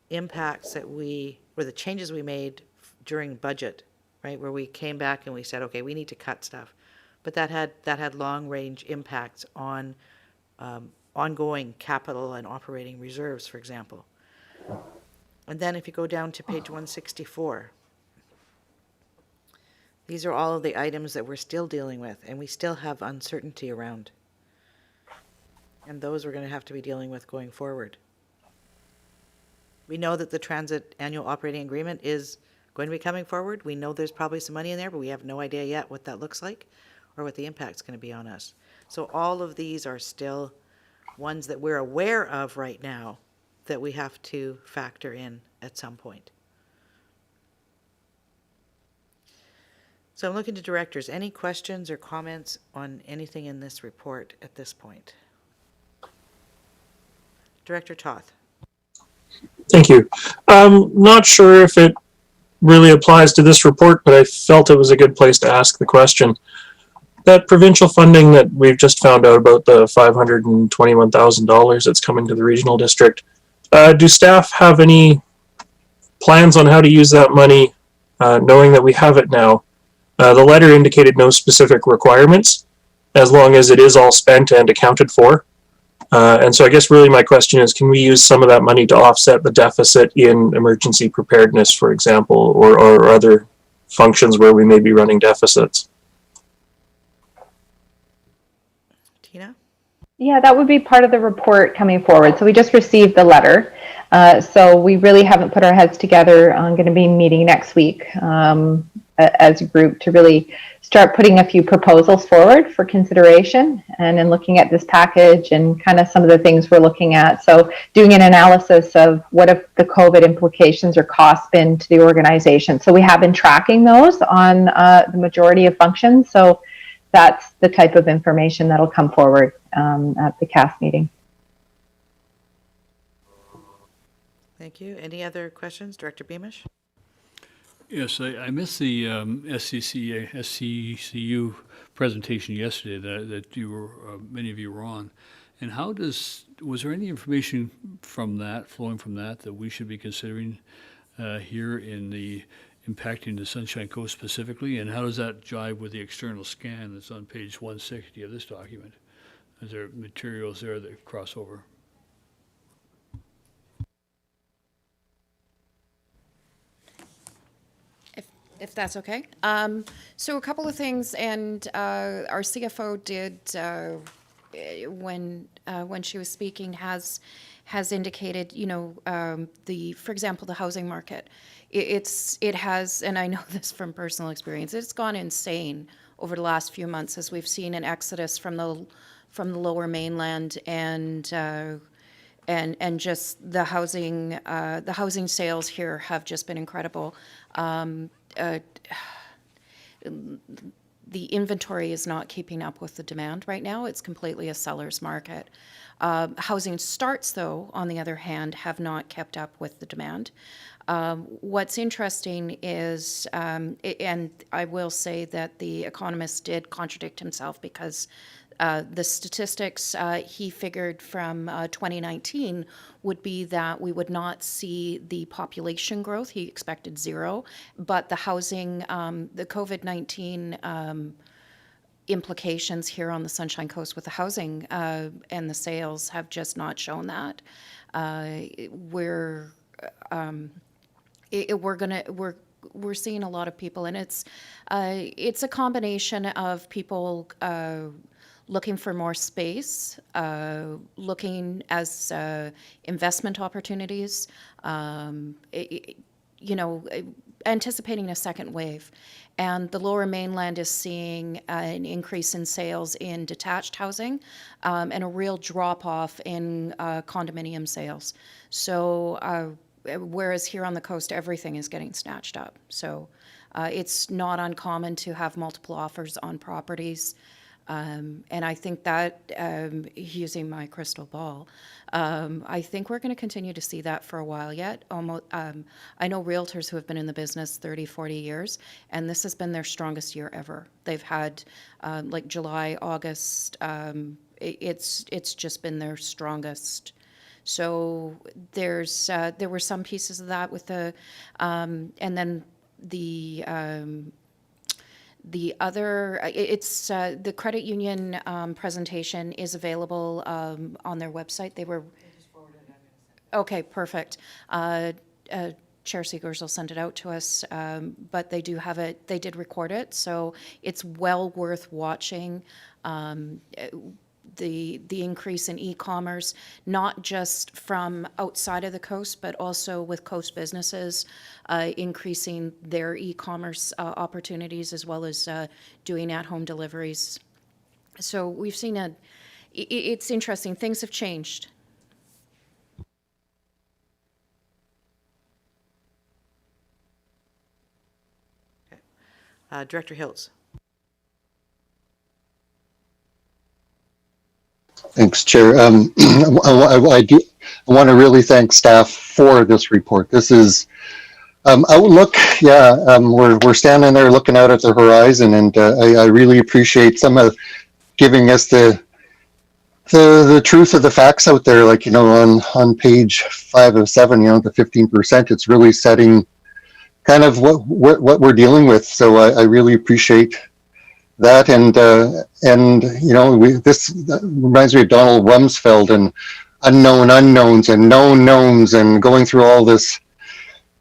impacts that or the changes we made during budget, right, where we came back and we said, okay, we need to cut stuff. But that had long-range impacts on ongoing capital and operating reserves, for example. And then if you go down to page 164, these are all of the items that we're still dealing with, and we still have uncertainty around. And those we're going to have to be dealing with going forward. We know that the transit annual operating agreement is going to be coming forward. We know there's probably some money in there, but we have no idea yet what that looks like or what the impact's going to be on us. So all of these are still ones that we're aware of right now that we have to factor in at some point. So I'm looking to directors. Any questions or comments on anything in this report at this point? Director Toth. Thank you. Not sure if it really applies to this report, but I felt it was a good place to ask the question. That provincial funding that we've just found out about, the $521,000 that's coming to the regional district, do staff have any plans on how to use that money, knowing that we have it now? The letter indicated no specific requirements, as long as it is all spent and accounted for. And so I guess really my question is, can we use some of that money to offset the deficit in emergency preparedness, for example, or other functions where we may be running deficits? Tina? Yeah, that would be part of the report coming forward. So we just received the letter. So we really haven't put our heads together. I'm going to be meeting next week as a group to really start putting a few proposals forward for consideration and in looking at this package and kind of some of the things we're looking at. So doing an analysis of what have the COVID implications or costs been to the organization. So we have been tracking those on the majority of functions. So that's the type of information that'll come forward at the CAS meeting. Thank you. Any other questions? Director Beamish? Yes, I missed the SCCU presentation yesterday that you were, many of you were on. And was there any information from that, flowing from that we should be considering here in the impacting the Sunshine Coast specifically? And how does that jive with the external scan that's on page 160 of this document? Is there materials there that cross over? If that's okay. So a couple of things, and our CFO did, when she was speaking, has indicated, for example, the housing market. It has, and I know this from personal experience, it's gone insane over the last few months as we've seen an exodus from the Lower Mainland and just the housing sales here have just been incredible. The inventory is not keeping up with the demand right now. It's completely a seller's market. Housing starts, though, on the other hand, have not kept up with the demand. What's interesting is, and I will say that the economist did contradict himself because the statistics he figured from 2019 would be that we would not see the population growth. He expected 0, but the housing, the COVID-19 implications here on the Sunshine Coast with the housing and the sales have just not shown that. We're seeing a lot of people, and it's a combination of people looking for more space, looking as investment opportunities, anticipating a second wave. And the Lower Mainland is seeing an increase in sales in detached housing and a real drop-off in condominium sales. So whereas here on the coast, everything is getting snatched up. So it's not uncommon to have multiple offers on properties. And I think that, using my crystal ball, I think we're going to continue to see that for a while yet. Almost, I know realtors who have been in the business 30, 40 years, and this has been their strongest year ever. They've had, like July, August, it's just been their strongest. So there were some pieces of that with the, and then the other, it's the credit union presentation is available on their website. They were. Okay, perfect. Chair Seegers will send it out to us, but they do have it. They did record it, so it's well worth watching. The increase in e-commerce, not just from outside of the coast, but also with coast businesses increasing their e-commerce opportunities as well as doing at-home deliveries. So we've seen it's interesting. Things have changed. Okay. Director Hiltz. Thanks, Chair. I want to really thank staff for this report. This is outlook. Yeah, we're standing there looking out at the horizon, and I really appreciate some of giving us the truth of the facts out there. Like, on page 5 of 7, the 15%. It's really setting kind of what we're dealing with. So I really appreciate that and you know, this reminds me of Donald Rumsfeld and unknown unknowns and known knowns and going through all this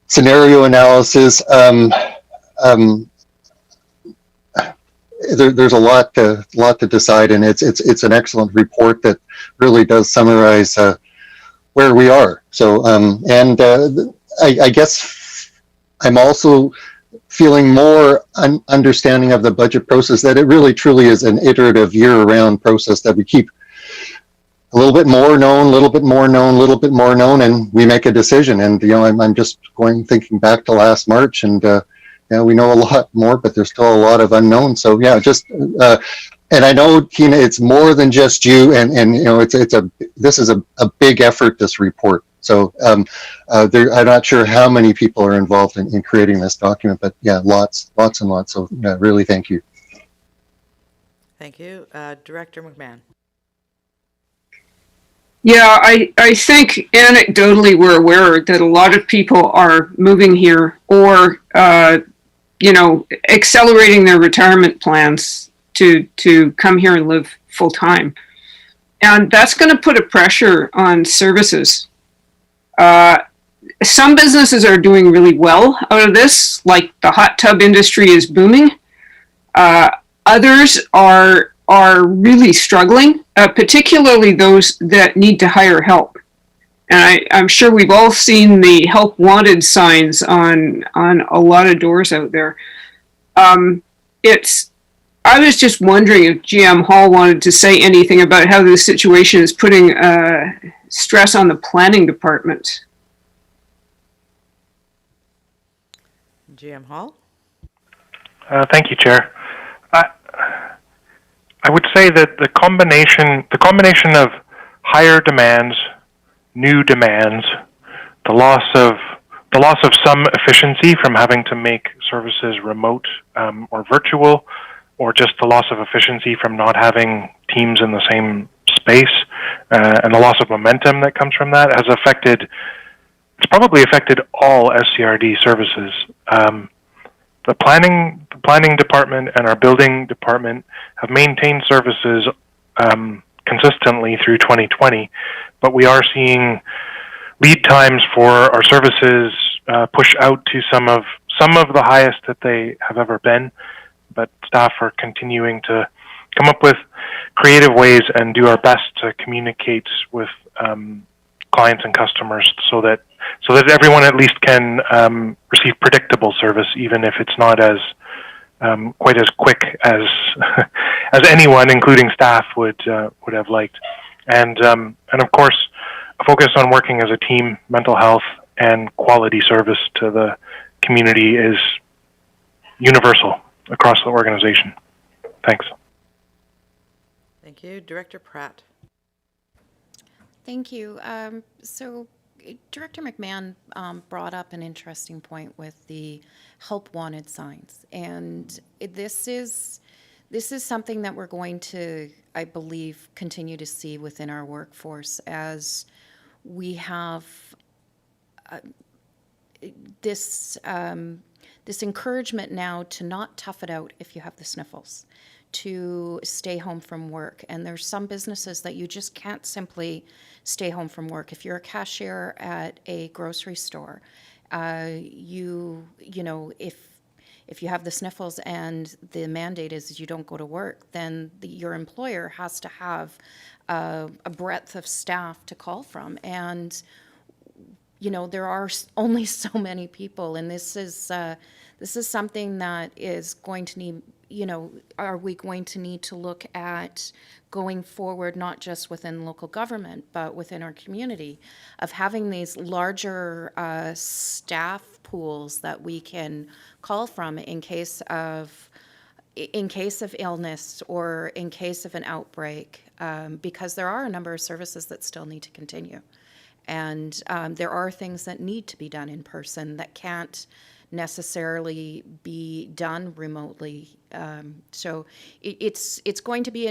scenario analysis. There's a lot to decide, and it's an excellent report that really does summarize where we are. So I guess I'm also feeling more understanding of the budget process, that it really truly is an iterative year-round process, that we keep a little bit more known, a little bit more known, a little bit more known, and we make a decision. And, you know, I'm just thinking back to last March, and, yeah, we know a lot more, but there's still a lot of unknowns. So yeah, just, and I know, Tina, it's more than just you, and you know, this is a big effort, this report. So I'm not sure how many people are involved in creating this document, but yeah, lots and lots. So yeah, really, thank you. Thank you. Director McMahon. Yeah, I think anecdotally we're aware that a lot of people are moving here or, you know, accelerating their retirement plans to come here and live full time. And that's going to put a pressure on services. Some businesses are doing really well out of this, like the hot tub industry is booming. Others are really struggling, particularly those that need to hire help. And I'm sure we've all seen the help wanted signs on a lot of doors out there. I was just wondering if GM Hall wanted to say anything about how this situation is putting stress on the planning department. GM Hall. Thank you, Chair. I would say that the combination of higher demands, new demands, the loss of some efficiency from having to make services remote or virtual, or just the loss of efficiency from not having teams in the same space, and the loss of momentum that comes from that it's probably affected all SCRD services. The planning department and our building department have maintained services consistently through 2020, but we are seeing lead times for our services push out to some of the highest that they have ever been. But staff are continuing to come up with creative ways and do our best to communicate with clients and customers so that everyone at least can receive predictable service, even if it's not as quite as quick as as anyone, including staff, would have liked. And of course, a focus on working as a team, mental health, and quality service to the community is universal across the organization. Thanks. Thank you. Director Pratt. Thank you. So Director McMahon brought up an interesting point with the help wanted signs. And this is something that we're going to, I believe, continue to see within our workforce as we have this encouragement now to not tough it out if you have the sniffles, to stay home from work. And there's some businesses that you just can't simply stay home from work. If you're a cashier at a grocery store, you know, if you have the sniffles and the mandate is you don't go to work, then your employer has to have a breadth of staff to call from. And you know, there are only so many people, and this is something that is going to need, you know, are we going to need to look at going forward, not just within local government, but within our community, of having these larger staff pools that we can call from in case of illness or in case of an outbreak, because there are a number of services that still need to continue. And there are things that need to be done in person that can't necessarily be done remotely. So it's going to be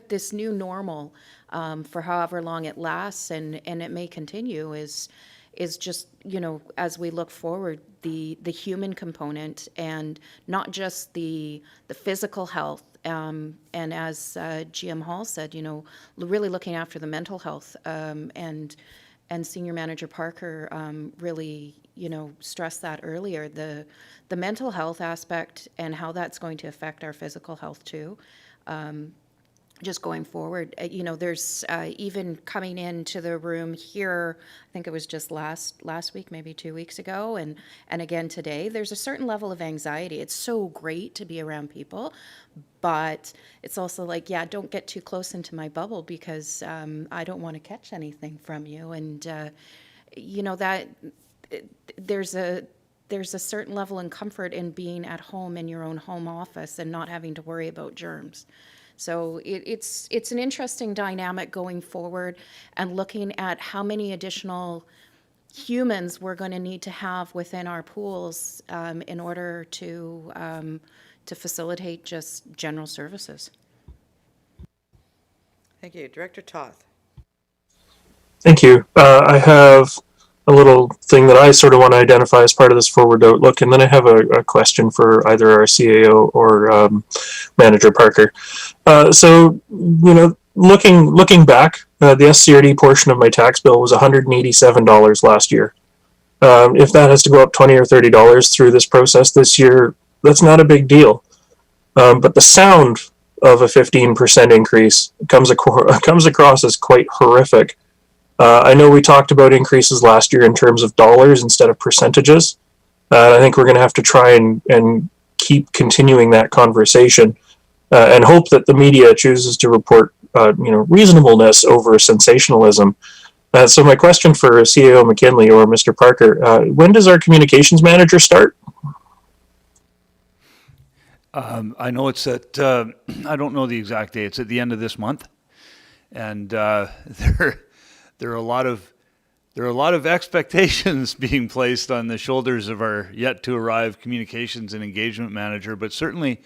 this new normal for however long it lasts, and it may continue, is is just, you know, as we look forward, the human component, and not just the physical health. And as GM Hall said, you know, really looking after the mental health, and Senior Manager Parker really, you know, stressed that earlier, the mental health aspect and how that's going to affect our physical health too. Just going forward, you know, there's even coming into the room here, I think it was just last week, maybe 2 weeks ago, and again today, there's a certain level of anxiety. It's so great to be around people, but it's also like, yeah, don't get too close into my bubble because I don't want to catch anything from you. And, you know, that there's a certain level of comfort in being at home in your own home office and not having to worry about germs. So it's an interesting dynamic going forward, and looking at how many additional humans we're going to need to have within our pools in order to facilitate just general services. Thank you. Director Toth. Thank you. I have a little thing that I sort of want to identify as part of this forward outlook, and then I have a question for either our CAO or Manager Parker. So, you know, looking back, the SCRD portion of my tax bill was $187 last year. If that has to go up $20 or $30 through this process this year, that's not a big deal. But the sound of a 15% increase comes across as quite horrific. I know we talked about increases last year in terms of dollars instead of percentages. I think we're going to have to try and keep continuing that conversation, and hope that the media chooses to report, you know, reasonableness over sensationalism. So my question for CAO McKinley or Mr. Parker, when does our communications manager start? I know it's at, I don't know the exact date. It's at the end of this month. And there are a lot of expectations being placed on the shoulders of our yet to arrive communications and engagement manager, but certainly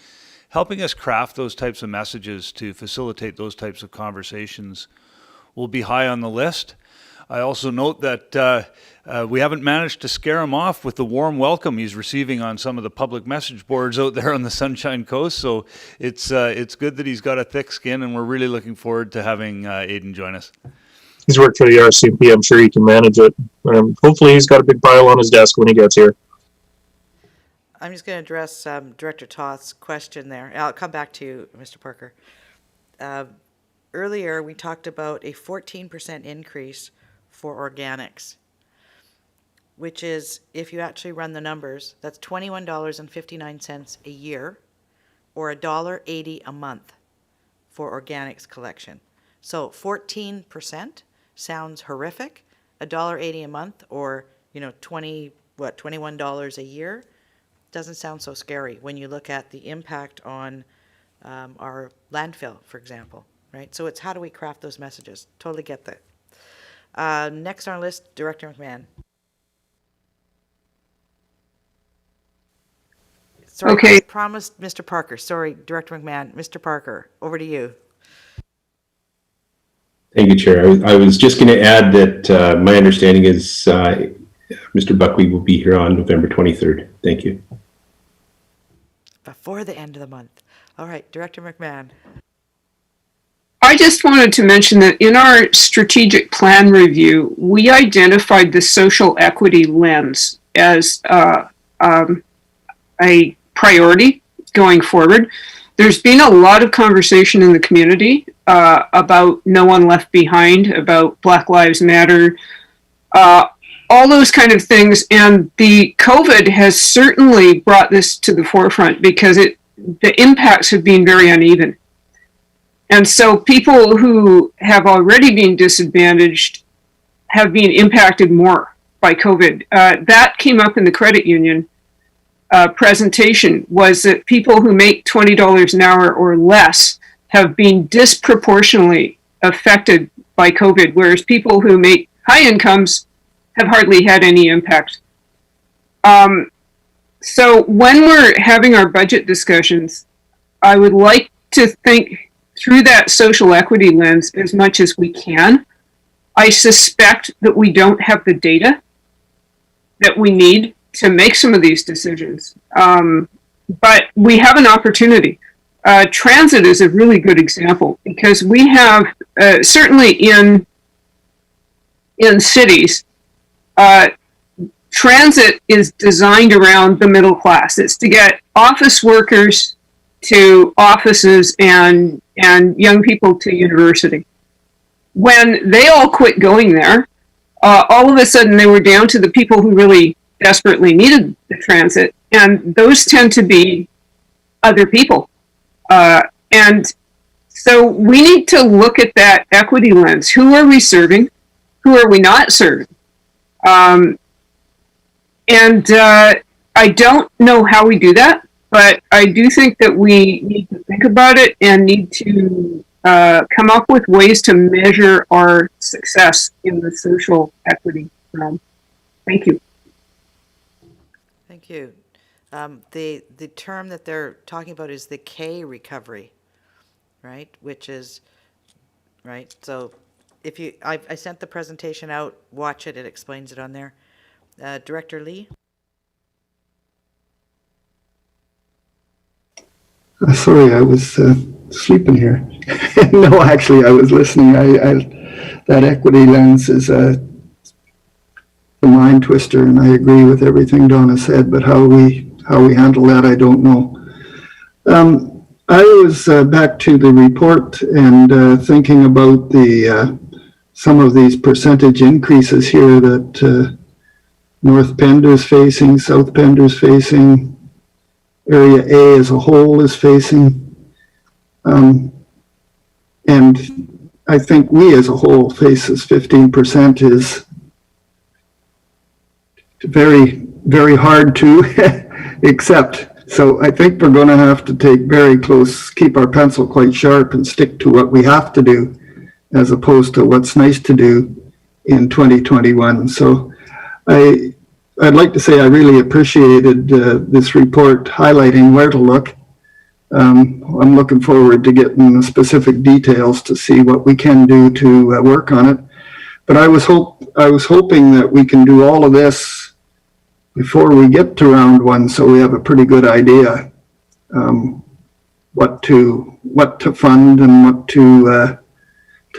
helping us craft those types of messages to facilitate those types of conversations will be high on the list. I also note that we haven't managed to scare him off with the warm welcome he's receiving on some of the public message boards out there on the Sunshine Coast. So it's good that he's got a thick skin, and we're really looking forward to having Aidan join us. He's worked for the RCMP. I'm sure he can manage it. Hopefully he's got a big pile on his desk when he gets here. I'm just going to address Director Toth's question there. I'll come back to you, Mr. Parker. Earlier, we talked about a 14% increase for organics, which is, if you actually run the numbers, that's $21.59 a year, or $1.80 a month for organics collection. So 14% sounds horrific. $1.80 a month, or, you know, $21 a year, doesn't sound so scary when you look at the impact on our landfill, for example, right? So it's how do we craft those messages? Totally get that. Next on our list, Director McMahon. Sorry, Okay. I promised Mr. Parker. Sorry, Director McMahon. Mr. Parker, over to you. Thank you, Chair. I was just going to add that my understanding is Mr. Buckley will be here on November 23rd. Thank you. Before the end of the month. All right, Director McMahon. I just wanted to mention that in our strategic plan review, we identified the social equity lens as a priority going forward. There's been a lot of conversation in the community about No One Left Behind, about Black Lives Matter, all those kind of things. And the COVID has certainly brought this to the forefront because the impacts have been very uneven. And so people who have already been disadvantaged have been impacted more by COVID. That came up in the credit union presentation, was that people who make $20 an hour or less have been disproportionately affected by COVID, whereas people who make high incomes have hardly had any impact. So when we're having our budget discussions, I would like to think through that social equity lens as much as we can. I suspect that we don't have the data that we need to make some of these decisions. But we have an opportunity. Transit is a really good example because we have, certainly in cities, transit is designed around the middle class. It's to get office workers to offices and young people to university. When they all quit going there, all of a sudden they were down to the people who really desperately needed the transit, and those tend to be other people. And so we need to look at that equity lens. Who are we serving? Who are we not serving? I don't know how we do that, but I do think that we need to think about it and need to come up with ways to measure our success in the social equity realm. Thank you. Thank you. The term that they're talking about is the K recovery, right? Which is, right? So if you, I sent the presentation out, watch it, it explains it on there. Director Lee? Sorry, I was sleeping here. No, actually, I was listening. That equity lens is a mind twister, and I agree with everything Donna said. But how we handle that, I don't know. I was back to the report and thinking about the some of these percentage increases here that North Pender is facing, South Pender is facing. Area A as a whole is facing. And I think we as a whole faces 15% is very, very hard to accept. So I think we're going to have to keep our pencil quite sharp and stick to what we have to do as opposed to what's nice to do in 2021. So I'd like to say I really appreciated this report highlighting where to look. I'm looking forward to getting the specific details to see what we can do to work on it. But I was hoping that we can do all of this before we get to round one, so we have a pretty good idea what to fund and what to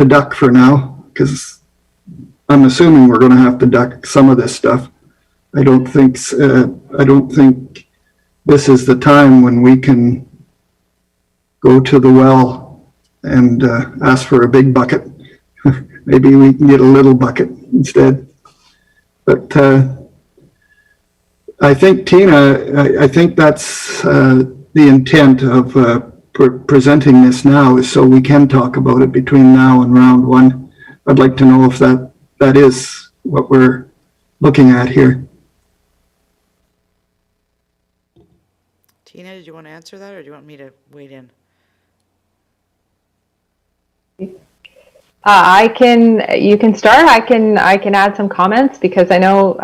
duck for now, because I'm assuming we're going to have to duck some of this stuff. I don't think this is the time when we can go to the well and ask for a big bucket. Maybe we can get a little bucket instead. But I think, Tina, I think that's the intent of presenting this now, is so we can talk about it between now and round one. I'd like to know if that is what we're looking at here. Tina, did you want to answer that, or do you want me to wade in? You can start. I can add some comments because I know,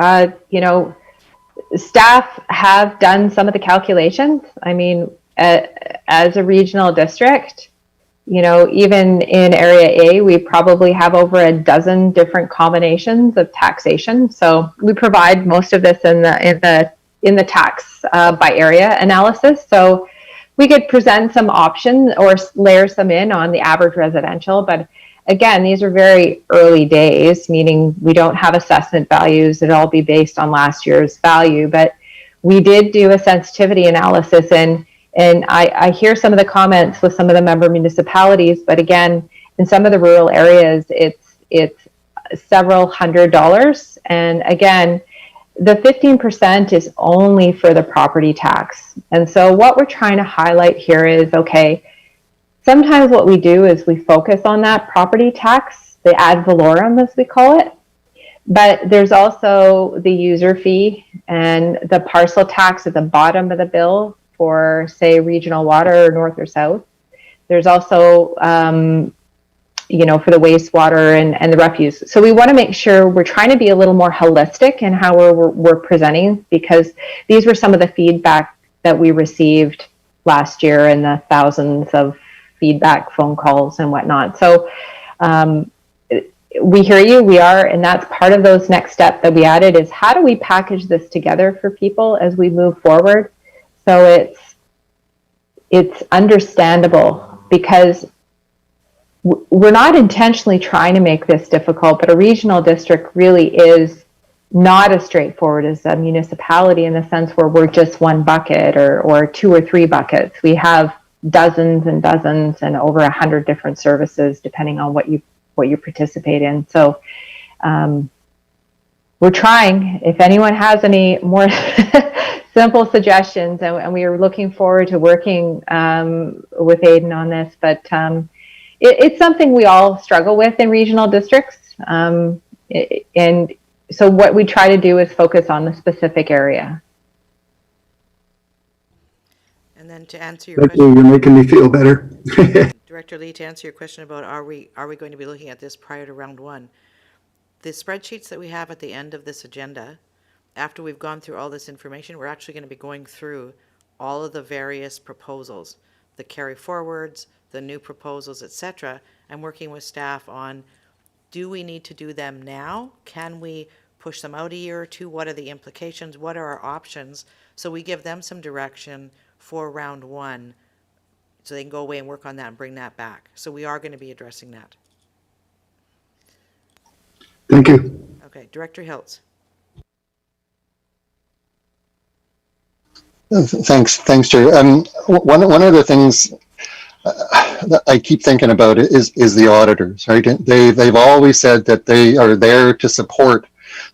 staff have done some of the calculations. I mean, as a regional district, even in Area A, we probably have over a dozen different combinations of taxation. So we provide most of this in the tax by area analysis. So we could present some options or layer some in on the average residential. But again, these are very early days, meaning we don't have assessment values. It'll all be based on last year's value. But we did do a sensitivity analysis, and I hear some of the comments with some of the member municipalities. But again, in some of the rural areas, it's several $100s. And again, the 15% is only for the property tax. And so what we're trying to highlight here is, okay, sometimes what we do is we focus on that property tax, the ad valorem as we call it, but there's also the user fee and the parcel tax at the bottom of the bill for, say, regional water or north or south. There's also for the wastewater and the refuse. So we want to make sure we're trying to be a little more holistic in how we're presenting, because these were some of the feedback that we received last year and the thousands of feedback phone calls and whatnot. So we hear you, we are, and that's part of those next steps that we added is how do we package this together for people as we move forward so it's understandable, because we're not intentionally trying to make this difficult, but a regional district really is not as straightforward as a municipality in the sense where we're just one bucket or 2 or 3 buckets. We have dozens and dozens and over 100 different services depending on what you participate in. So we're trying. If anyone has any more simple suggestions, and we are looking forward to working with Aidan on this, but it's something we all struggle with in regional districts. And so what we try to do is focus on the specific area. And then to answer your Thank you. question, You're making me feel better. Director Lee, to answer your question about are we going to be looking at this prior to round 1, the spreadsheets that we have at the end of this agenda, after we've gone through all this information, we're actually going to be going through all of the various proposals, the carry forwards, the new proposals, etc., and working with staff on, do we need to do them now? Can we push them out a year or 2? What are the implications? What are our options? So we give them some direction for round 1 so they can go away and work on that and bring that back. So we are going to be addressing that. Thank you. Okay, Director Hiltz. Thanks, Chair. One of the things that I keep thinking about is the auditors, right? They've always said that they are there to support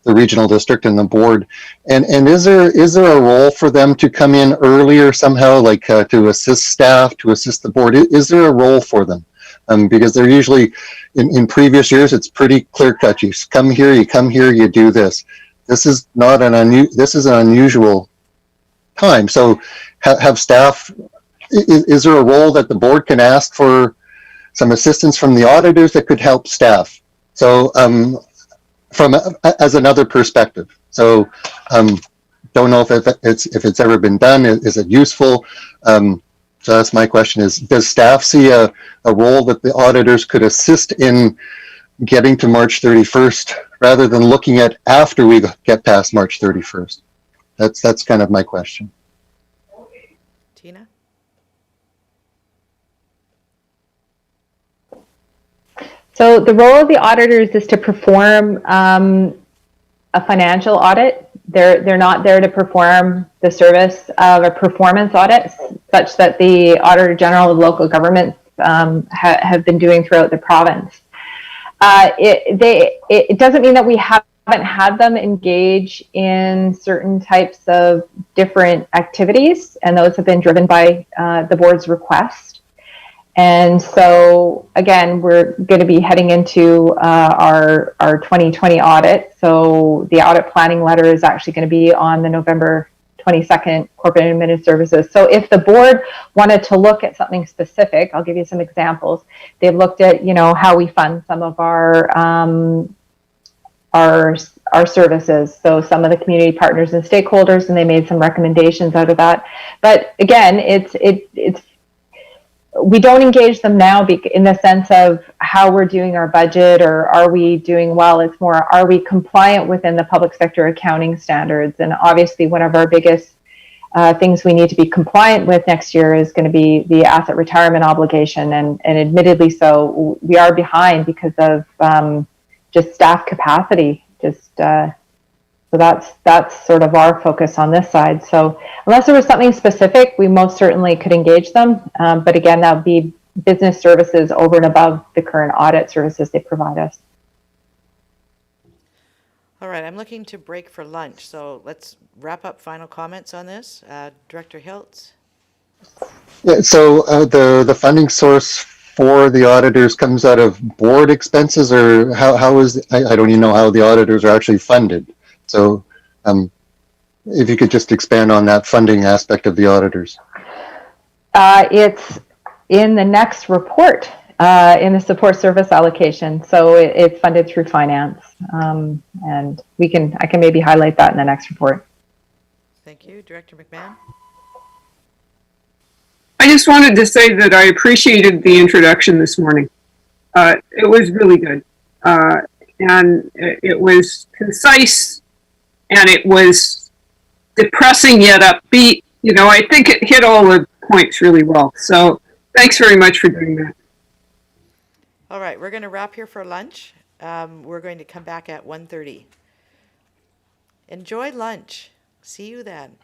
the regional district and the board. And is there a role for them to come in earlier somehow, like to assist staff, to assist the board? Is there a role for them? Because they're usually, in previous years, it's pretty clear cut. You come here, you do this. This is not this is an unusual time. So have staff, is there a role that the board can ask for some assistance from the auditors that could help staff? So as another perspective. So don't know if it's ever been done. Is it useful? So that's my question is, does staff see a role that the auditors could assist in getting to March 31st rather than looking at after we get past March 31st? That's kind of my question. Tina? So the role of the auditors is to perform a financial audit. They're not there to perform the service of a performance audit, such that the Auditor General of local governments have been doing throughout the province. It doesn't mean that we haven't had them engage in certain types of different activities, and those have been driven by the board's request. And so, again, we're going to be heading into our 2020 audit. So the audit planning letter is actually going to be on the November 22nd Corporate and Administrative Services. So if the board wanted to look at something specific, I'll give you some examples. They've looked at, how we fund some of our services. So some of the community partners and stakeholders, and they made some recommendations out of that. But again, it's we don't engage them now in the sense of how we're doing our budget or are we doing well. It's more, are we compliant within the public sector accounting standards? And obviously one of our biggest things we need to be compliant with next year is going to be the asset retirement obligation. And admittedly so, we are behind because of just staff capacity. So that's sort of our focus on this side. So unless there was something specific, we most certainly could engage them. But again, that would be business services over and above the current audit services they provide us. All right, I'm looking to break for lunch, so let's wrap up final comments on this. Director Hiltz? Yeah, so the funding source for the auditors comes out of board expenses, or how is, I don't even know how the auditors are actually funded. So if you could just expand on that funding aspect of the auditors. It's in the next report, in the support service allocation. So it's funded through finance. And I can maybe highlight that in the next report. Thank you. Director McMahon? I just wanted to say that I appreciated the introduction this morning. It was really good. and it was concise, and it was depressing yet upbeat. You know, I think it hit all the points really well. So thanks very much for doing that. All right, we're going to wrap here for lunch. We're going to come back at 1:30. Enjoy lunch. See you then.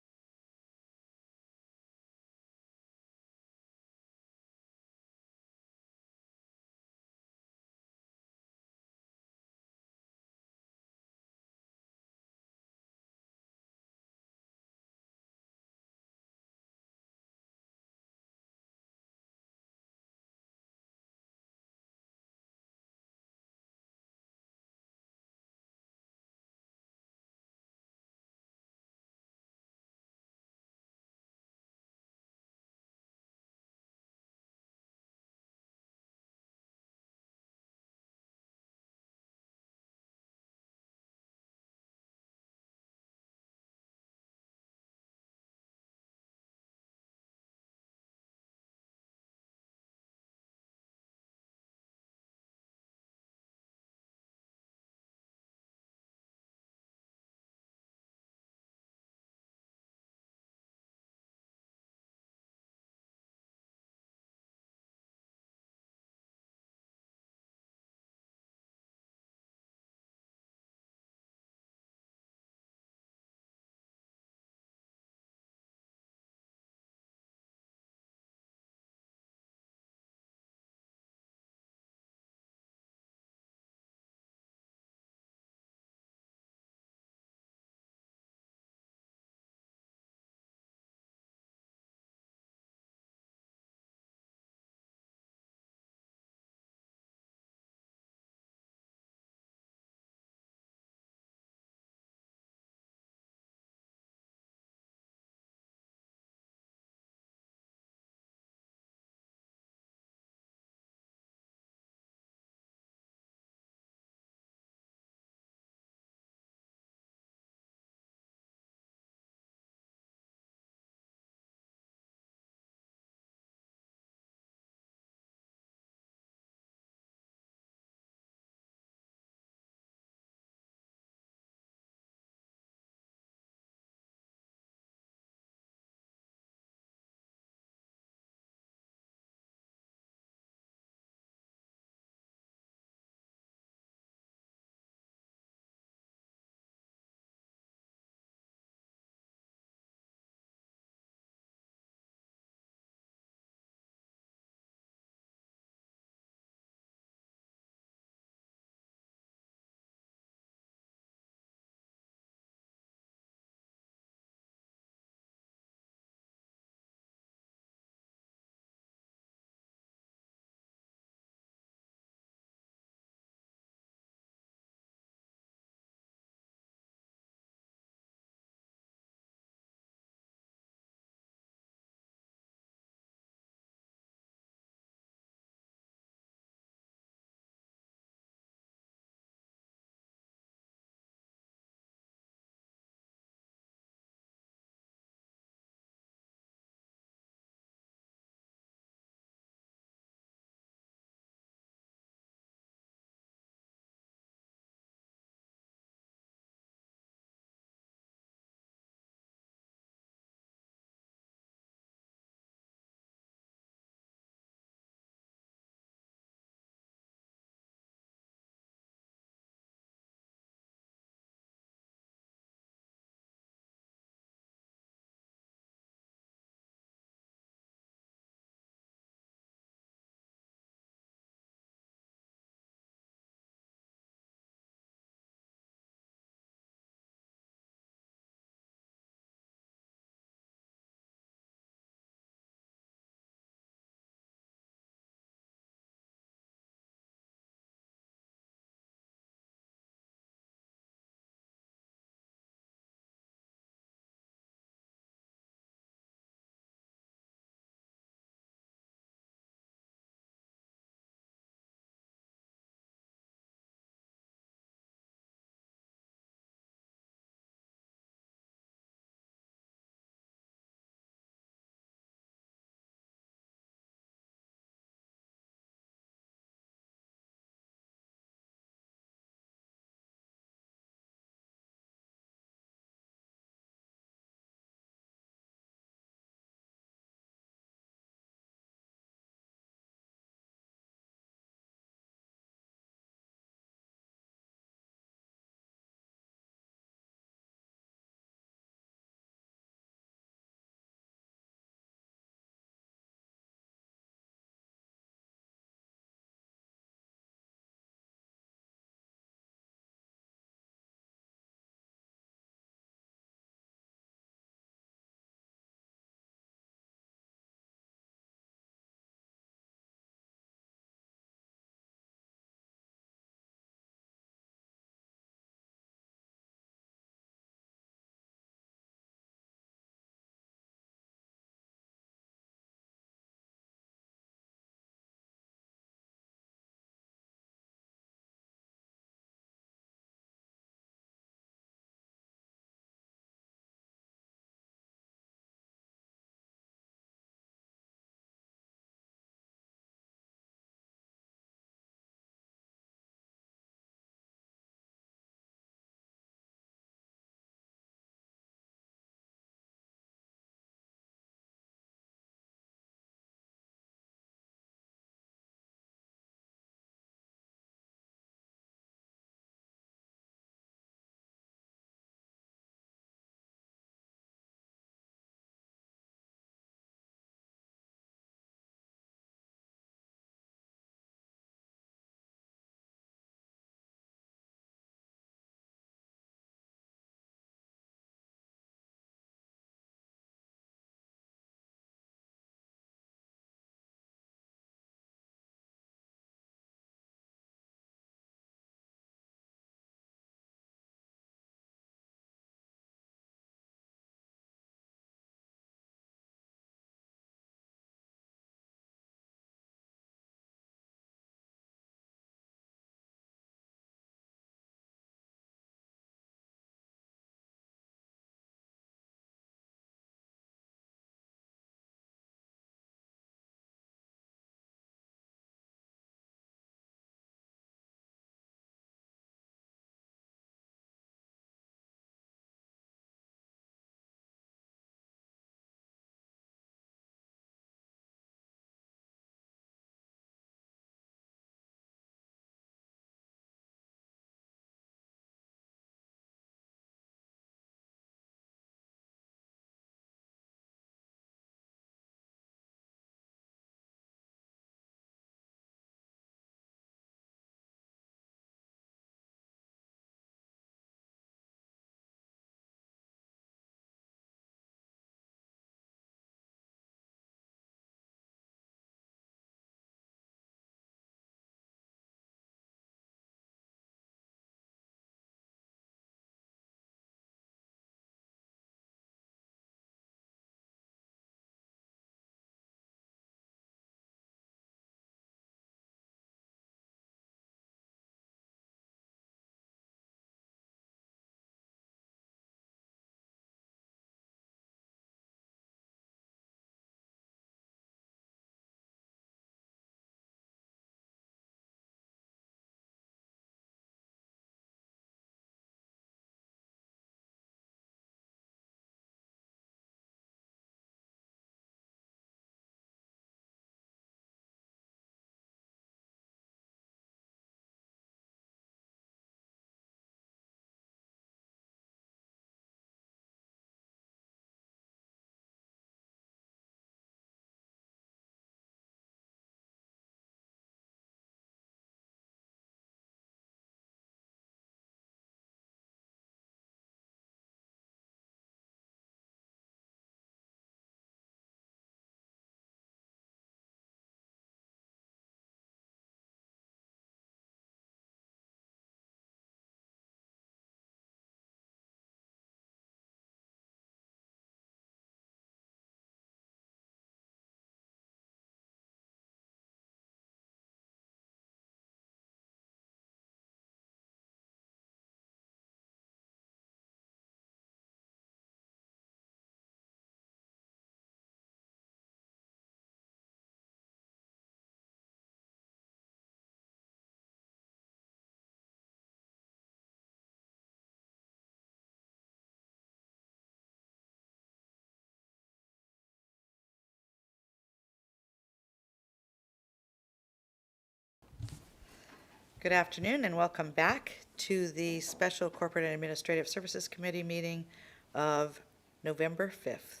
Good afternoon and welcome back to the Special Corporate and Administrative Services Committee meeting of November 5th.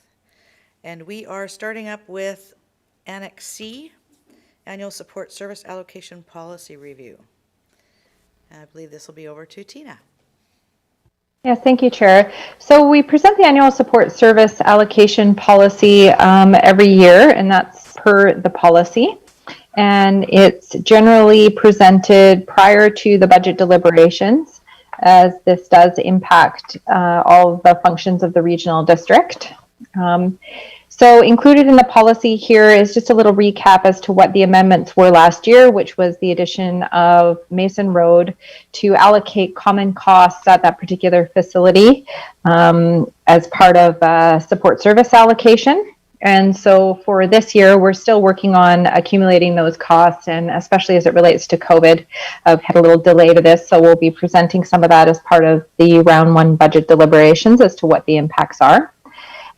And we are starting up with Annex C, Annual Support Service Allocation Policy Review. And I believe this will be over to Tina. Yes, thank you, Chair. So we present the annual support service allocation policy every year, and that's per the policy. And it's generally presented prior to the budget deliberations, as this does impact all the functions of the regional district. So included in the policy here is just a little recap as to what the amendments were last year, which was the addition of Mason Road to allocate common costs at that particular facility as part of support service allocation. And so for this year, we're still working on accumulating those costs, and especially as it relates to COVID, I've had a little delay to this, so we'll be presenting some of that as part of the round one budget deliberations as to what the impacts are.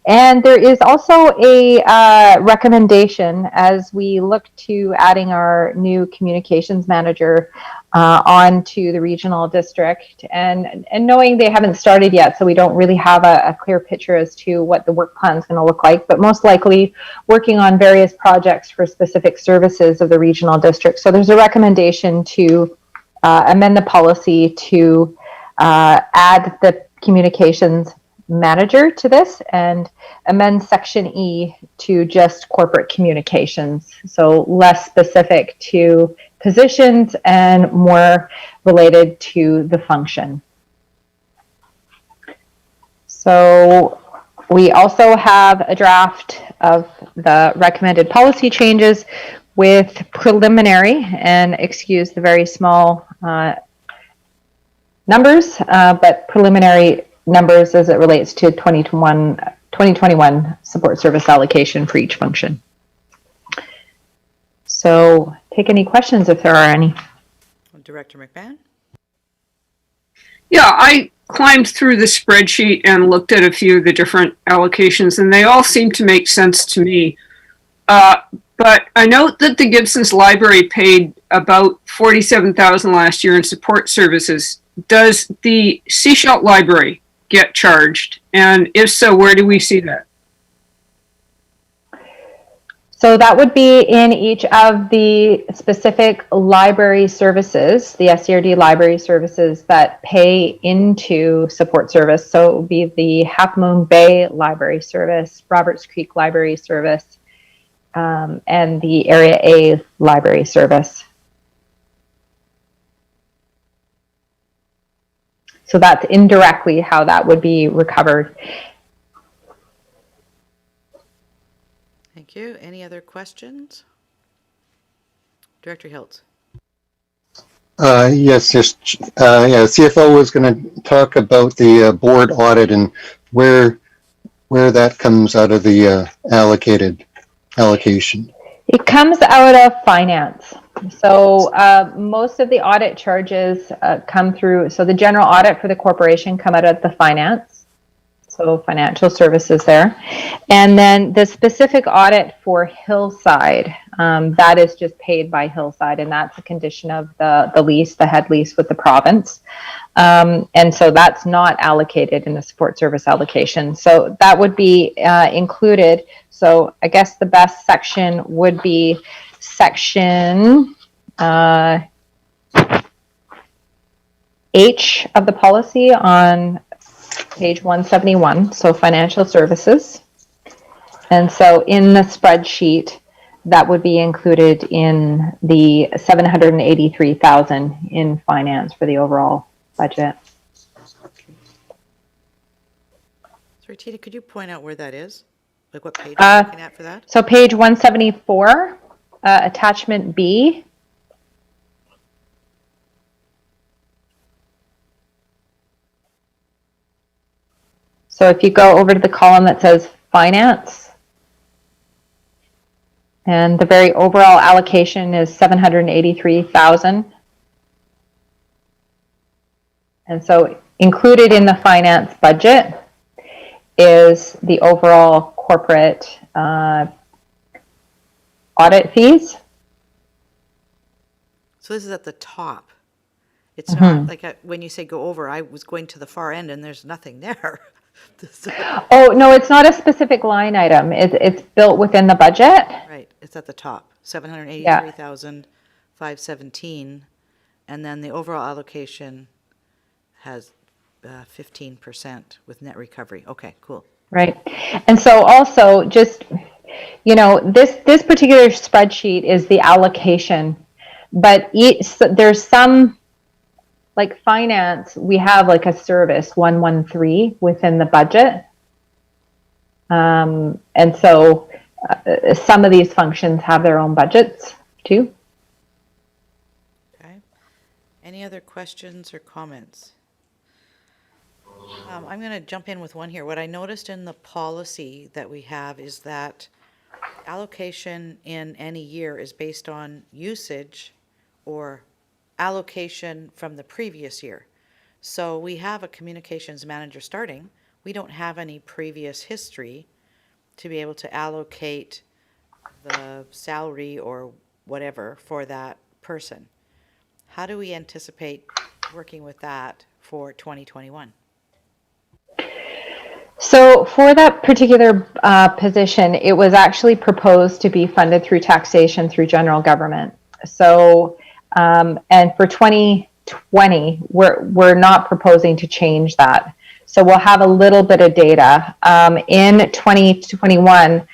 And there is also a recommendation as we look to adding our new communications manager onto the regional district, and knowing they haven't started yet, so we don't really have a clear picture as to what the work plan is going to look like, but most likely working on various projects for specific services of the regional district. So there's a recommendation to amend the policy to add the communications manager to this and amend section E to just corporate communications, so less specific to positions and more related to the function. So we also have a draft of the recommended policy changes with preliminary, and excuse the very small numbers, but preliminary numbers as it relates to 2021 support service allocation for each function. So take any questions if there are any. Director McMahon? Yeah, I climbed through the spreadsheet and looked at a few of the different allocations, and they all seem to make sense to me. But I note that the Gibson's Library paid about $47,000 last year in support services. Does the Seashell Library get charged? And if so, where do we see that? So that would be in each of the specific library services, the SCRD library services that pay into support service. So it would be the Half Moon Bay Library Service, Roberts Creek Library Service, and the Area A Library Service. So that's indirectly how that would be recovered. Thank you. Any other questions? Director Hiltz. Yes, CFO was going to talk about the board audit and where that comes out of the allocation. It comes out of finance. So most of the audit charges come through. So the general audit for the corporation come out of the finance. So financial services there. And then the specific audit for Hillside, that is just paid by Hillside, and that's a condition of the lease, the head lease with the province. And so that's not allocated in the support service allocation. So that would be included. So I guess the best section would be section H of the policy on page 171, so financial services. And so in the spreadsheet, that would be included in the $783,000 in finance for the overall budget. Sorry, Tina, could you point out where that is? Like what page you're looking at for that? So page 174, attachment B. So if you go over to the column that says finance, and the very overall allocation is $783,000. And so included in the finance budget is the overall corporate audit fees. So this is at the top. It's not like when you say go over, I was going to the far end and there's nothing there. So- Oh, no, it's not a specific line item. It's built within the budget. Right, it's at the top, 783,517, and then the overall allocation has 15% with net recovery. Okay, cool. Right. And so also just, this particular spreadsheet is the allocation, but there's some, like finance, we have like a service 113 within the budget. And so some of these functions have their own budgets too. Okay. Any other questions or comments? I'm going to jump in with one here. What I noticed in the policy that we have is that allocation in any year is based on usage or allocation from the previous year. So we have a communications manager starting. We don't have any previous history to be able to allocate the salary or whatever for that person. How do we anticipate working with that for 2021? So for that particular position, it was actually proposed to be funded through taxation through general government. So, and for 2020, we're not proposing to change that. So we'll have a little bit of data. In 2021,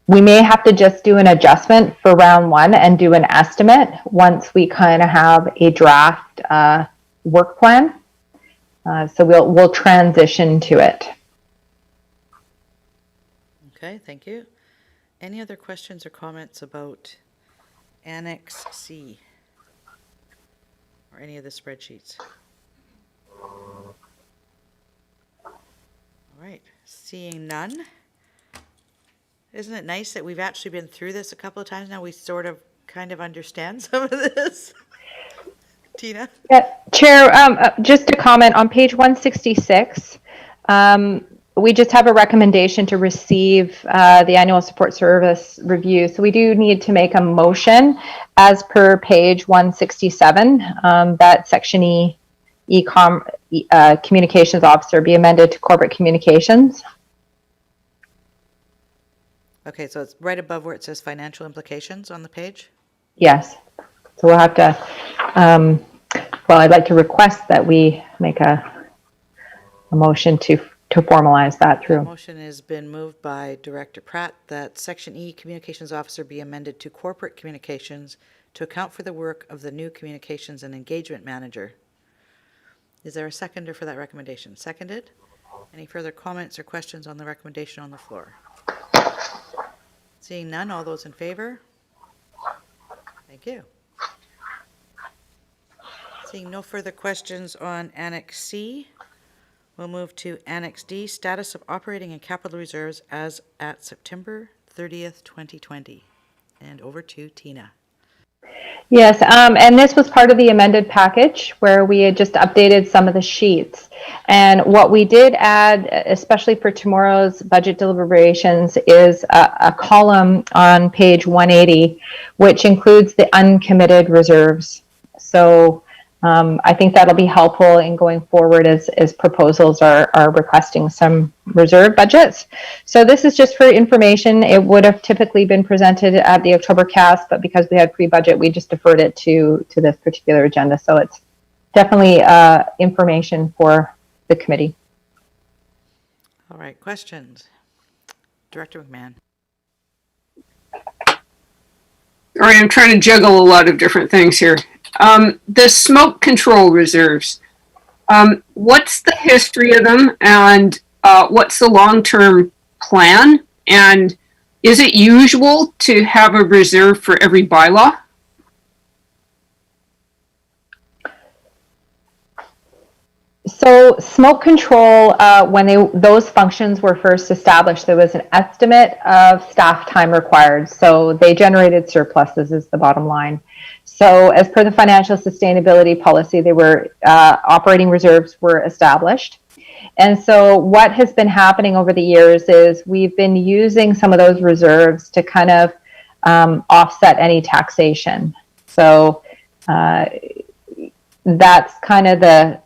we may have to just do an adjustment for round one and do an estimate once we kind of have a draft work plan. So we'll transition to it. Okay, thank you. Any other questions or comments about Annex C or any of the spreadsheets? All right, seeing none. Isn't it nice that we've actually been through this a couple of times now? We sort of kind of understand some of this. Tina? Yeah, Chair, just a comment on page 166. We just have a recommendation to receive the annual support service review. So we do need to make a motion as per page 167, that section E, communications officer be amended to corporate communications. Okay, so it's right above where it says financial implications on the page? Yes. So we'll have to, well, I'd like to request that we make a motion to formalize that The through. motion has been moved by Director Pratt that Section E, Communications Officer, be amended to Corporate Communications to account for the work of the new Communications and Engagement Manager. Is there a seconder for that recommendation? Seconded? Any further comments or questions on the recommendation on the floor? Seeing none, all those in favor? Thank you. Seeing no further questions on Annex C, we'll move to Annex D, status of operating and capital reserves as at September 30th, 2020. And over to Tina. Yes, and this was part of the amended package where we had just updated some of the sheets. And what we did add, especially for tomorrow's budget deliberations, is a column on page 180, which includes the uncommitted reserves. So I think that'll be helpful in going forward as proposals are requesting some reserve budgets. So this is just for information. It would have typically been presented at the October cast, but because we had pre-budget, we just deferred it to this particular agenda. So it's definitely information for the committee. All right, questions? Director McMahon. All right, I'm trying to juggle a lot of different things here. The smoke control reserves, what's the history of them, and what's the long-term plan? And is it usual to have a reserve for every bylaw? So smoke control, when those functions were first established, there was an estimate of staff time required. So they generated surpluses is the bottom line. So as per the financial sustainability policy, they were operating reserves were established. And so what has been happening over the years is we've been using some of those reserves to kind of offset any taxation. So That's kind of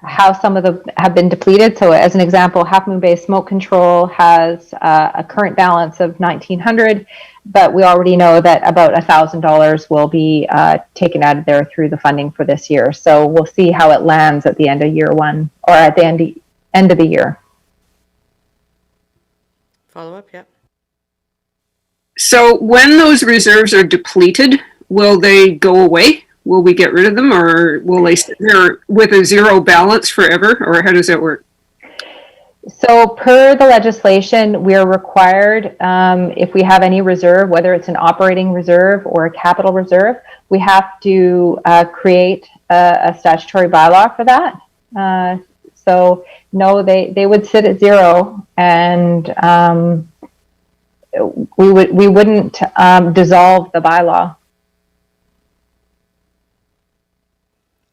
how some of them have been depleted. So as an example, Half Moon Bay Smoke Control has a current balance of $1,900, but we already know that about $1,000 will be taken out of there through the funding for this year. So we'll see how it lands at the end of year one, or at the end of the year. Follow up, yep. So when those reserves are depleted, will they go away? Will we get rid of them, or will they sit there with a zero balance forever, or how does that work? So per the legislation, we are required, if we have any reserve, whether it's an operating reserve or a capital reserve, we have to create a statutory bylaw for that. So no, they would sit at zero, and we wouldn't dissolve the bylaw.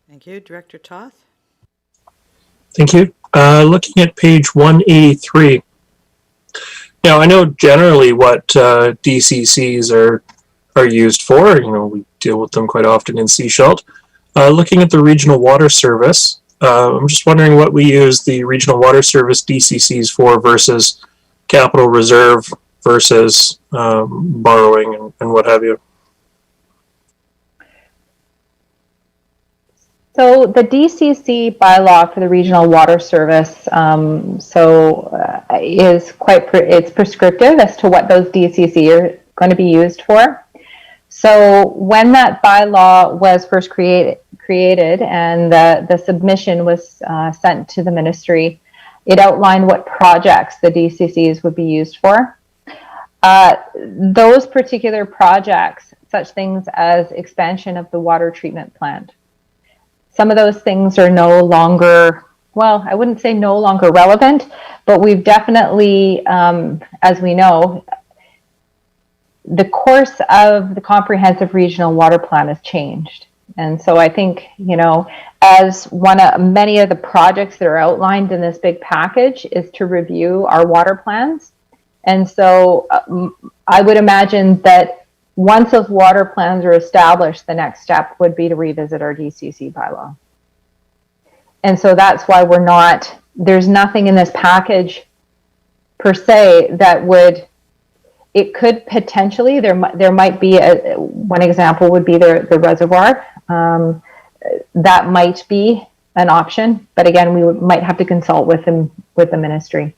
Thank you. Director Toth? Thank you. Looking at page 183. Now, I know generally what DCCs are used for. You know, we deal with them quite often in Seashelt. Looking at the Regional Water Service, I'm just wondering what we use the Regional Water Service DCCs for versus capital reserve versus borrowing and what have you. So the DCC bylaw for the Regional Water Service is it's prescriptive as to what those DCC are going to be used for. So when that bylaw was first created and the submission was sent to the ministry, it outlined what projects the DCCs would be used for. Those particular projects, such things as expansion of the water treatment plant, some of those things are no longer, well, I wouldn't say no longer relevant, but we've definitely, as we know, the course of the comprehensive regional water plan has changed. And so I think, you know, as many of the projects that are outlined in this big package is to review our water plans. And so I would imagine that once those water plans are established, the next step would be to revisit our DCC bylaw. And so that's why there's nothing in this package per se that it could potentially, there might be one example would be the reservoir. That might be an option, but again, we might have to consult with the ministry.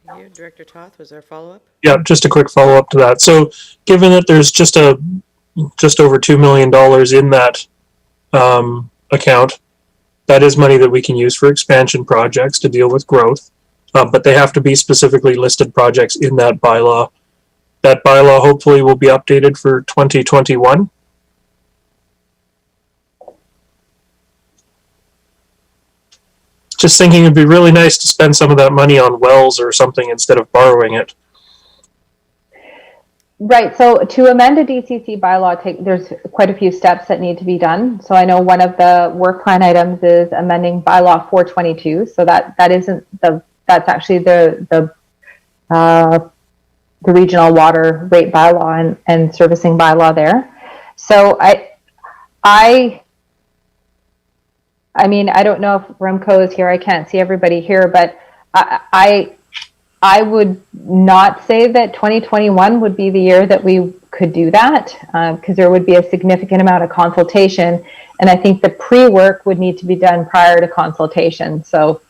Thank you. Director Toth, was there a follow-up? Yeah, just a quick follow-up to that. So given that there's just over $2 million in that account, that is money that we can use for expansion projects to deal with growth, but they have to be specifically listed projects in that bylaw. That bylaw hopefully will be updated for 2021. Just thinking it'd be really nice to spend some of that money on wells or something instead of borrowing it. Right. So to amend a DCC bylaw, there's quite a few steps that need to be done. So I know one of the work plan items is amending bylaw 422. So that's actually the regional water rate bylaw and servicing bylaw there. So I mean, I don't know if Remco is here. I can't see everybody here, but I would not say that 2021 would be the year that we could do that, because there would be a significant amount of consultation, and I think the pre-work would need to be done prior to consultation. So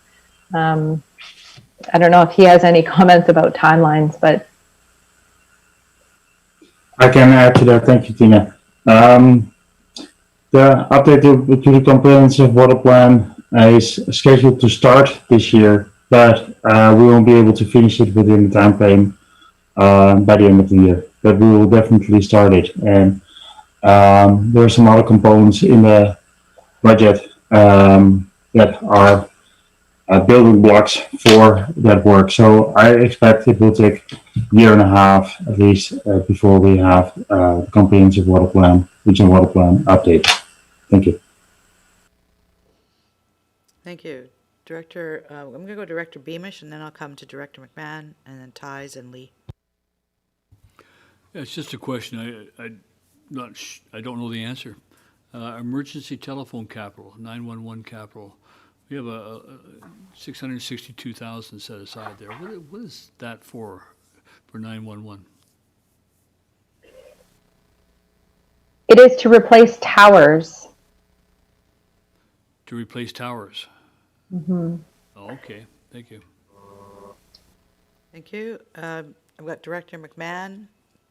I don't know if he has any comments about timelines, but I can add to that. Thank you, Tina. The update to the comprehensive water plan is scheduled to start this year, but we won't be able to finish it within the time frame by the end of the year. But we will definitely start it. And there are some other components in the budget that are building blocks for that work. So I expect it will take a year and a half at least before we have the comprehensive water plan, regional water plan update. Thank you. Thank you. Director, I'm going to go Director Beamish, and then I'll come to Director McMahon, and then Ties and Lee. Yeah, it's just a question. I don't know the answer. Emergency telephone capital, 911 capital. We have a 662,000 set aside there. What is that for 911? It is to replace towers. To replace towers. Mm-hmm. Oh, okay, thank you. Thank you. I've got Director McMahon,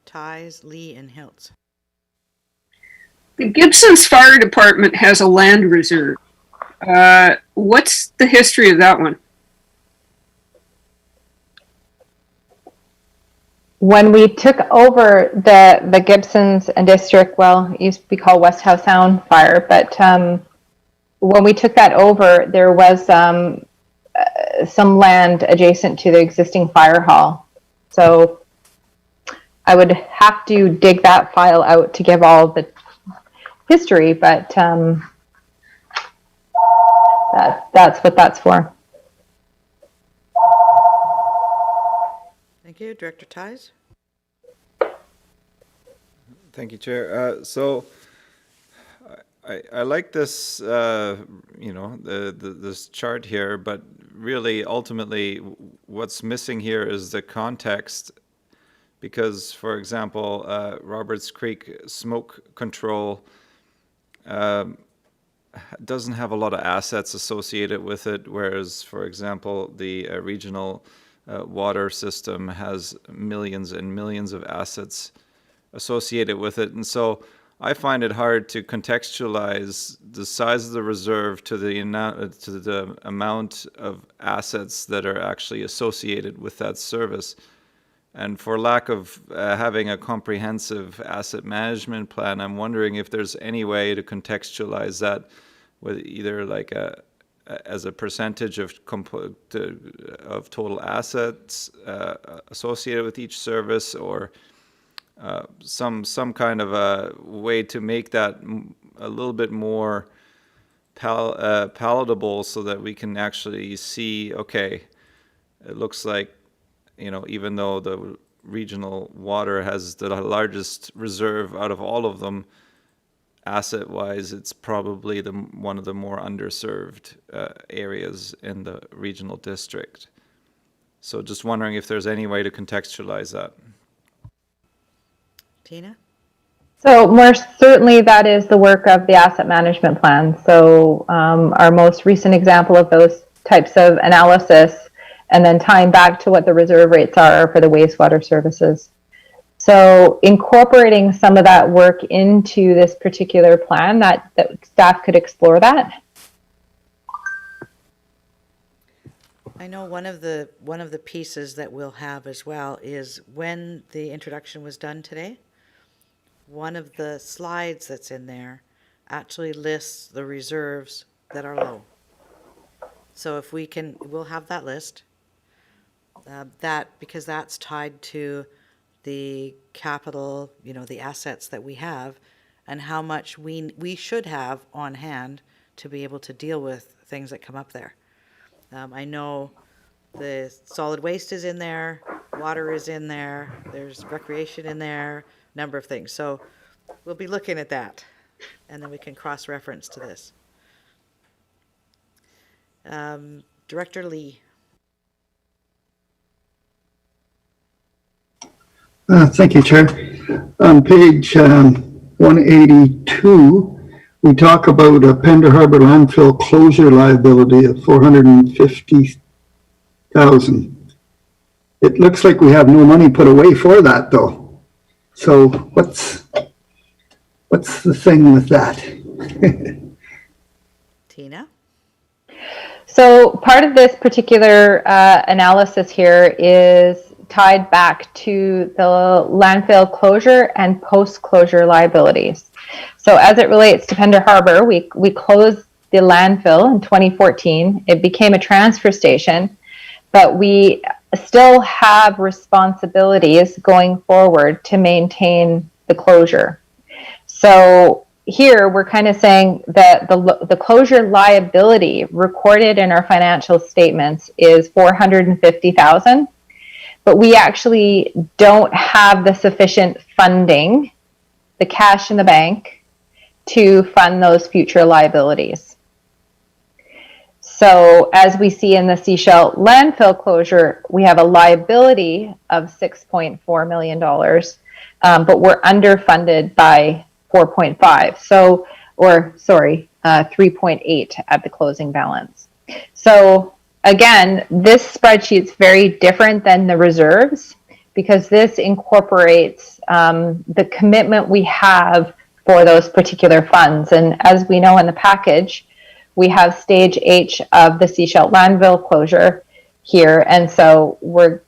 Ties, Lee, and Hiltz. The Gibson's Fire Department has a land reserve. What's the history of that one? When we took over the Gibsons and District, well, it used to be called West Howe Sound Fire, but when we took that over, there was some land adjacent to the existing fire hall. So I would have to dig that file out to give all the history, but that's what that's for. Thank you. Director Ties? Thank you, Chair. So I like this, this chart here, but really, ultimately, what's missing here is the context. Because, for example, Roberts Creek smoke control doesn't have a lot of assets associated with it, whereas, for example, the regional water system has millions and millions of assets associated with it. And so I find it hard to contextualize the size of the reserve to the amount of assets that are actually associated with that service. And for lack of having a comprehensive asset management plan, I'm wondering if there's any way to contextualize that with either like as a percentage of total assets associated with each service, or some kind of a way to make that a little bit more palatable, so that we can actually see, okay, it looks like, even though the regional water has the largest reserve out of all of them, asset-wise, it's probably one of the more underserved areas in the regional district. So just wondering if there's any way to contextualize that. Tina? So more certainly that is the work of the asset management plan. So our most recent example of those types of analysis, and then tying back to what the reserve rates are for the wastewater services. So incorporating some of that work into this particular plan, that staff could explore that. I know one of the pieces that we'll have as well is when the introduction was done today, one of the slides that's in there actually lists the reserves that are low. So if we can, we'll have that list. Because that's tied to the capital, the assets that we have, and how much we should have on hand to be able to deal with things that come up there. I know the solid waste is in there, water is in there, there's recreation in there, number of things. So we'll be looking at that, and then we can cross-reference to this. Director Lee. Thank you, Chair. On page 182, we talk about a Pender Harbor landfill closure liability of $450,000. It looks like we have no money put away for that, though. So what's the thing with that? Tina? So part of this particular analysis here is tied back to the landfill closure and post-closure liabilities. So as it relates to Pender Harbor, we closed the landfill in 2014. It became a transfer station, but we still have responsibilities going forward to maintain the closure. So here we're kind of saying that the closure liability recorded in our financial statements is $450,000. But we actually don't have the sufficient funding, the cash in the bank, to fund those future liabilities. So as we see in the Seashell landfill closure, we have a liability of $6.4 million, but we're underfunded by 4.5. So, or sorry, 3.8 at the closing balance. So again, this spreadsheet's very different than the reserves because this incorporates the commitment we have for those particular funds. And as we know in the package, we have stage H of the Seashell landfill closure here. And so we're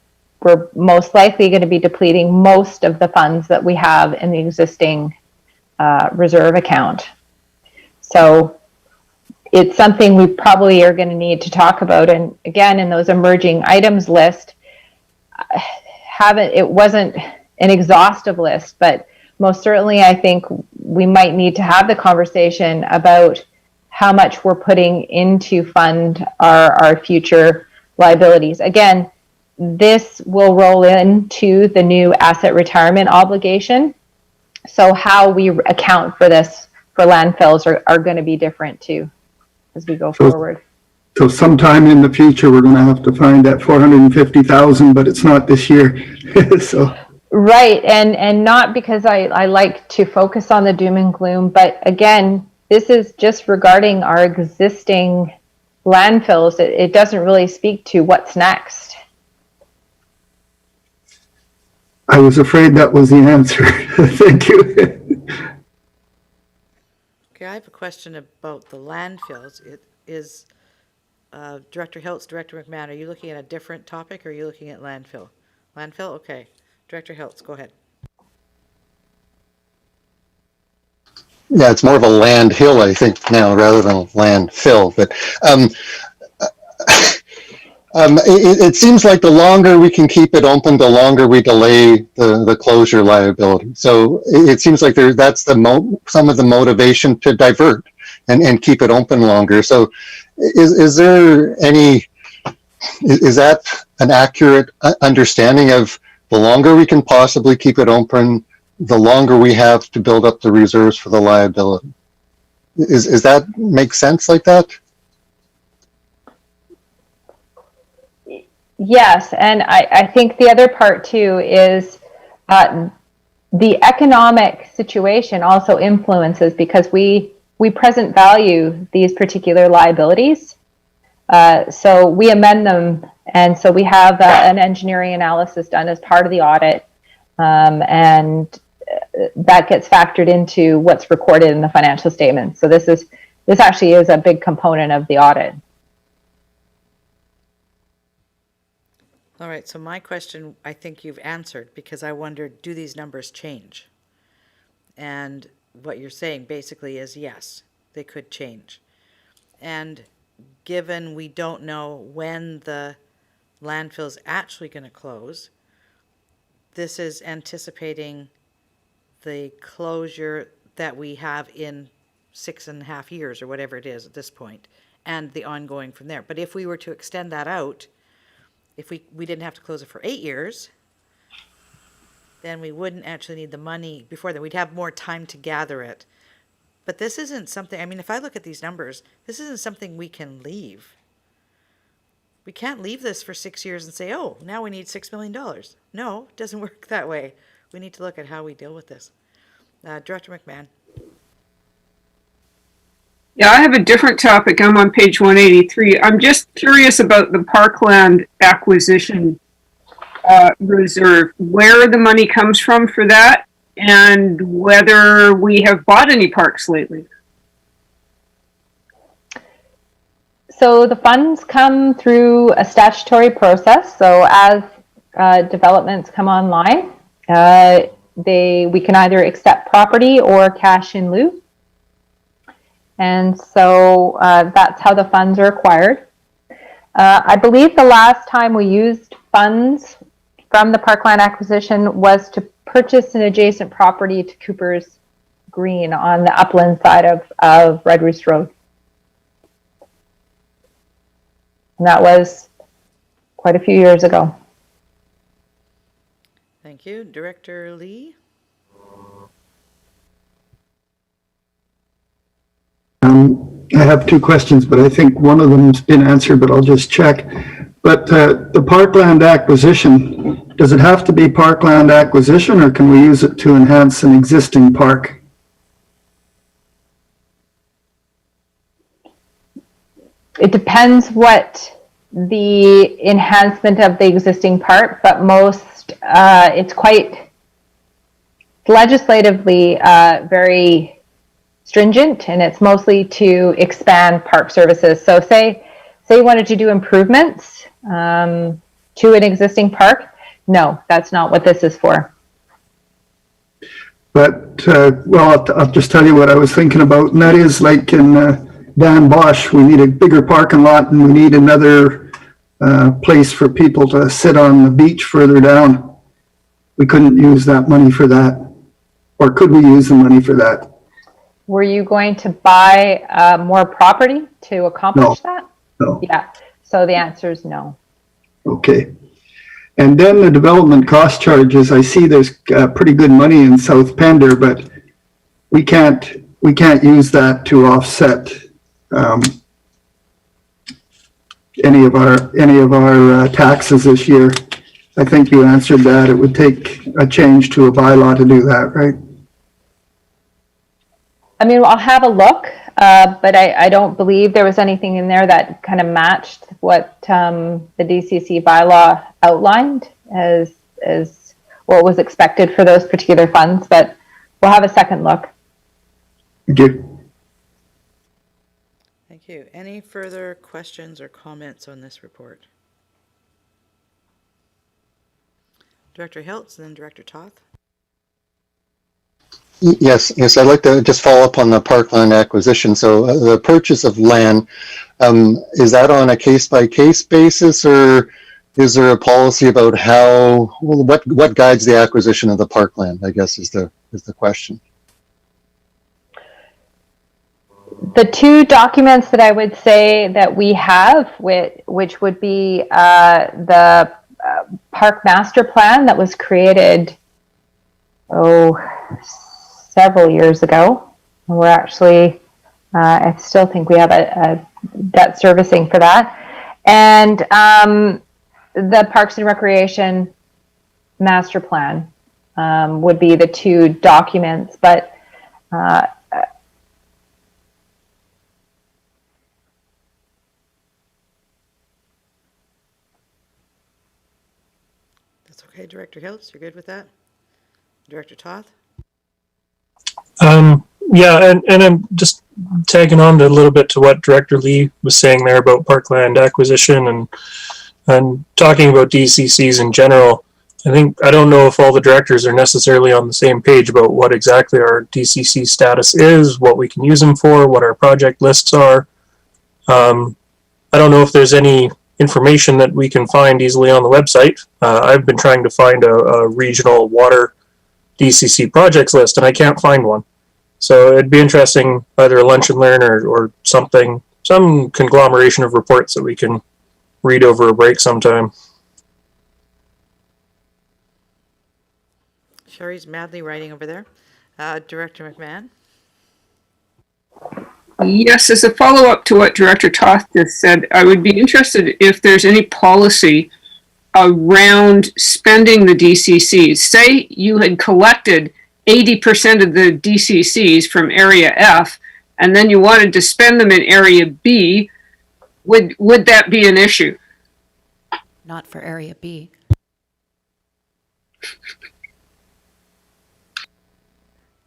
most likely going to be depleting most of the funds that we have in the existing reserve account. So it's something we probably are going to need to talk about. And again, in those emerging items list, it wasn't an exhaustive list, but most certainly I think we might need to have the conversation about how much we're putting into fund our future liabilities. Again, this will roll into the new asset retirement obligation. So how we account for this for landfills are going to be different too as we go forward. So sometime in the future, we're going to have to find that 450,000, but it's not this year. So. Right, and not because I like to focus on the doom and gloom, but again, this is just regarding our existing landfills. It doesn't really speak to what's next. I was afraid that was the answer. Thank you. Okay, I have a question about the landfills. It is Director Hiltz, Director McMahon, are you looking at a different topic or are you looking at landfill? Landfill, okay. Director Hiltz, go ahead. Yeah, it's more of a land hill, I think, now rather than a landfill. But it seems like the longer we can keep it open, the longer we delay the closure liability. So it seems like that's some of the motivation to divert and keep it open longer. So is that an accurate understanding of the longer we can possibly keep it open, the longer we have to build up the reserves for the liability? Is that make sense like that? Yes, and I think the other part too is the economic situation also influences because we present value these particular liabilities. So we amend them, and so we have an engineering analysis done as part of the audit, and that gets factored into what's recorded in the financial statements. So this actually is a big component of the audit. All right, so my question, I think you've answered because I wondered, do these numbers change? And what you're saying basically is yes, they could change. And given we don't know when the landfill's actually going to close, this is anticipating the closure that we have in 6.5 years or whatever it is at this point, and the ongoing from there. But if we were to extend that out, if we didn't have to close it for 8 years, then we wouldn't actually need the money before then. We'd have more time to gather it. But this isn't something, I mean, if I look at these numbers, this isn't something we can leave. We can't leave this for 6 years and say, oh, now we need $6 million. No, it doesn't work that way. We need to look at how we deal with this. Director McMahon. Yeah, I have a different topic. I'm on page 183. I'm just curious about the parkland acquisition reserve, where the money comes from for that, and whether we have bought any parks lately. So the funds come through a statutory process. So as developments come online, we can either accept property or cash in lieu. And so that's how the funds are acquired. I believe the last time we used funds from the parkland acquisition was to purchase an adjacent property to Cooper's Green on the upland side of Red Roost Road. And that was quite a few years ago. Thank you. Director Lee? I have two questions, but I think one of them's been answered, but I'll just check. But the parkland acquisition, does it have to be parkland acquisition, or can we use it to enhance an existing park? It depends what the enhancement of the existing park, but most, it's quite legislatively very stringent, and it's mostly to expand park services. So say you wanted to do improvements to an existing park, no, that's not what this is for. But, well, I'll just tell you what I was thinking about, and that is like in Dan Bosch, we need a bigger parking lot, and we need another place for people to sit on the beach further down. We couldn't use that money for that. Or could we use the money for that? Were you going to buy more property to accomplish that? No. Yeah, so the answer is no. Okay. And then the development cost charges, I see there's pretty good money in South Pender, but we can't use that to offset any of our taxes this year. I think you answered that. It would take a change to a bylaw to do that, right? I mean, I'll have a look, but I don't believe there was anything in there that kind of matched what the DCC bylaw outlined as what was expected for those particular funds, but we'll have a second look. Thank you. Thank you. Any further questions or comments on this report? Director Hiltz and then Director Toth. Yes, I'd like to just follow up on the parkland acquisition. So the purchase of land, is that on a case-by-case basis, or is there a policy about what guides the acquisition of the parkland, I guess is the question. The two documents that I would say that we have, which would be the park master plan that was created, several years ago. We're actually, I still think we have a debt servicing for that. And the Parks and Recreation master plan would be the two documents, but That's okay, Director Hiltz, you're good with that? Director Toth? Yeah, and I'm just tagging on to a little bit to what Director Lee was saying there about parkland acquisition and talking about DCCs in general. I don't know if all the directors are necessarily on the same page about what exactly our DCC status is, what we can use them for, what our project lists are. I don't know if there's any information that we can find easily on the website. I've been trying to find a regional water DCC projects list, and I can't find one. So it'd be interesting, either a lunch and learn or something, some conglomeration of reports that we can read over a break sometime. Sherry's madly writing over there. Director McMahon? Yes, as a follow-up to what Director Toth just said, I would be interested if there's any policy around spending the DCCs. Say you had collected 80% of the DCCs from Area F, and then you wanted to spend them in Area B, would that be an issue? Not for Area B.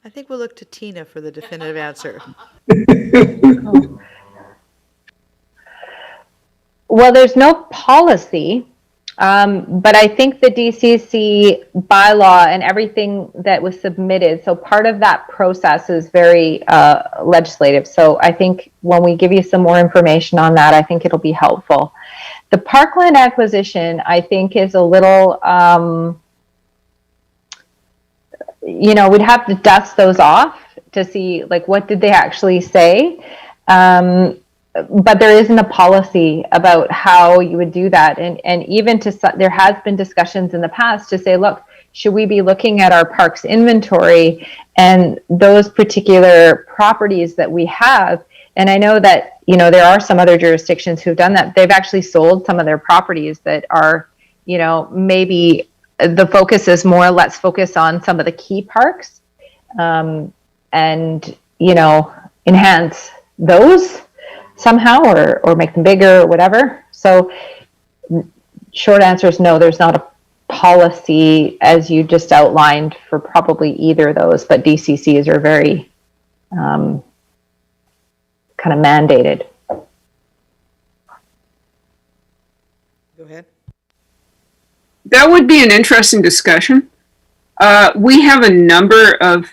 I think we'll look to Tina for the definitive answer. Well, there's no policy, but I think the DCC bylaw and everything that was submitted, so part of that process is very legislative. So I think when we give you some more information on that, I think it'll be helpful. The parkland acquisition, I think, is a little, we'd have to dust those off to see, like, what did they actually say? But there isn't a policy about how you would do that. And even there has been discussions in the past to say, look, should we be looking at our parks inventory and those particular properties that we have And I know that, there are some other jurisdictions who've done that. They've actually sold some of their properties that are, maybe the focus is more, let's focus on some of the key parks, and, enhance those somehow, or make them bigger or whatever. So short answer is no, there's not a policy as you just outlined for probably either of those, but DCCs are very kind of mandated. Go ahead. That would be an interesting discussion. We have a number of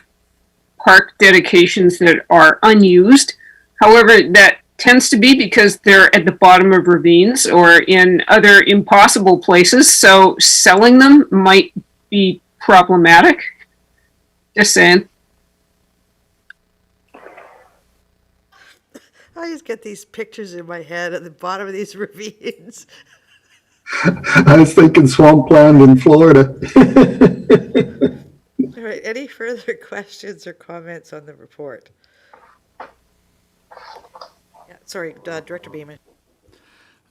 park dedications that are unused. However, that tends to be because they're at the bottom of ravines or in other impossible places. So selling them might be problematic. Just saying. I just get these pictures in my head at the bottom of these ravines. I was thinking swampland in Florida. All right, any further questions or comments on the report? Yeah, sorry, Director Beamish.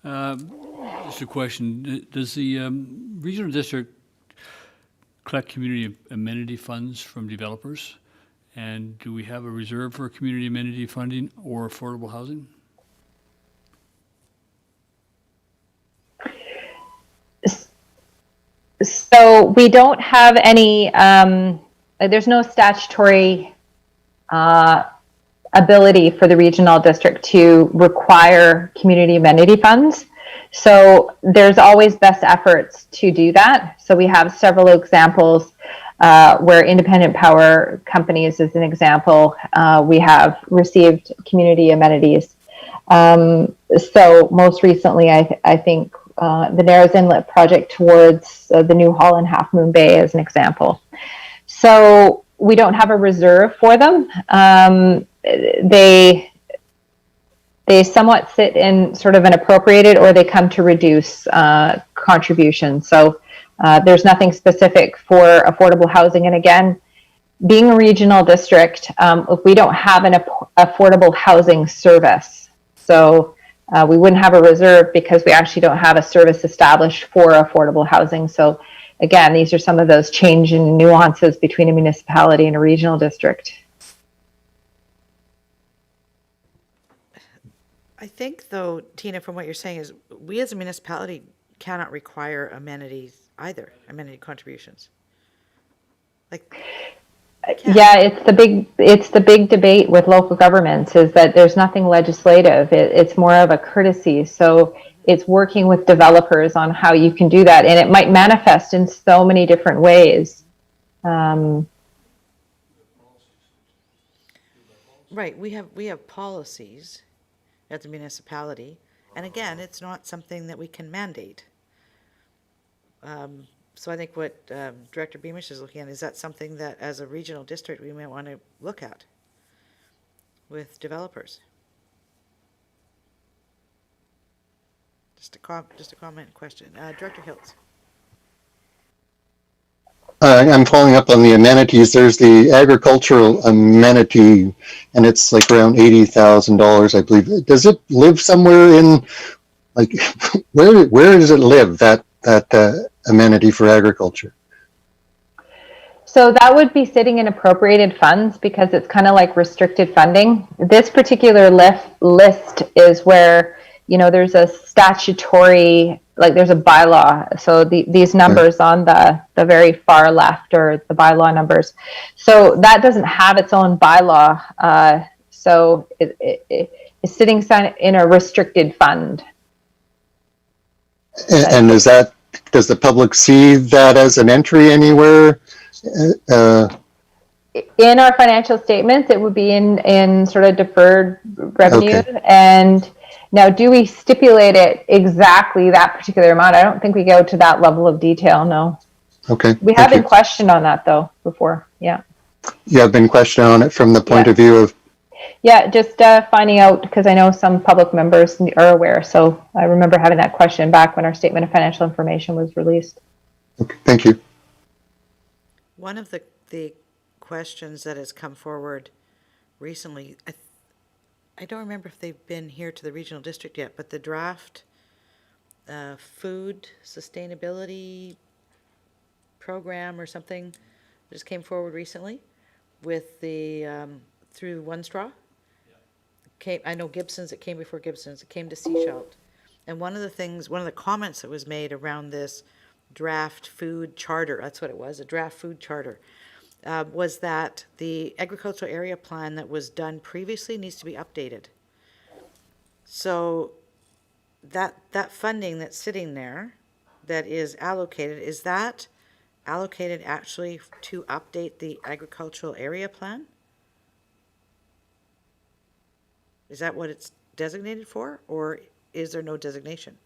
Just a question. Does the regional district collect community amenity funds from developers? And do we have a reserve for community amenity funding or affordable housing? So we don't have any, there's no statutory ability for the regional district to require community amenity funds. So there's always best efforts to do that. So we have several examples where independent power companies, as an example, we have received community amenities. So most recently, I think the Narrows Inlet project towards the New Holland Half Moon Bay as an example. So we don't have a reserve for them. They somewhat sit in sort of an appropriated, or they come to reduce contribution. So there's nothing specific for affordable housing. And again, being a regional district, if we don't have an affordable housing service, so we wouldn't have a reserve because we actually don't have a service established for affordable housing. So again, these are some of those change in nuances between a municipality and a regional district. I think, though, Tina, from what you're saying is we as a municipality cannot require amenities either, amenity contributions. Yeah, it's the big debate with local governments is that there's nothing legislative. It's more of a courtesy. So it's working with developers on how you can do that, and it might manifest in so many different ways. Right, we have policies at the municipality, and again, it's not something that we can mandate. So I think what Director Beamish is looking at, is that something that as a regional district we might want to look at with developers? Just a comment question. Director Hiltz. I'm following up on the amenities. There's the agricultural amenity, and it's like around $80,000, I believe. Does it live somewhere in, like, where does it live, that amenity for agriculture? So that would be sitting in appropriated funds because it's kind of like restricted funding. This particular list is where, there's a statutory, like there's a bylaw. So these numbers on the very far left are the bylaw numbers. So that doesn't have its own bylaw. So it is sitting in a restricted fund. And does the public see that as an entry anywhere? In our financial statements, it would be in sort of deferred revenue. Okay. And now, do we stipulate it exactly that particular amount? I don't think we go to that level of detail, no. Okay. We have been questioned on that, though, before, yeah. You have been questioned on it from the point of view of? Yeah, just finding out, because I know some public members are aware. So I remember having that question back when our statement of financial information was released. Okay, thank you. One of the questions that has come forward recently, I don't remember if they've been here to the regional district yet, but the draft food sustainability program or something just came forward recently with the, through One Straw. I know Gibson's, it came before Gibson's, it came to Seashelt. And one of the comments that was made around this draft food charter, that's what it was, a draft food charter, was that the agricultural area plan that was done previously needs to be updated. So that funding that's sitting there, that is allocated, is that allocated actually to update the agricultural area plan? Is that what it's designated for, or is there no designation?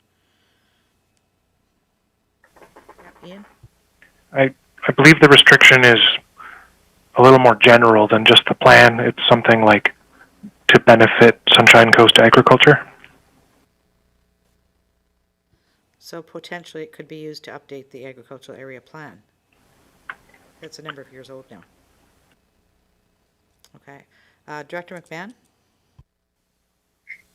Ian? I believe the restriction is a little more general than just the plan. It's something like to benefit Sunshine Coast agriculture. So potentially it could be used to update the agricultural area plan. It's a number of years old now. Okay. Director McMahon?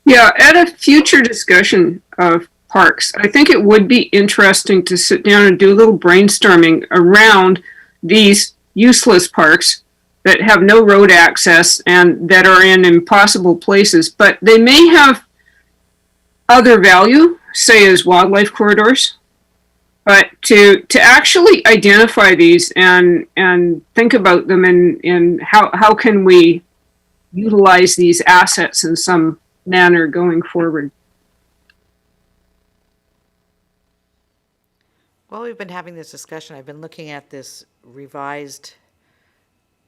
Yeah, at a future discussion of parks, I think it would be interesting to sit down and do a little brainstorming around these useless parks that have no road access and that are in impossible places, but they may have other value, say as wildlife corridors. But to actually identify these and think about them in how can we utilize these assets in some manner going forward. Well, we've been having this discussion. I've been looking at this revised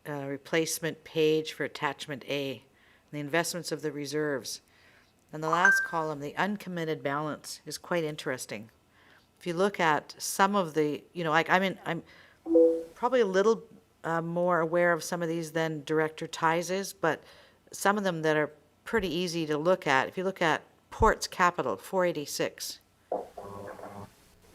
replacement page for attachment A, the investments of the reserves. And the last column, the uncommitted balance, is quite interesting. If you look at some of the, like I'm probably a little more aware of some of these than Director Ties is, but some of them that are pretty easy to look at. If you look at Ports Capital, 486.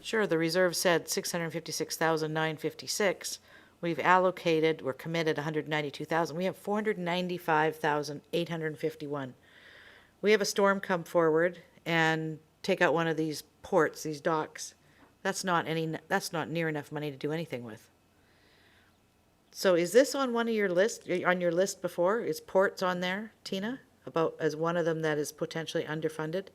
Sure, the reserve said 656,956. We've allocated, we're committed 192,000. We have 495,851. We have a storm come forward and take out one of these ports, these docks. That's not near enough money to do anything with. So is this on one of your list, on your list before? Is ports on there, Tina, about as one of them that is potentially underfunded?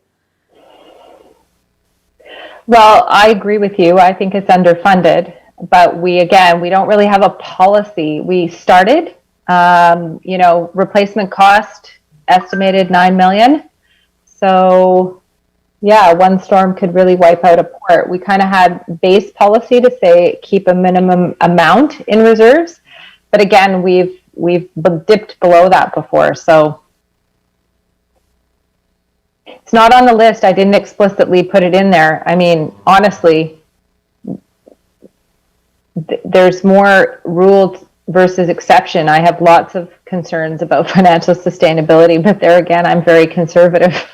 Well, I agree with you. I think it's underfunded, but we don't really have a policy. We started, replacement cost estimated 9 million. So yeah, one storm could really wipe out a port. We kind of had base policy to say keep a minimum amount in reserves, but again, we've dipped below that before. So it's not on the list. I didn't explicitly put it in there. I mean, honestly, there's more rules versus exception. I have lots of concerns about financial sustainability, but there again, I'm very conservative.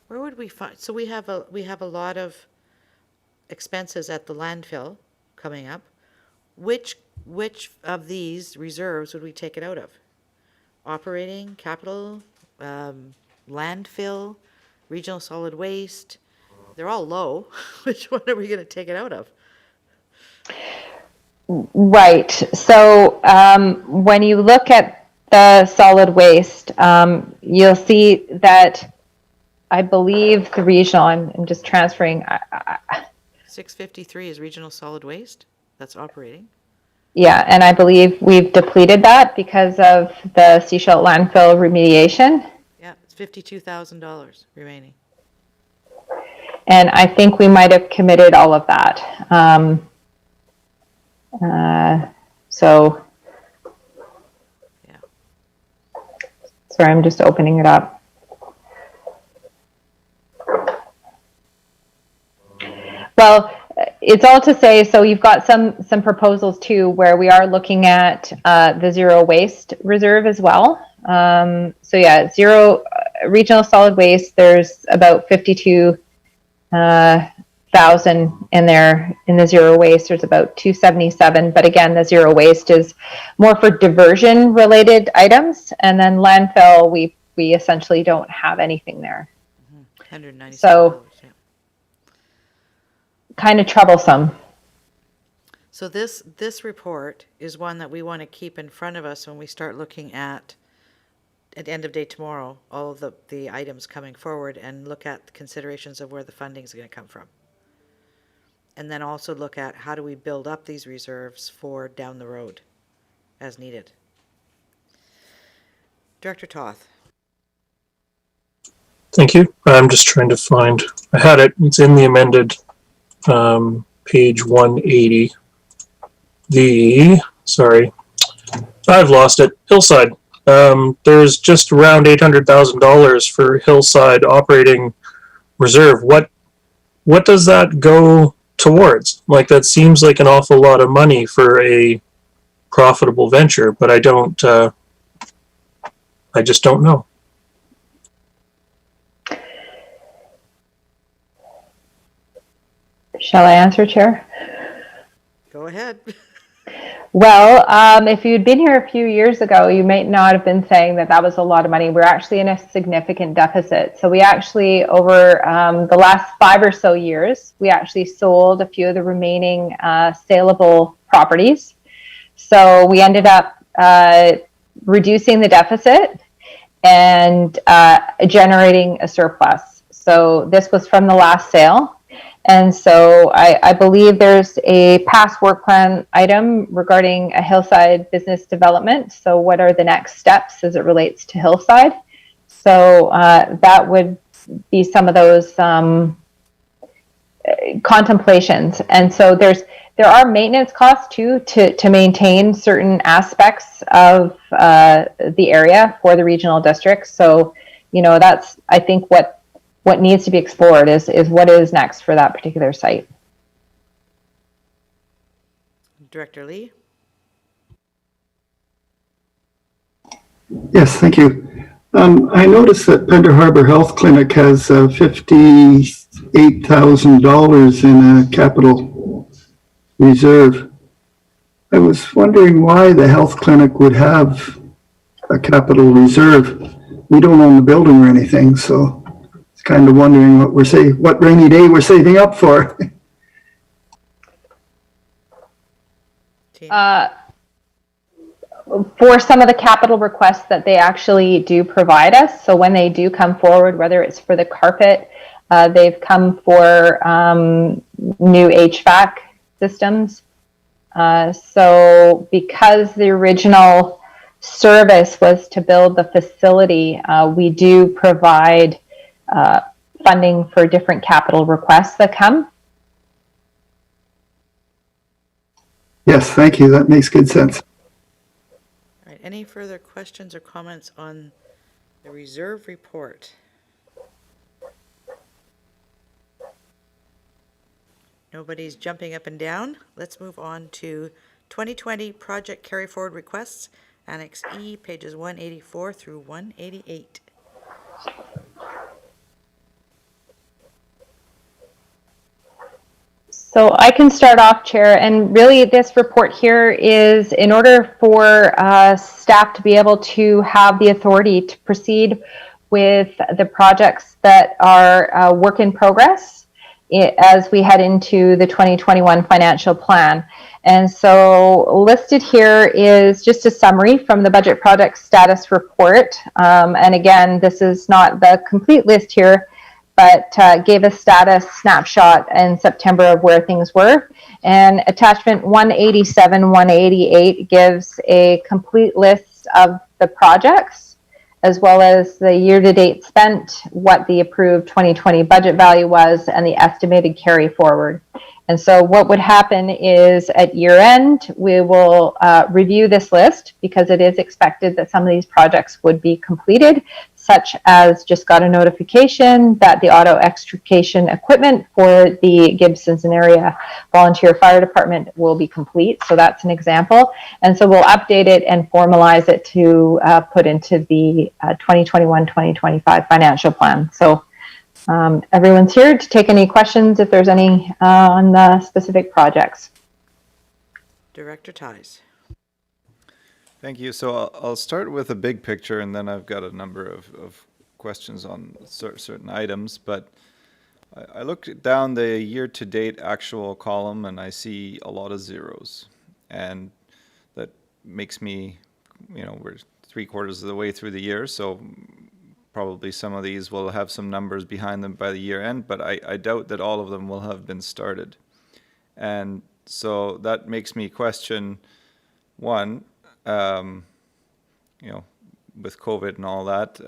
Where would we find, so we have a lot of expenses at the landfill coming up. Which of these reserves would we take it out of? Operating, capital, landfill, regional solid waste? They're all low. Which one are we going to take it out of? Right. So when you look at the solid waste, you'll see that I believe the regional, I'm just transferring. 653 is regional solid waste. That's operating. Yeah, and I believe we've depleted that because of the Seashell landfill remediation. Yeah, it's $52,000 remaining. And I think we might have committed all of that. So, yeah. Sorry, I'm just opening it up. Well, it's all to say, so you've got some proposals too, where we are looking at the zero waste reserve as well. So yeah, zero regional solid waste, there's about 52 in there. In the zero waste, there's about 277. But again, the zero waste is more for diversion related items. And then landfill, we essentially don't have anything there. $197. So Yeah. kind of troublesome. So this report is one that we want to keep in front of us when we start looking at the end of day tomorrow, all of the items coming forward, and look at the considerations of where the funding is going to come from. And then also look at how do we build up these reserves for down the road as needed. Director Toth. Thank you. I'm just trying to find, I had it, it's in the amended page 180. Sorry, I've lost it. Hillside. There's just around $800,000 for Hillside operating reserve. What does that go towards? Like, that seems like an awful lot of money for a profitable venture, but I just don't know. Shall I answer, Chair? Go ahead. Well, if you'd been here a few years ago, you might not have been saying that was a lot of money. We're actually in a significant deficit. So we actually, over the last 5 or so years, we actually sold a few of the remaining saleable properties. So we ended up reducing the deficit and generating a surplus. So this was from the last sale. And so I believe there's a past work plan item regarding a Hillside business development. So what are the next steps as it relates to Hillside? So that would be some of those contemplations. And so there are maintenance costs too to maintain certain aspects of the area for the regional districts. So, that's, I think, what needs to be explored is what is next for that particular site. Director Lee. Yes, thank you. I noticed that Pender Harbor Health Clinic has $58,000 in a capital reserve. I was wondering why the health clinic would have a capital reserve. We don't own the building or anything, so it's kind of wondering what rainy day we're saving up for. For some of the capital requests that they actually do provide us. So when they do come forward, whether it's for the carpet, they've come for new HVAC systems. So because the original service was to build the facility, we do provide funding for different capital requests that come. Yes, thank you. That makes good sense. All right. Any further questions or comments on the reserve report? Nobody's jumping up and down. Let's move on to 2020 project carry forward requests, Annex E, pages 184 through 188. So I can start off, Chair, and really this report here is in order for staff to be able to have the authority to proceed with the projects that are work in progress as we head into the 2021 financial plan. And so listed here is just a summary from the budget project status report. And again, this is not the complete list here, but gave a status snapshot in September of where things were. And attachment 187, 188 gives a complete list of the projects, as well as the year-to-date spent, what the approved 2020 budget value was, and the estimated carry forward. And so what would happen is at year end, we will review this list because it is expected that some of these projects would be completed, such as just got a notification that the auto extrication equipment for the Gibsons and area volunteer fire department will be complete. So that's an example. And so we'll update it and formalize it to put into the 2021-2025 financial plan. So Everyone's here to take any questions if there's any on the specific projects. Director Ties. Thank you. So I'll start with a big picture, and then I've got a number of questions on certain items. But I looked down the year-to-date actual column, and I see a lot of zeros. And that makes me, we're 3/4 of the way through the year, so probably some of these will have some numbers behind them by the year end, but I doubt that all of them will have been started. And so that makes me question, one, with COVID and all that,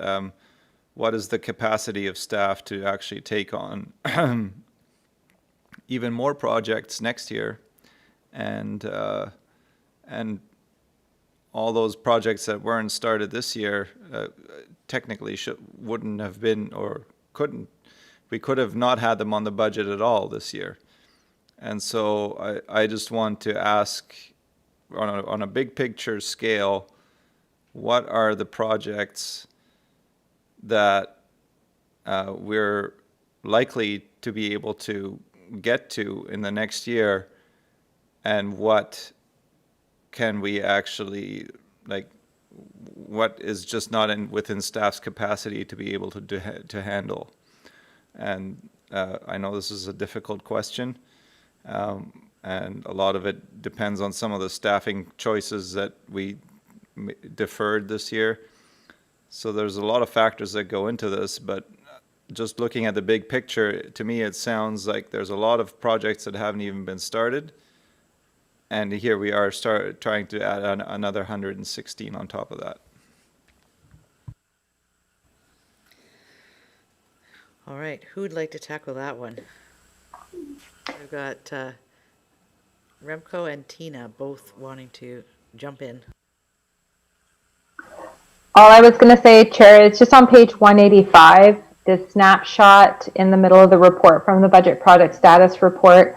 what is the capacity of staff to actually take on even more projects next year, and all those projects that weren't started this year technically wouldn't have been, or we could have not had them on the budget at all this year. And so I just want to ask, on a big picture scale, what are the projects that we're likely to be able to get to in the next year, and what can we actually, what is just not within staff's capacity to be able to handle? And I know this is a difficult question, and a lot of it depends on some of the staffing choices that we deferred this year. So there's a lot of factors that go into this, but just looking at the big picture, to me it sounds like there's a lot of projects that haven't even been started, and here we are trying to add another 116 on top of that. All right, who would like to tackle that one? We've got Remco and Tina both wanting to jump in. All I was going to say, Chair, it's just on page 185, the snapshot in the middle of the report from the Budget Project Status Report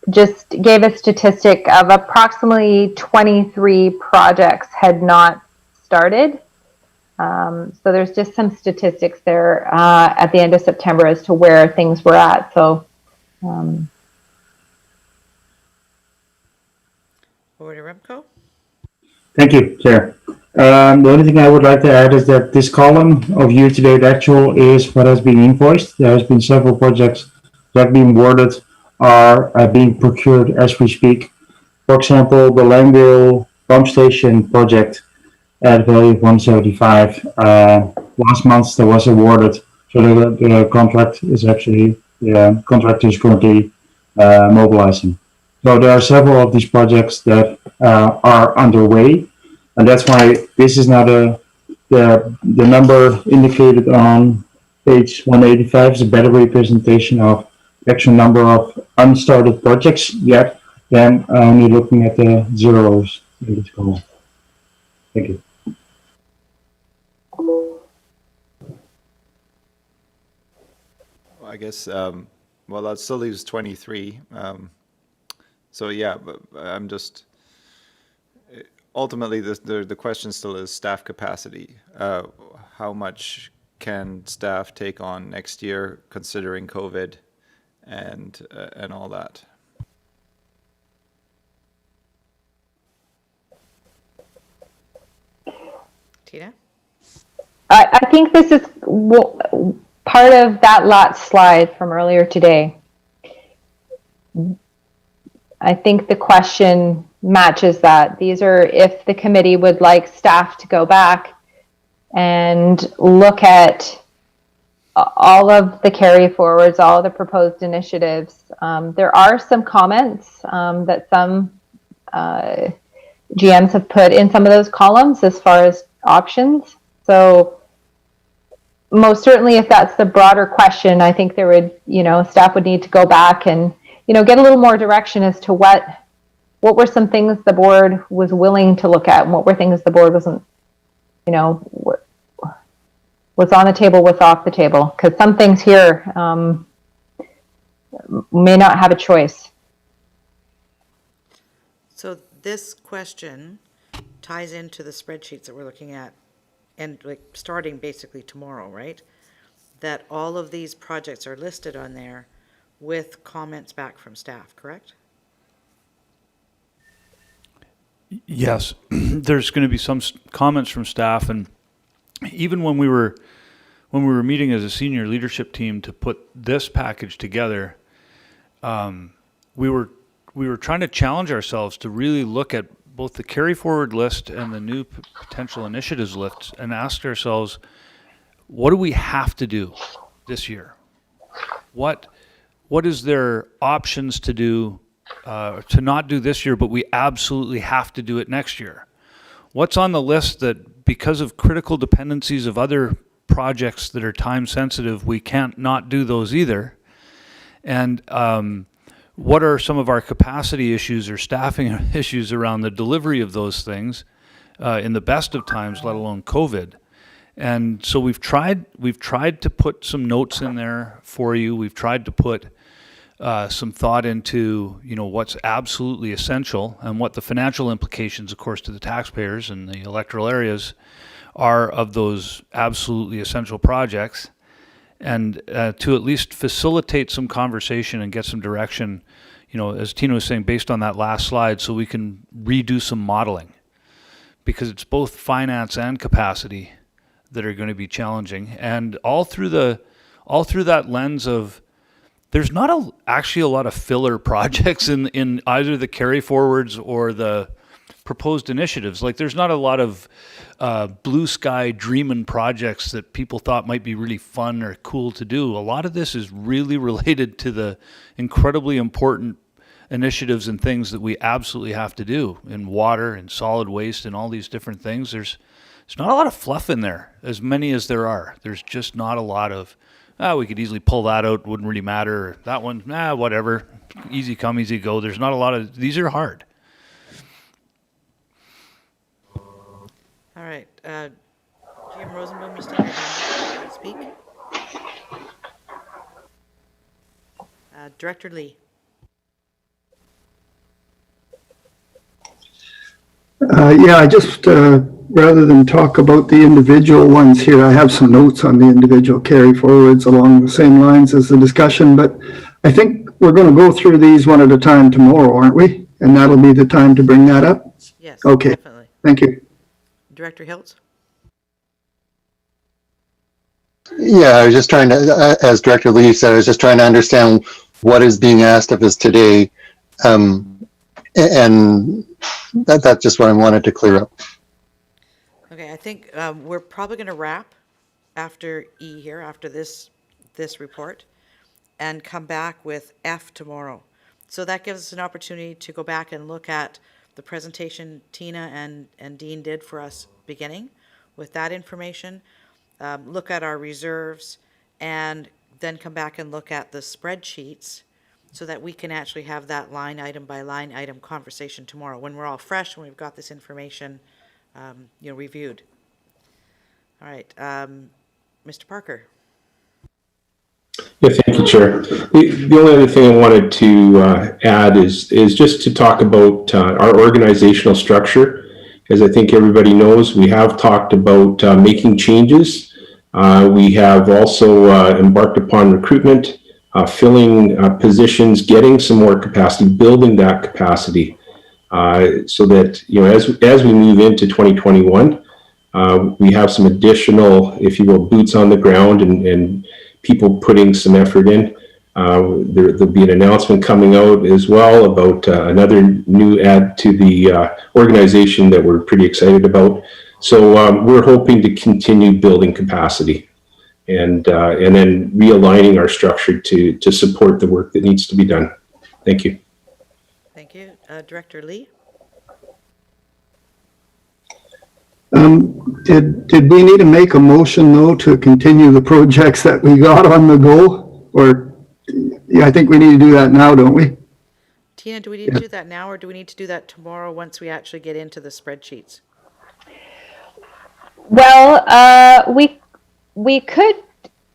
just gave a statistic of approximately 23 projects had not started. So there's just some statistics there at the end of September as to where things were at. So over to Remco. Thank you, Chair. The only thing I would like to add is that this column of year-to-date actual is what has been invoiced. There has been several projects that have been awarded, are being procured as we speak. For example, the Langdale pump station project at value of 175. Last month there was awarded, so the contract is actually, the contractor is currently mobilizing. So there are several of these projects that are underway, and that's why this is not the number indicated on page 185 is a better representation of the actual number of unstarted projects yet than only looking at the zeros in this column. Thank you. I guess, well, that still leaves 23. So yeah, but I'm just, ultimately the question still is staff capacity. How much can staff take on next year considering COVID and all that? Tina? I think this is part of that last slide from earlier today. I think the question matches that. These are if the committee would like staff to go back and look at all of the carry forwards, all of the proposed initiatives. There are some comments that some GMs have put in some of those columns as far as options. So most certainly if that's the broader question, I think there would, staff would need to go back and, get a little more direction as to what were some things the board was willing to look at and what were things the board wasn't, what's on the table, what's off the table. Because some things here may not have a choice. So this question ties into the spreadsheets that we're looking at and starting basically tomorrow, right? that all of these projects are listed on there with comments back from staff, correct? Yes, there's going to be some comments from staff, and even when we were meeting as a senior leadership team to put this package together, we were trying to challenge ourselves to really look at both the carry forward list and the new potential initiatives list and ask ourselves, what do we have to do this year? What is there options to do, to not do this year, but we absolutely have to do it next year? What's on the list that, because of critical dependencies of other projects that are time sensitive, we can't not do those either? And what are some of our capacity issues or staffing issues around the delivery of those things in the best of times, let alone COVID? And so we've tried to put some notes in there for you. We've tried to put some thought into, what's absolutely essential and what the financial implications, of course, to the taxpayers and the electoral areas are of those absolutely essential projects, and to at least facilitate some conversation and get some direction, as Tina was saying, based on that last slide, so we can redo some modeling, because it's both finance and capacity that are going to be challenging, and all through that lens of, there's not actually a lot of filler projects in either the carry forwards or the proposed initiatives. Like, there's not a lot of blue sky dreaming projects that people thought might be really fun or cool to do. A lot of this is really related to the incredibly important initiatives and things that we absolutely have to do in water and solid waste and all these different things. There's not a lot of fluff in there, as many as there are. There's just not a lot of, we could easily pull that out, wouldn't really matter. Or that one, whatever, easy come, easy go. There's not a lot of, these are hard. All right, Jim Rosenbaum, you stand your hand up to speak. Director Lee. I just, rather than talk about the individual ones here, I have some notes on the individual carry forwards along the same lines as the discussion, but I think we're going to go through these one at a time tomorrow, aren't we? And that'll be the time to bring that up? Yes, okay. Definitely. Thank you. Director Hiltz? Yeah, I was just trying to, as Director Lee said, I was just trying to understand what is being asked of us today. And that's just what I wanted to clear up. Okay, I think we're probably going to wrap after E here, after this report, and come back with F tomorrow. So that gives us an opportunity to go back and look at the presentation Tina and Dean did for us beginning with that information, look at our reserves, and then come back and look at the spreadsheets so that we can actually have that line item by line item conversation tomorrow when we're all fresh and we've got this information reviewed. All right, Mr. Parker. Yeah, thank you, Chair. The only other thing I wanted to add is just to talk about our organizational structure. As I think everybody knows, we have talked about making changes. We have also embarked upon recruitment, filling positions, getting some more capacity, building that capacity, so that as we move into 2021, we have some additional, if you will, boots on the ground and people putting some effort in. There'll be an announcement coming out as well about another new add to the organization that we're pretty excited about. So we're hoping to continue building capacity and then realigning our structure to support the work that needs to be done. Thank you. Thank you. Director Lee? Did we need to make a motion, though, to continue the projects that we got on the go? Or, I think we need to do that now, don't we? Tina, do we need to do that now, or do we need to do that tomorrow once we actually get into the spreadsheets? Well, we could,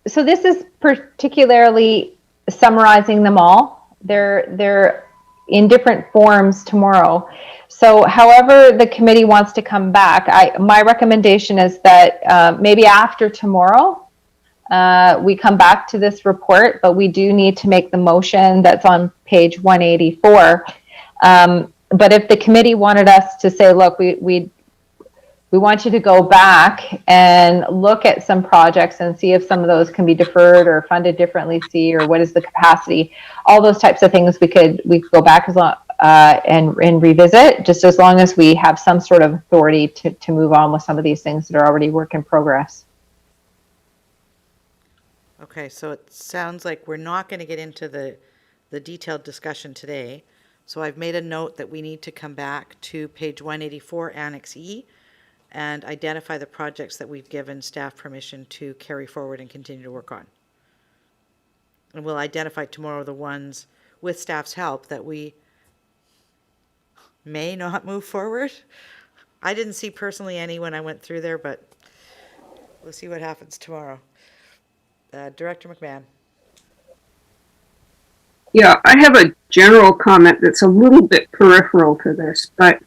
so this is particularly summarizing them all. They're in different forms tomorrow. So however the committee wants to come back, my recommendation is that maybe after tomorrow, we come back to this report, but we do need to make the motion that's on page 184. But if the committee wanted us to say, look, we want you to go back and look at some projects and see if some of those can be deferred or funded differently, see, or what is the capacity, all those types of things we could go back as long, and revisit, just as long as we have some sort of authority to move on with some of these things that are already work in progress. Okay, so it sounds like we're not going to get into the detailed discussion today. So I've made a note that we need to come back to page 184, Annex E, and identify the projects that we've given staff permission to carry forward and continue to work on. And we'll identify tomorrow the ones, with staff's help, that we may not move forward. I didn't see personally any when I went through there, but we'll see what happens tomorrow. Director McMahon. Yeah, I have a general comment that's a little bit peripheral to this, but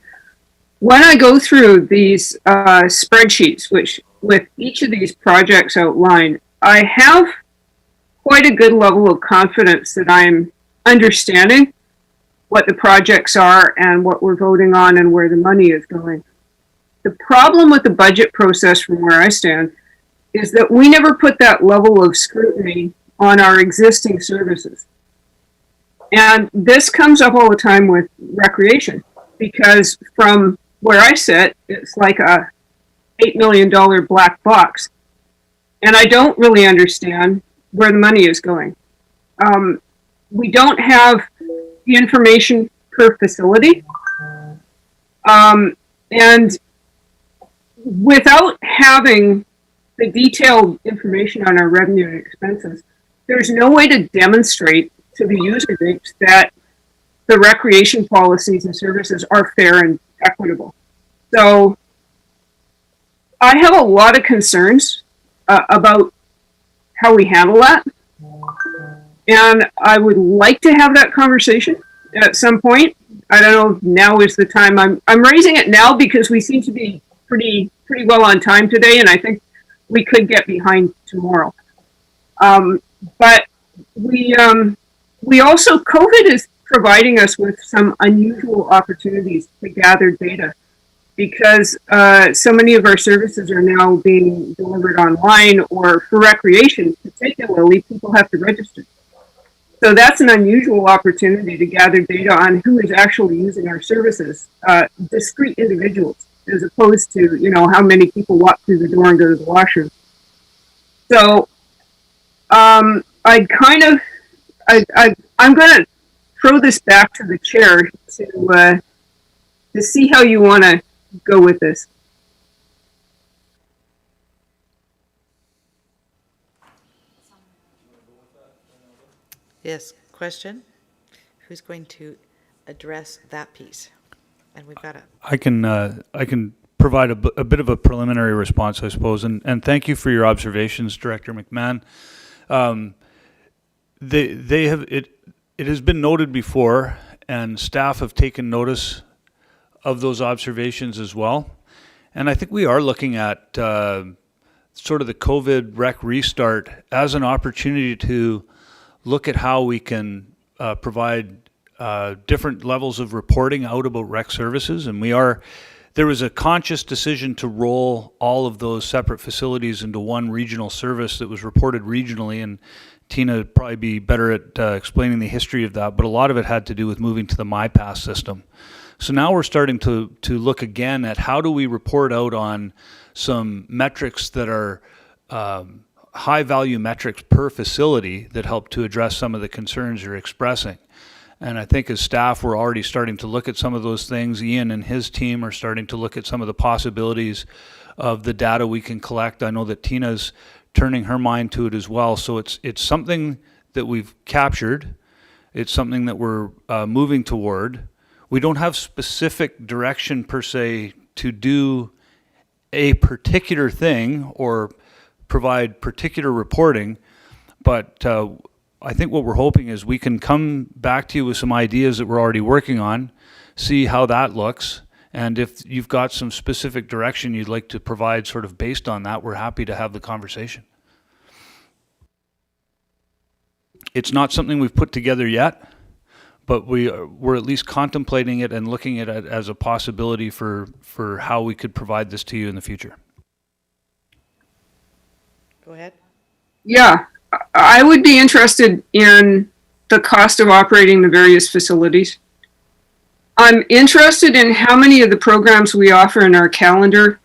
when I go through these spreadsheets, which with each of these projects outlined, I have quite a good level of confidence that I'm understanding what the projects are and what we're voting on and where the money is going. The problem with the budget process from where I stand is that we never put that level of scrutiny on our existing services. And this comes up all the time with recreation, because from where I sit, it's like a $8 million black box. And I don't really understand where the money is going. We don't have the information per facility. And without having the detailed information on our revenue and expenses, there's no way to demonstrate to the user groups that the recreation policies and services are fair and equitable. So I have a lot of concerns about how we handle that. And I would like to have that conversation at some point. I don't know if now is the time. I'm raising it now because we seem to be pretty well on time today, and I think we could get behind tomorrow. But we also, COVID is providing us with some unusual opportunities to gather data, because so many of our services are now being delivered online, or for recreation particularly, people have to register. So that's an unusual opportunity to gather data on who is actually using our services, discrete individuals, as opposed to, how many people walk through the door and go to the washroom. So I'm going to throw this back to the chair to see how you want to go with this. Yes, question? Who's going to address that piece? And we've got I can provide a bit of a preliminary response, I suppose, and thank you for your observations, Director McMahon. They have it has been noted before, and staff have taken notice of those observations as well. And I think we are looking at sort of the COVID rec restart as an opportunity to look at how we can provide different levels of reporting out about rec services. And there was a conscious decision to roll all of those separate facilities into one regional service that was reported regionally, and Tina would probably be better at explaining the history of that, but a lot of it had to do with moving to the MyPass system. So now we're starting to look again at how do we report out on some metrics that are high value metrics per facility that help to address some of the concerns you're expressing. And I think as staff, we're already starting to look at some of those things. Ian and his team are starting to look at some of the possibilities of the data we can collect. I know that Tina's turning her mind to it as well. So it's something that we've captured. It's something that we're moving toward. We don't have specific direction per se to do a particular thing or provide particular reporting, but I think what we're hoping is we can come back to you with some ideas that we're already working on, see how that looks, and if you've got some specific direction you'd like to provide sort of based on that, we're happy to have the conversation. It's not something we've put together yet, but we're at least contemplating it and looking at it as a possibility for how we could provide this to you in the future. Go ahead. Yeah, I would be interested in the cost of operating the various facilities. I'm interested in how many of the programs we offer in our calendar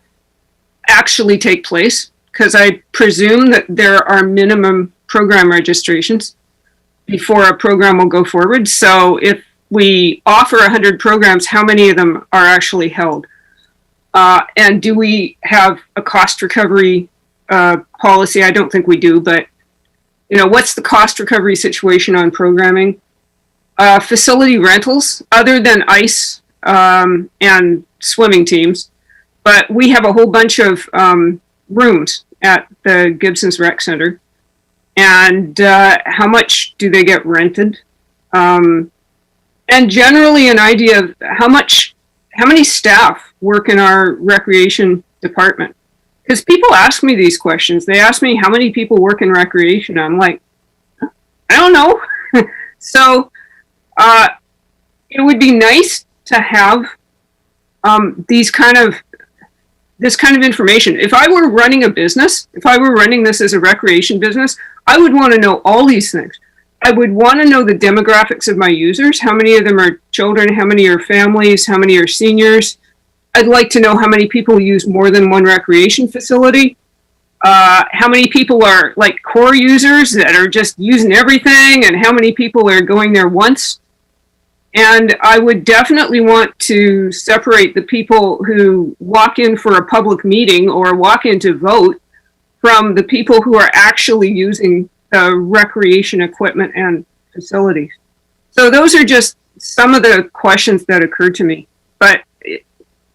actually take place, because I presume that there are minimum program registrations before a program will go forward. So if we offer 100 programs, how many of them are actually held? And do we have a cost recovery policy? I don't think we do, but what's the cost recovery situation on programming? Facility rentals, other than ice and swimming teams, but we have a whole bunch of rooms at the Gibson's Rec Center. And how much do they get rented? And generally an idea of how many staff work in our recreation department. Because people ask me these questions. They ask me how many people work in recreation. I'm like, I don't know. So it would be nice to have this kind of information. If I were running a business, if I were running this as a recreation business, I would want to know all these things. I would want to know the demographics of my users. How many of them are children? How many are families? How many are seniors? I'd like to know how many people use more than one recreation facility. How many people are like core users that are just using everything, and how many people are going there once. And I would definitely want to separate the people who walk in for a public meeting or walk in to vote from the people who are actually using the recreation equipment and facilities. So those are just some of the questions that occurred to me. But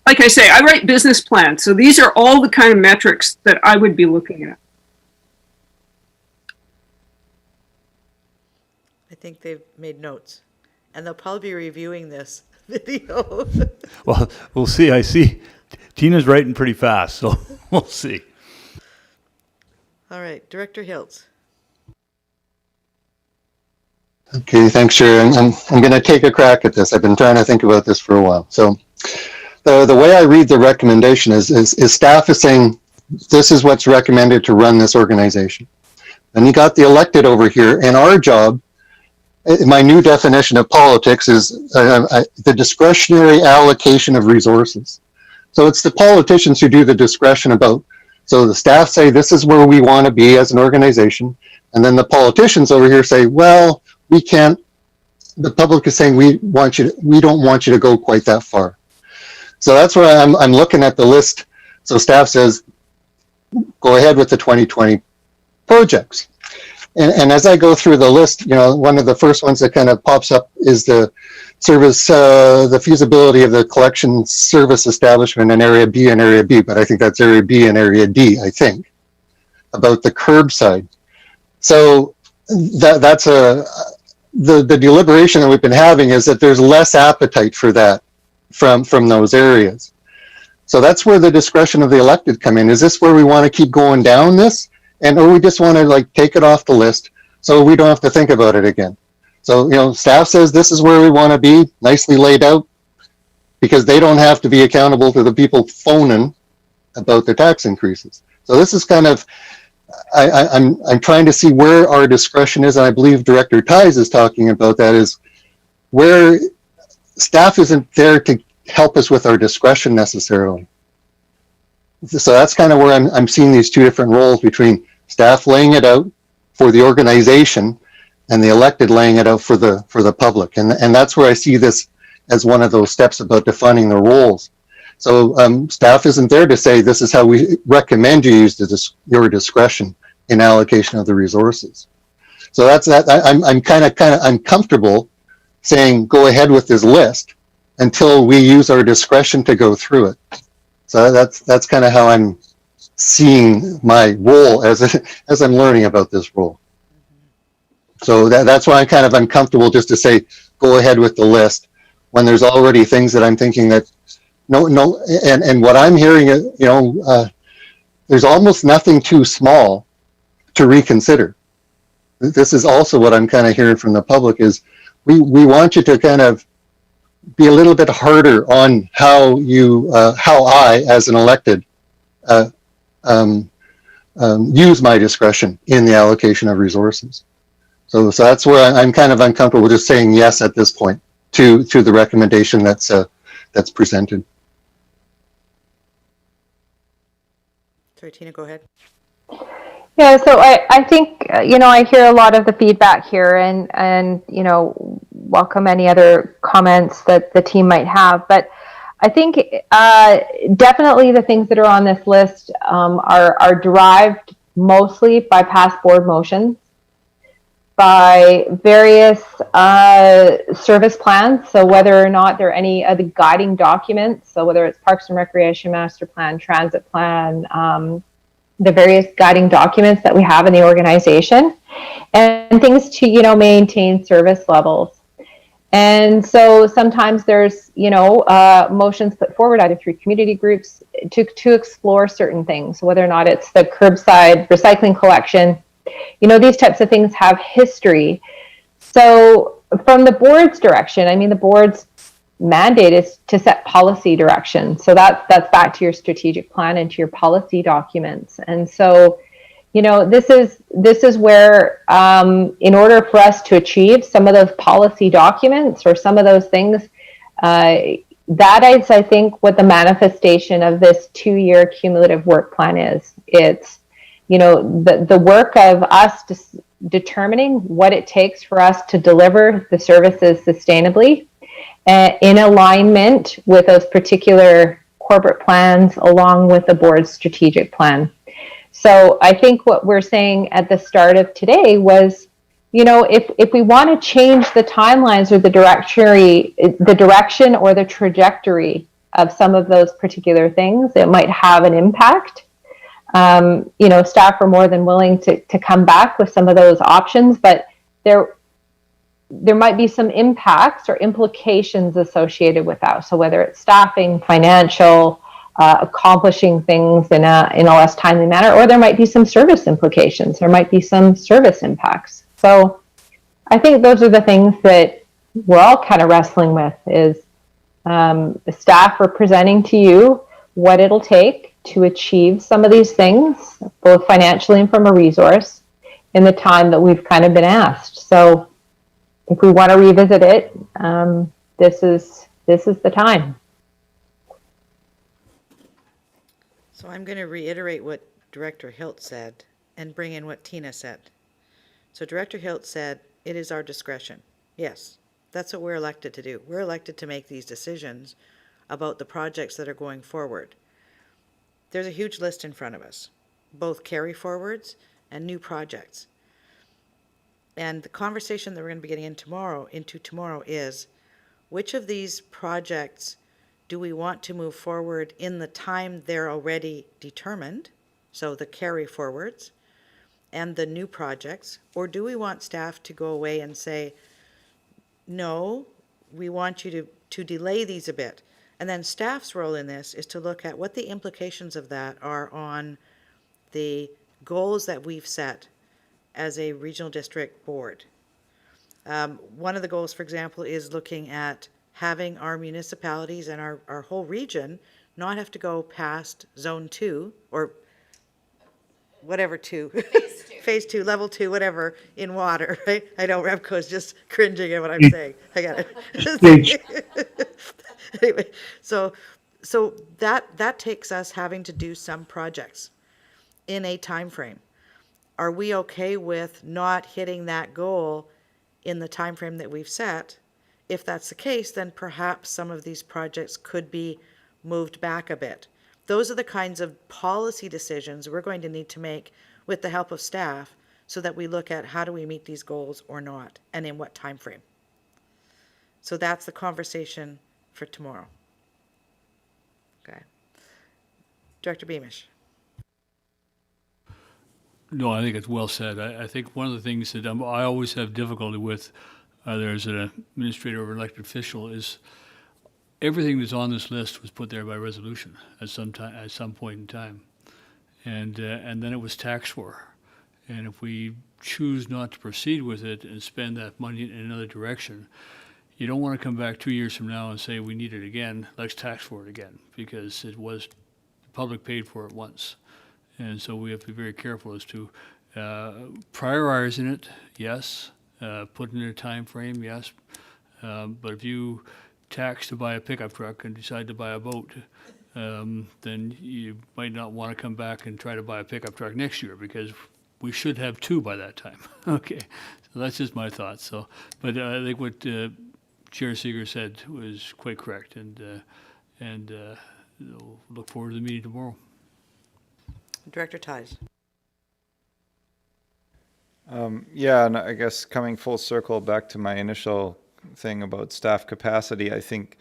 like I say, I write business plans. So these are all the kind of metrics that I would be looking at. I think they've made notes, and they'll probably be reviewing this video. Well, we'll see. I see Tina's writing pretty fast, so we'll see. All right, Director Hiltz. Okay, thanks, Chair. And I'm going to take a crack at this. I've been trying to think about this for a while. So the way I read the recommendation is staff is saying, this is what's recommended to run this organization. And you got the elected over here, and our job, my new definition of politics is the discretionary allocation of resources. So it's the politicians who do the discretion about, so the staff say, this is where we want to be as an organization. And then the politicians over here say, well, we can't, the public is saying, we don't want you to go quite that far. So that's where I'm looking at the list. So staff says, go ahead with the 2020 projects. And as I go through the list, one of the first ones that kind of pops up is the service, the feasibility of the collection service establishment in Area B and Area B, but I think that's Area B and Area D, I think, about the curbside. So that's the deliberation that we've been having is that there's less appetite for that from those areas. So that's where the discretion of the elected come in. Is this where we want to keep going down this? Or we just want to take it off the list so we don't have to think about it again. So, staff says this is where we want to be, nicely laid out, because they don't have to be accountable to the people phoning about their tax increases. So this is kind of, I'm trying to see where our discretion is, and I believe Director Ties is talking about that, is where staff isn't there to help us with our discretion necessarily. So that's kind of where I'm seeing these two different roles between staff laying it out for the organization and the elected laying it out for the public. And that's where I see this as one of those steps about defining the roles. So staff isn't there to say, this is how we recommend you use your discretion in allocation of the resources. So that's that. I'm comfortable saying, go ahead with this list until we use our discretion to go through it. So that's kind of how I'm seeing my role as I'm learning about this role. So that's why I'm comfortable just to say, go ahead with the list when there's already things that I'm thinking that no, and what I'm hearing, there's almost nothing too small to reconsider. this is also what I'm kind of hearing from the public is we want you to kind of be a little bit harder on how I, as an elected, use my discretion in the allocation of resources. So that's where I'm kind of uncomfortable just saying yes at this point to the recommendation that's presented. Sorry, Tina, go ahead. Yeah, so I think, I hear a lot of the feedback here and welcome any other comments that the team might have. But I think definitely the things that are on this list are derived mostly by past board motions, by various service plans. So whether or not there are any other guiding documents, so whether it's Parks and Recreation Master Plan, Transit Plan, the various guiding documents that we have in the organization, and things to maintain service levels. And so sometimes there's motions put forward either through community groups to explore certain things, whether or not it's the curbside recycling collection. These types of things have history. So from the board's direction, the board's mandate is to set policy direction. So that's back to your strategic plan and to your policy documents. And so, this is where, in order for us to achieve some of those policy documents or some of those things, that is, I think, what the manifestation of this 2-year cumulative work plan is. It's, the work of us determining what it takes for us to deliver the services sustainably, in alignment with those particular corporate plans along with the board's strategic plan. So I think what we're saying at the start of today was, if we want to change the timelines or the direction or the trajectory of some of those particular things, it might have an impact. Staff are more than willing to come back with some of those options, but there might be some impacts or implications associated with that. So whether it's staffing, financial, accomplishing things in a less timely manner, or there might be some service implications. There might be some service impacts. So I think those are the things that we're all kind of wrestling with is the staff are presenting to you what it'll take to achieve some of these things, both financially and from a resource, in the time that we've kind of been asked. So if we want to revisit it, this is the time. So I'm going to reiterate what Director Hilt said and bring in what Tina said. So Director Hilt said, it is our discretion. Yes, that's what we're elected to do. We're elected to make these decisions about the projects that are going forward. There's a huge list in front of us, both carry forwards and new projects. And the conversation that we're going to be getting into tomorrow is, which of these projects do we want to move forward in the time they're already determined, so the carry forwards, and the new projects, or do we want staff to go away and say, no, we want you to delay these a bit? And then staff's role in this is to look at what the implications of that are on the goals that we've set as a regional district board. One of the goals, for example, is looking at having our municipalities and our whole region not have to go past zone 2 or whatever 2, phase 2, level 2, whatever, in water, right? I know Remco's just cringing at what I'm saying. I got it. Anyway, so that takes us having to do some projects in a time frame. Are we okay with not hitting that goal in the time frame that we've set? If that's the case, then perhaps some of these projects could be moved back a bit. Those are the kinds of policy decisions we're going to need to make with the help of staff so that we look at how do we meet these goals or not, and in what time frame. So that's the conversation for tomorrow. Okay. Director Beamish. No, I think it's well said. I think one of the things that I always have difficulty with, either as an administrator or elected official, is everything that's on this list was put there by resolution at some point in time, and then it was taxed for, And if we choose not to proceed with it and spend that money in another direction, you don't want to come back 2 years from now and say, we need it again, let's tax for it again, because the public paid for it once. And so we have to be very careful as to prioritizing it, yes, putting in a time frame, yes. But if you tax to buy a pickup truck and decide to buy a boat, then you might not want to come back and try to buy a pickup truck next year, because we should have two by that time. Okay, so that's just my thoughts. So, but I think what Chair Seeger said was quite correct, and we'll look forward to the meeting tomorrow. Director Ties. Yeah, and I guess coming full circle back to my initial thing about staff capacity, I think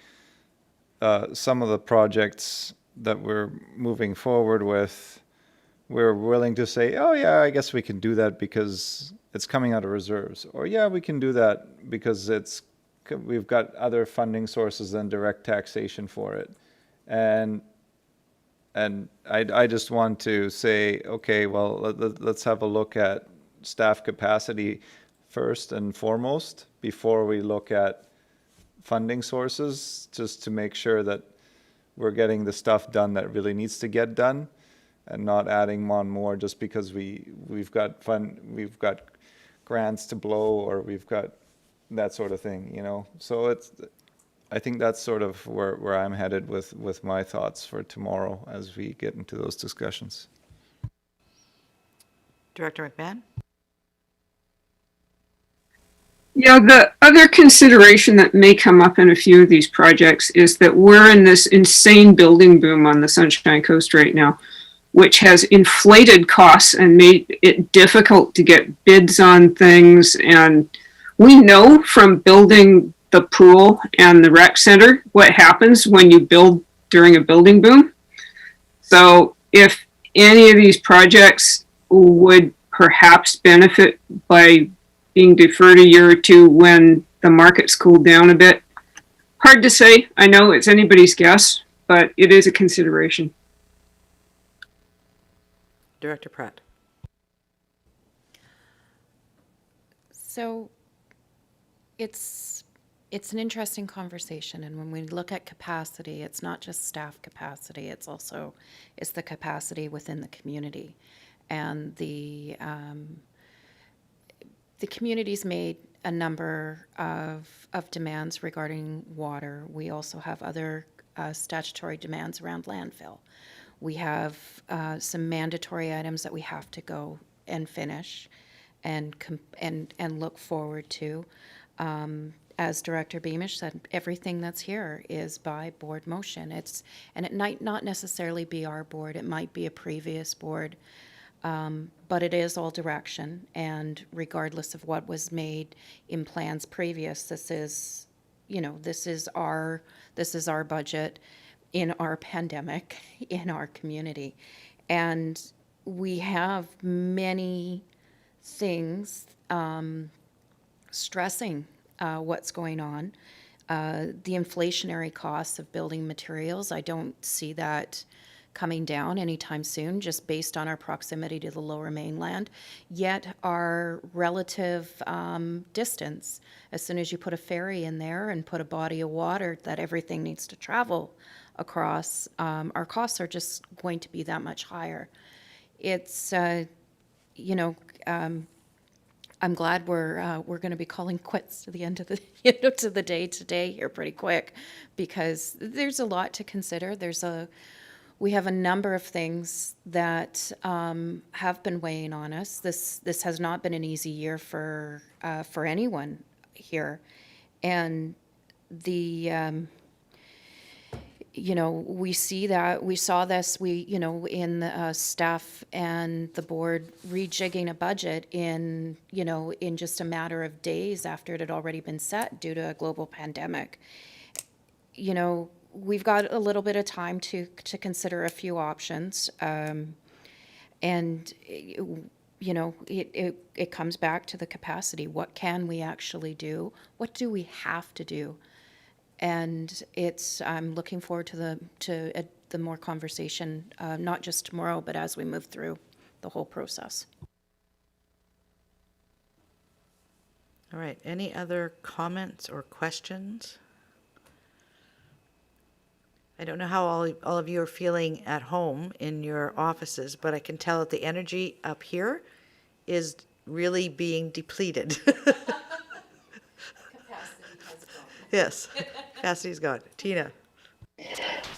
some of the projects that we're moving forward with, we're willing to say, oh yeah, I guess we can do that because it's coming out of reserves. Or yeah, we can do that because we've got other funding sources than direct taxation for it. And I just want to say, okay, well, let's have a look at staff capacity first and foremost before we look at funding sources, just to make sure that we're getting the stuff done that really needs to get done, and not adding on more just because we've got grants to blow, or we've got that sort of thing, you know. So I think that's sort of where I'm headed with my thoughts for tomorrow as we get into those discussions. Director McMahon? Yeah, the other consideration that may come up in a few of these projects is that we're in this insane building boom on the Sunshine Coast right now, which has inflated costs and made it difficult to get bids on things. And we know from building the pool and the rec center what happens when you build during a building boom. So if any of these projects would perhaps benefit by being deferred a year or two when the market's cooled down a bit, hard to say. I know it's anybody's guess, but it is a consideration. Director Pratt. So it's an interesting conversation, and when we look at capacity, it's not just staff capacity, it's the capacity within the community. And the community's made a number of demands regarding water. We also have other statutory demands around landfill. We have some mandatory items that we have to go and finish and look forward to. As Director Beamish said, everything that's here is by board motion. And it might not necessarily be our board, it might be a previous board, but it is all direction. And regardless of what was made in plans previous, this is our budget in our pandemic, in our community. And we have many things stressing what's going on. The inflationary costs of building materials, I don't see that coming down anytime soon, just based on our proximity to the Lower Mainland. Yet our relative distance, as soon as you put a ferry in there and put a body of water that everything needs to travel across, our costs are just going to be that much higher. It's, I'm glad we're going to be calling quits to the end of the to the day today here pretty quick, because there's a lot to consider. We have a number of things that have been weighing on us. This has not been an easy year for anyone here, and we saw this in the staff and the board rejigging a budget in just a matter of days after it had already been set due to a global pandemic. We've got a little bit of time to consider a few options, and it comes back to the capacity. What can we actually do? What do we have to do? And I'm looking forward to the more conversation, not just tomorrow, but as we move through the whole process. All right, any other comments or questions? I don't know how all of you are feeling at home in your offices, but I can tell that the energy up here is really being depleted. Yes, capacity's gone. Tina?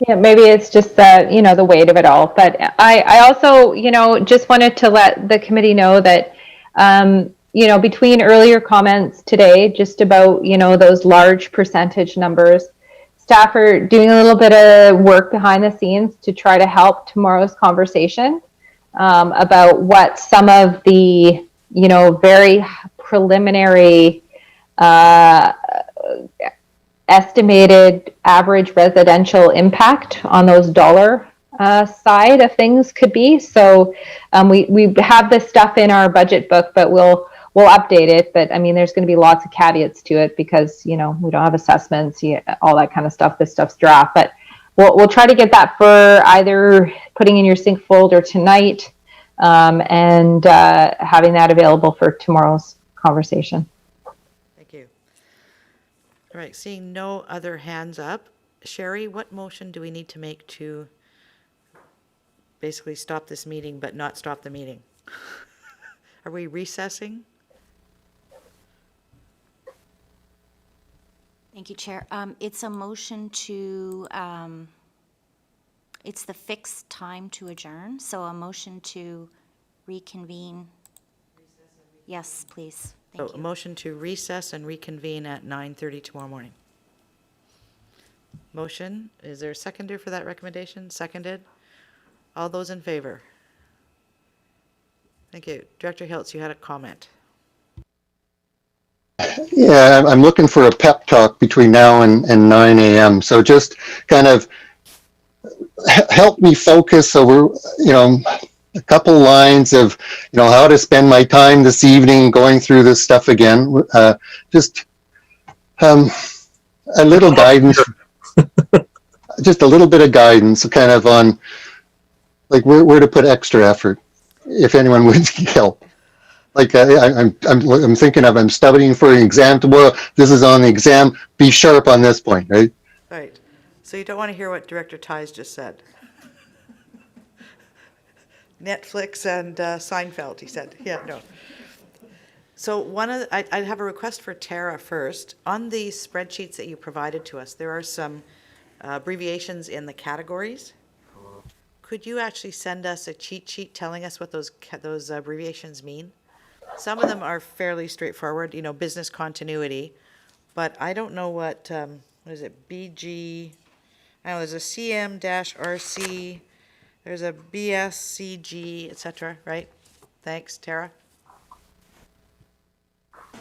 Yeah, maybe it's just the weight of it all. But I also, just wanted to let the committee know that, between earlier comments today, just about, those large percentage numbers, staff are doing a little bit of work behind the scenes to try to help tomorrow's conversation about what some of the, very preliminary estimated average residential impact on those dollar side of things could be. So we have this stuff in our budget book, but we'll update it. But I mean, there's going to be lots of caveats to it because we don't have assessments, all that kind of stuff. This stuff's draft, but we'll try to get that for either putting in your sync folder tonight and having that available for tomorrow's conversation. Thank you. All right, seeing no other hands up, Sherry, what motion do we need to make to basically stop this meeting but not stop the meeting? Are we recessing? Thank you, Chair. It's a motion to, it's the fixed time to adjourn, so a motion to reconvene. Yes, please. So a motion to recess and reconvene at 9:30 tomorrow morning. Motion, is there a seconder for that recommendation? Seconded? All those in favor? Thank you. Director Hiltz, you had a comment. Yeah, I'm looking for a pep talk between now and 9 a.m. So just kind of help me focus over, a couple lines of, how to spend my time this evening going through this stuff again. Just a little guidance, just a little bit of guidance kind of on like where to put extra effort, if anyone would help. Like I'm thinking of, I'm studying for an exam tomorrow. This is on the exam. Be sharp on this point, right? Right. So you don't want to hear what Director Ties just said. Netflix and Seinfeld, he said. Yeah, no. So I have a request for Tara first. On the spreadsheets that you provided to us, there are some abbreviations in the categories. Could you actually send us a cheat sheet telling us what those abbreviations mean? Some of them are fairly straightforward, business continuity, but I don't know what is it, BG, I don't know, there's a CM-RC, there's a BSCG, et cetera, right? Thanks, Tara.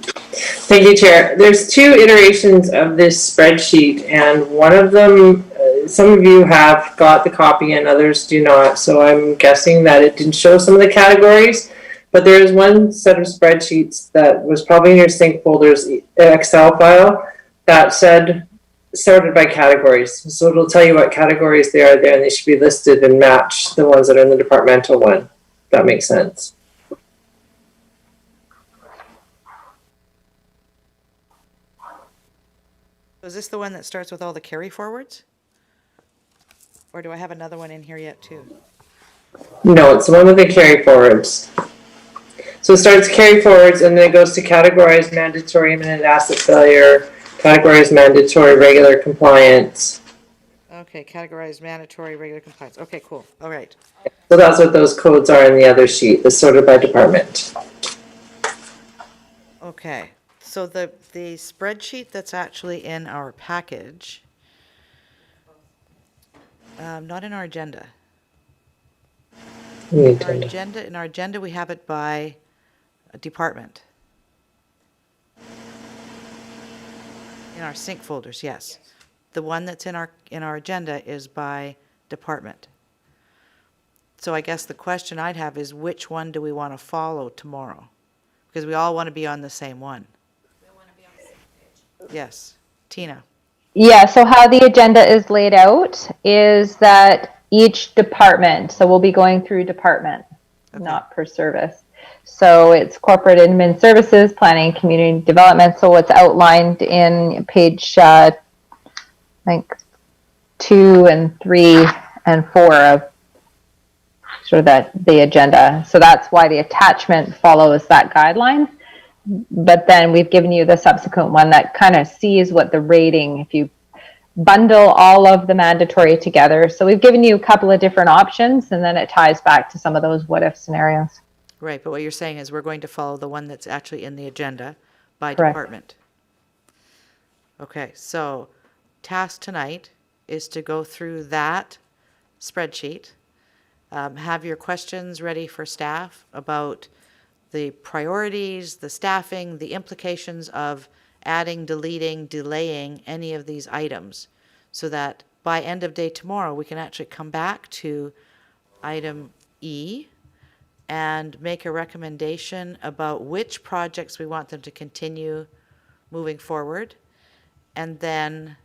Thank you, Chair. There's two iterations of this spreadsheet, and one of them, some of you have got the copy and others do not, so I'm guessing that it didn't show some of the categories. But there is one set of spreadsheets that was probably in your sync folders Excel file that said sorted by categories. So it'll tell you what categories they are there, and they should be listed and match the ones that are in the departmental one. If that makes sense. Is this the one that starts with all the carry forwards? Or do I have another one in here yet too? No, it's the one with the carry forwards. So it starts carry forwards and then it goes to categorized mandatory imminent asset failure, categorized mandatory regular compliance. Okay, categorized mandatory regular compliance. Okay, cool. All right. So that's what those codes are in the other sheet, the sorted by department. Okay, so the spreadsheet that's actually in our package, not in our agenda. In our agenda, we have it by department. In our sync folders, yes. The one that's in our agenda is by department. So I guess the question I'd have is which one do we want to follow tomorrow? Because we all want to be on the same one. We want to be on the same page. Yes. Tina. Yeah, so how the agenda is laid out is that each department, so we'll be going through department, not per service. So it's corporate admin services, planning, community development. So what's outlined in page, I think 2 and 3 and 4 of sort of the agenda. So that's why the attachment follows that guideline. But then we've given you the subsequent one that kind of sees what the rating, if you bundle all of the mandatory together. So we've given you a couple of different options, and then it ties back to some of those what if scenarios. Right, but what you're saying is we're going to follow the one that's actually in the agenda by Correct. department. Okay, so task tonight is to go through that spreadsheet, have your questions ready for staff about the priorities, the staffing, the implications of adding, deleting, delaying any of these items, so that by end of day tomorrow, we can actually come back to item E and make a recommendation about which projects we want them to continue moving forward, and then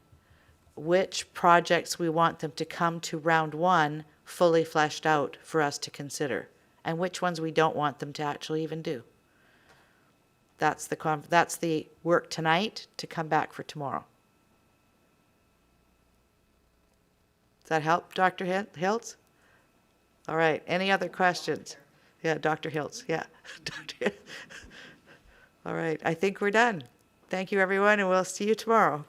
which projects we want them to come to round one fully fleshed out for us to consider, and which ones we don't want them to actually even do. That's the work tonight to come back for tomorrow. Does that help, Dr. Hiltz? All right, any other questions? Yeah, Dr. Hiltz, yeah. All right, I think we're done. Thank you, everyone, and we'll see you tomorrow.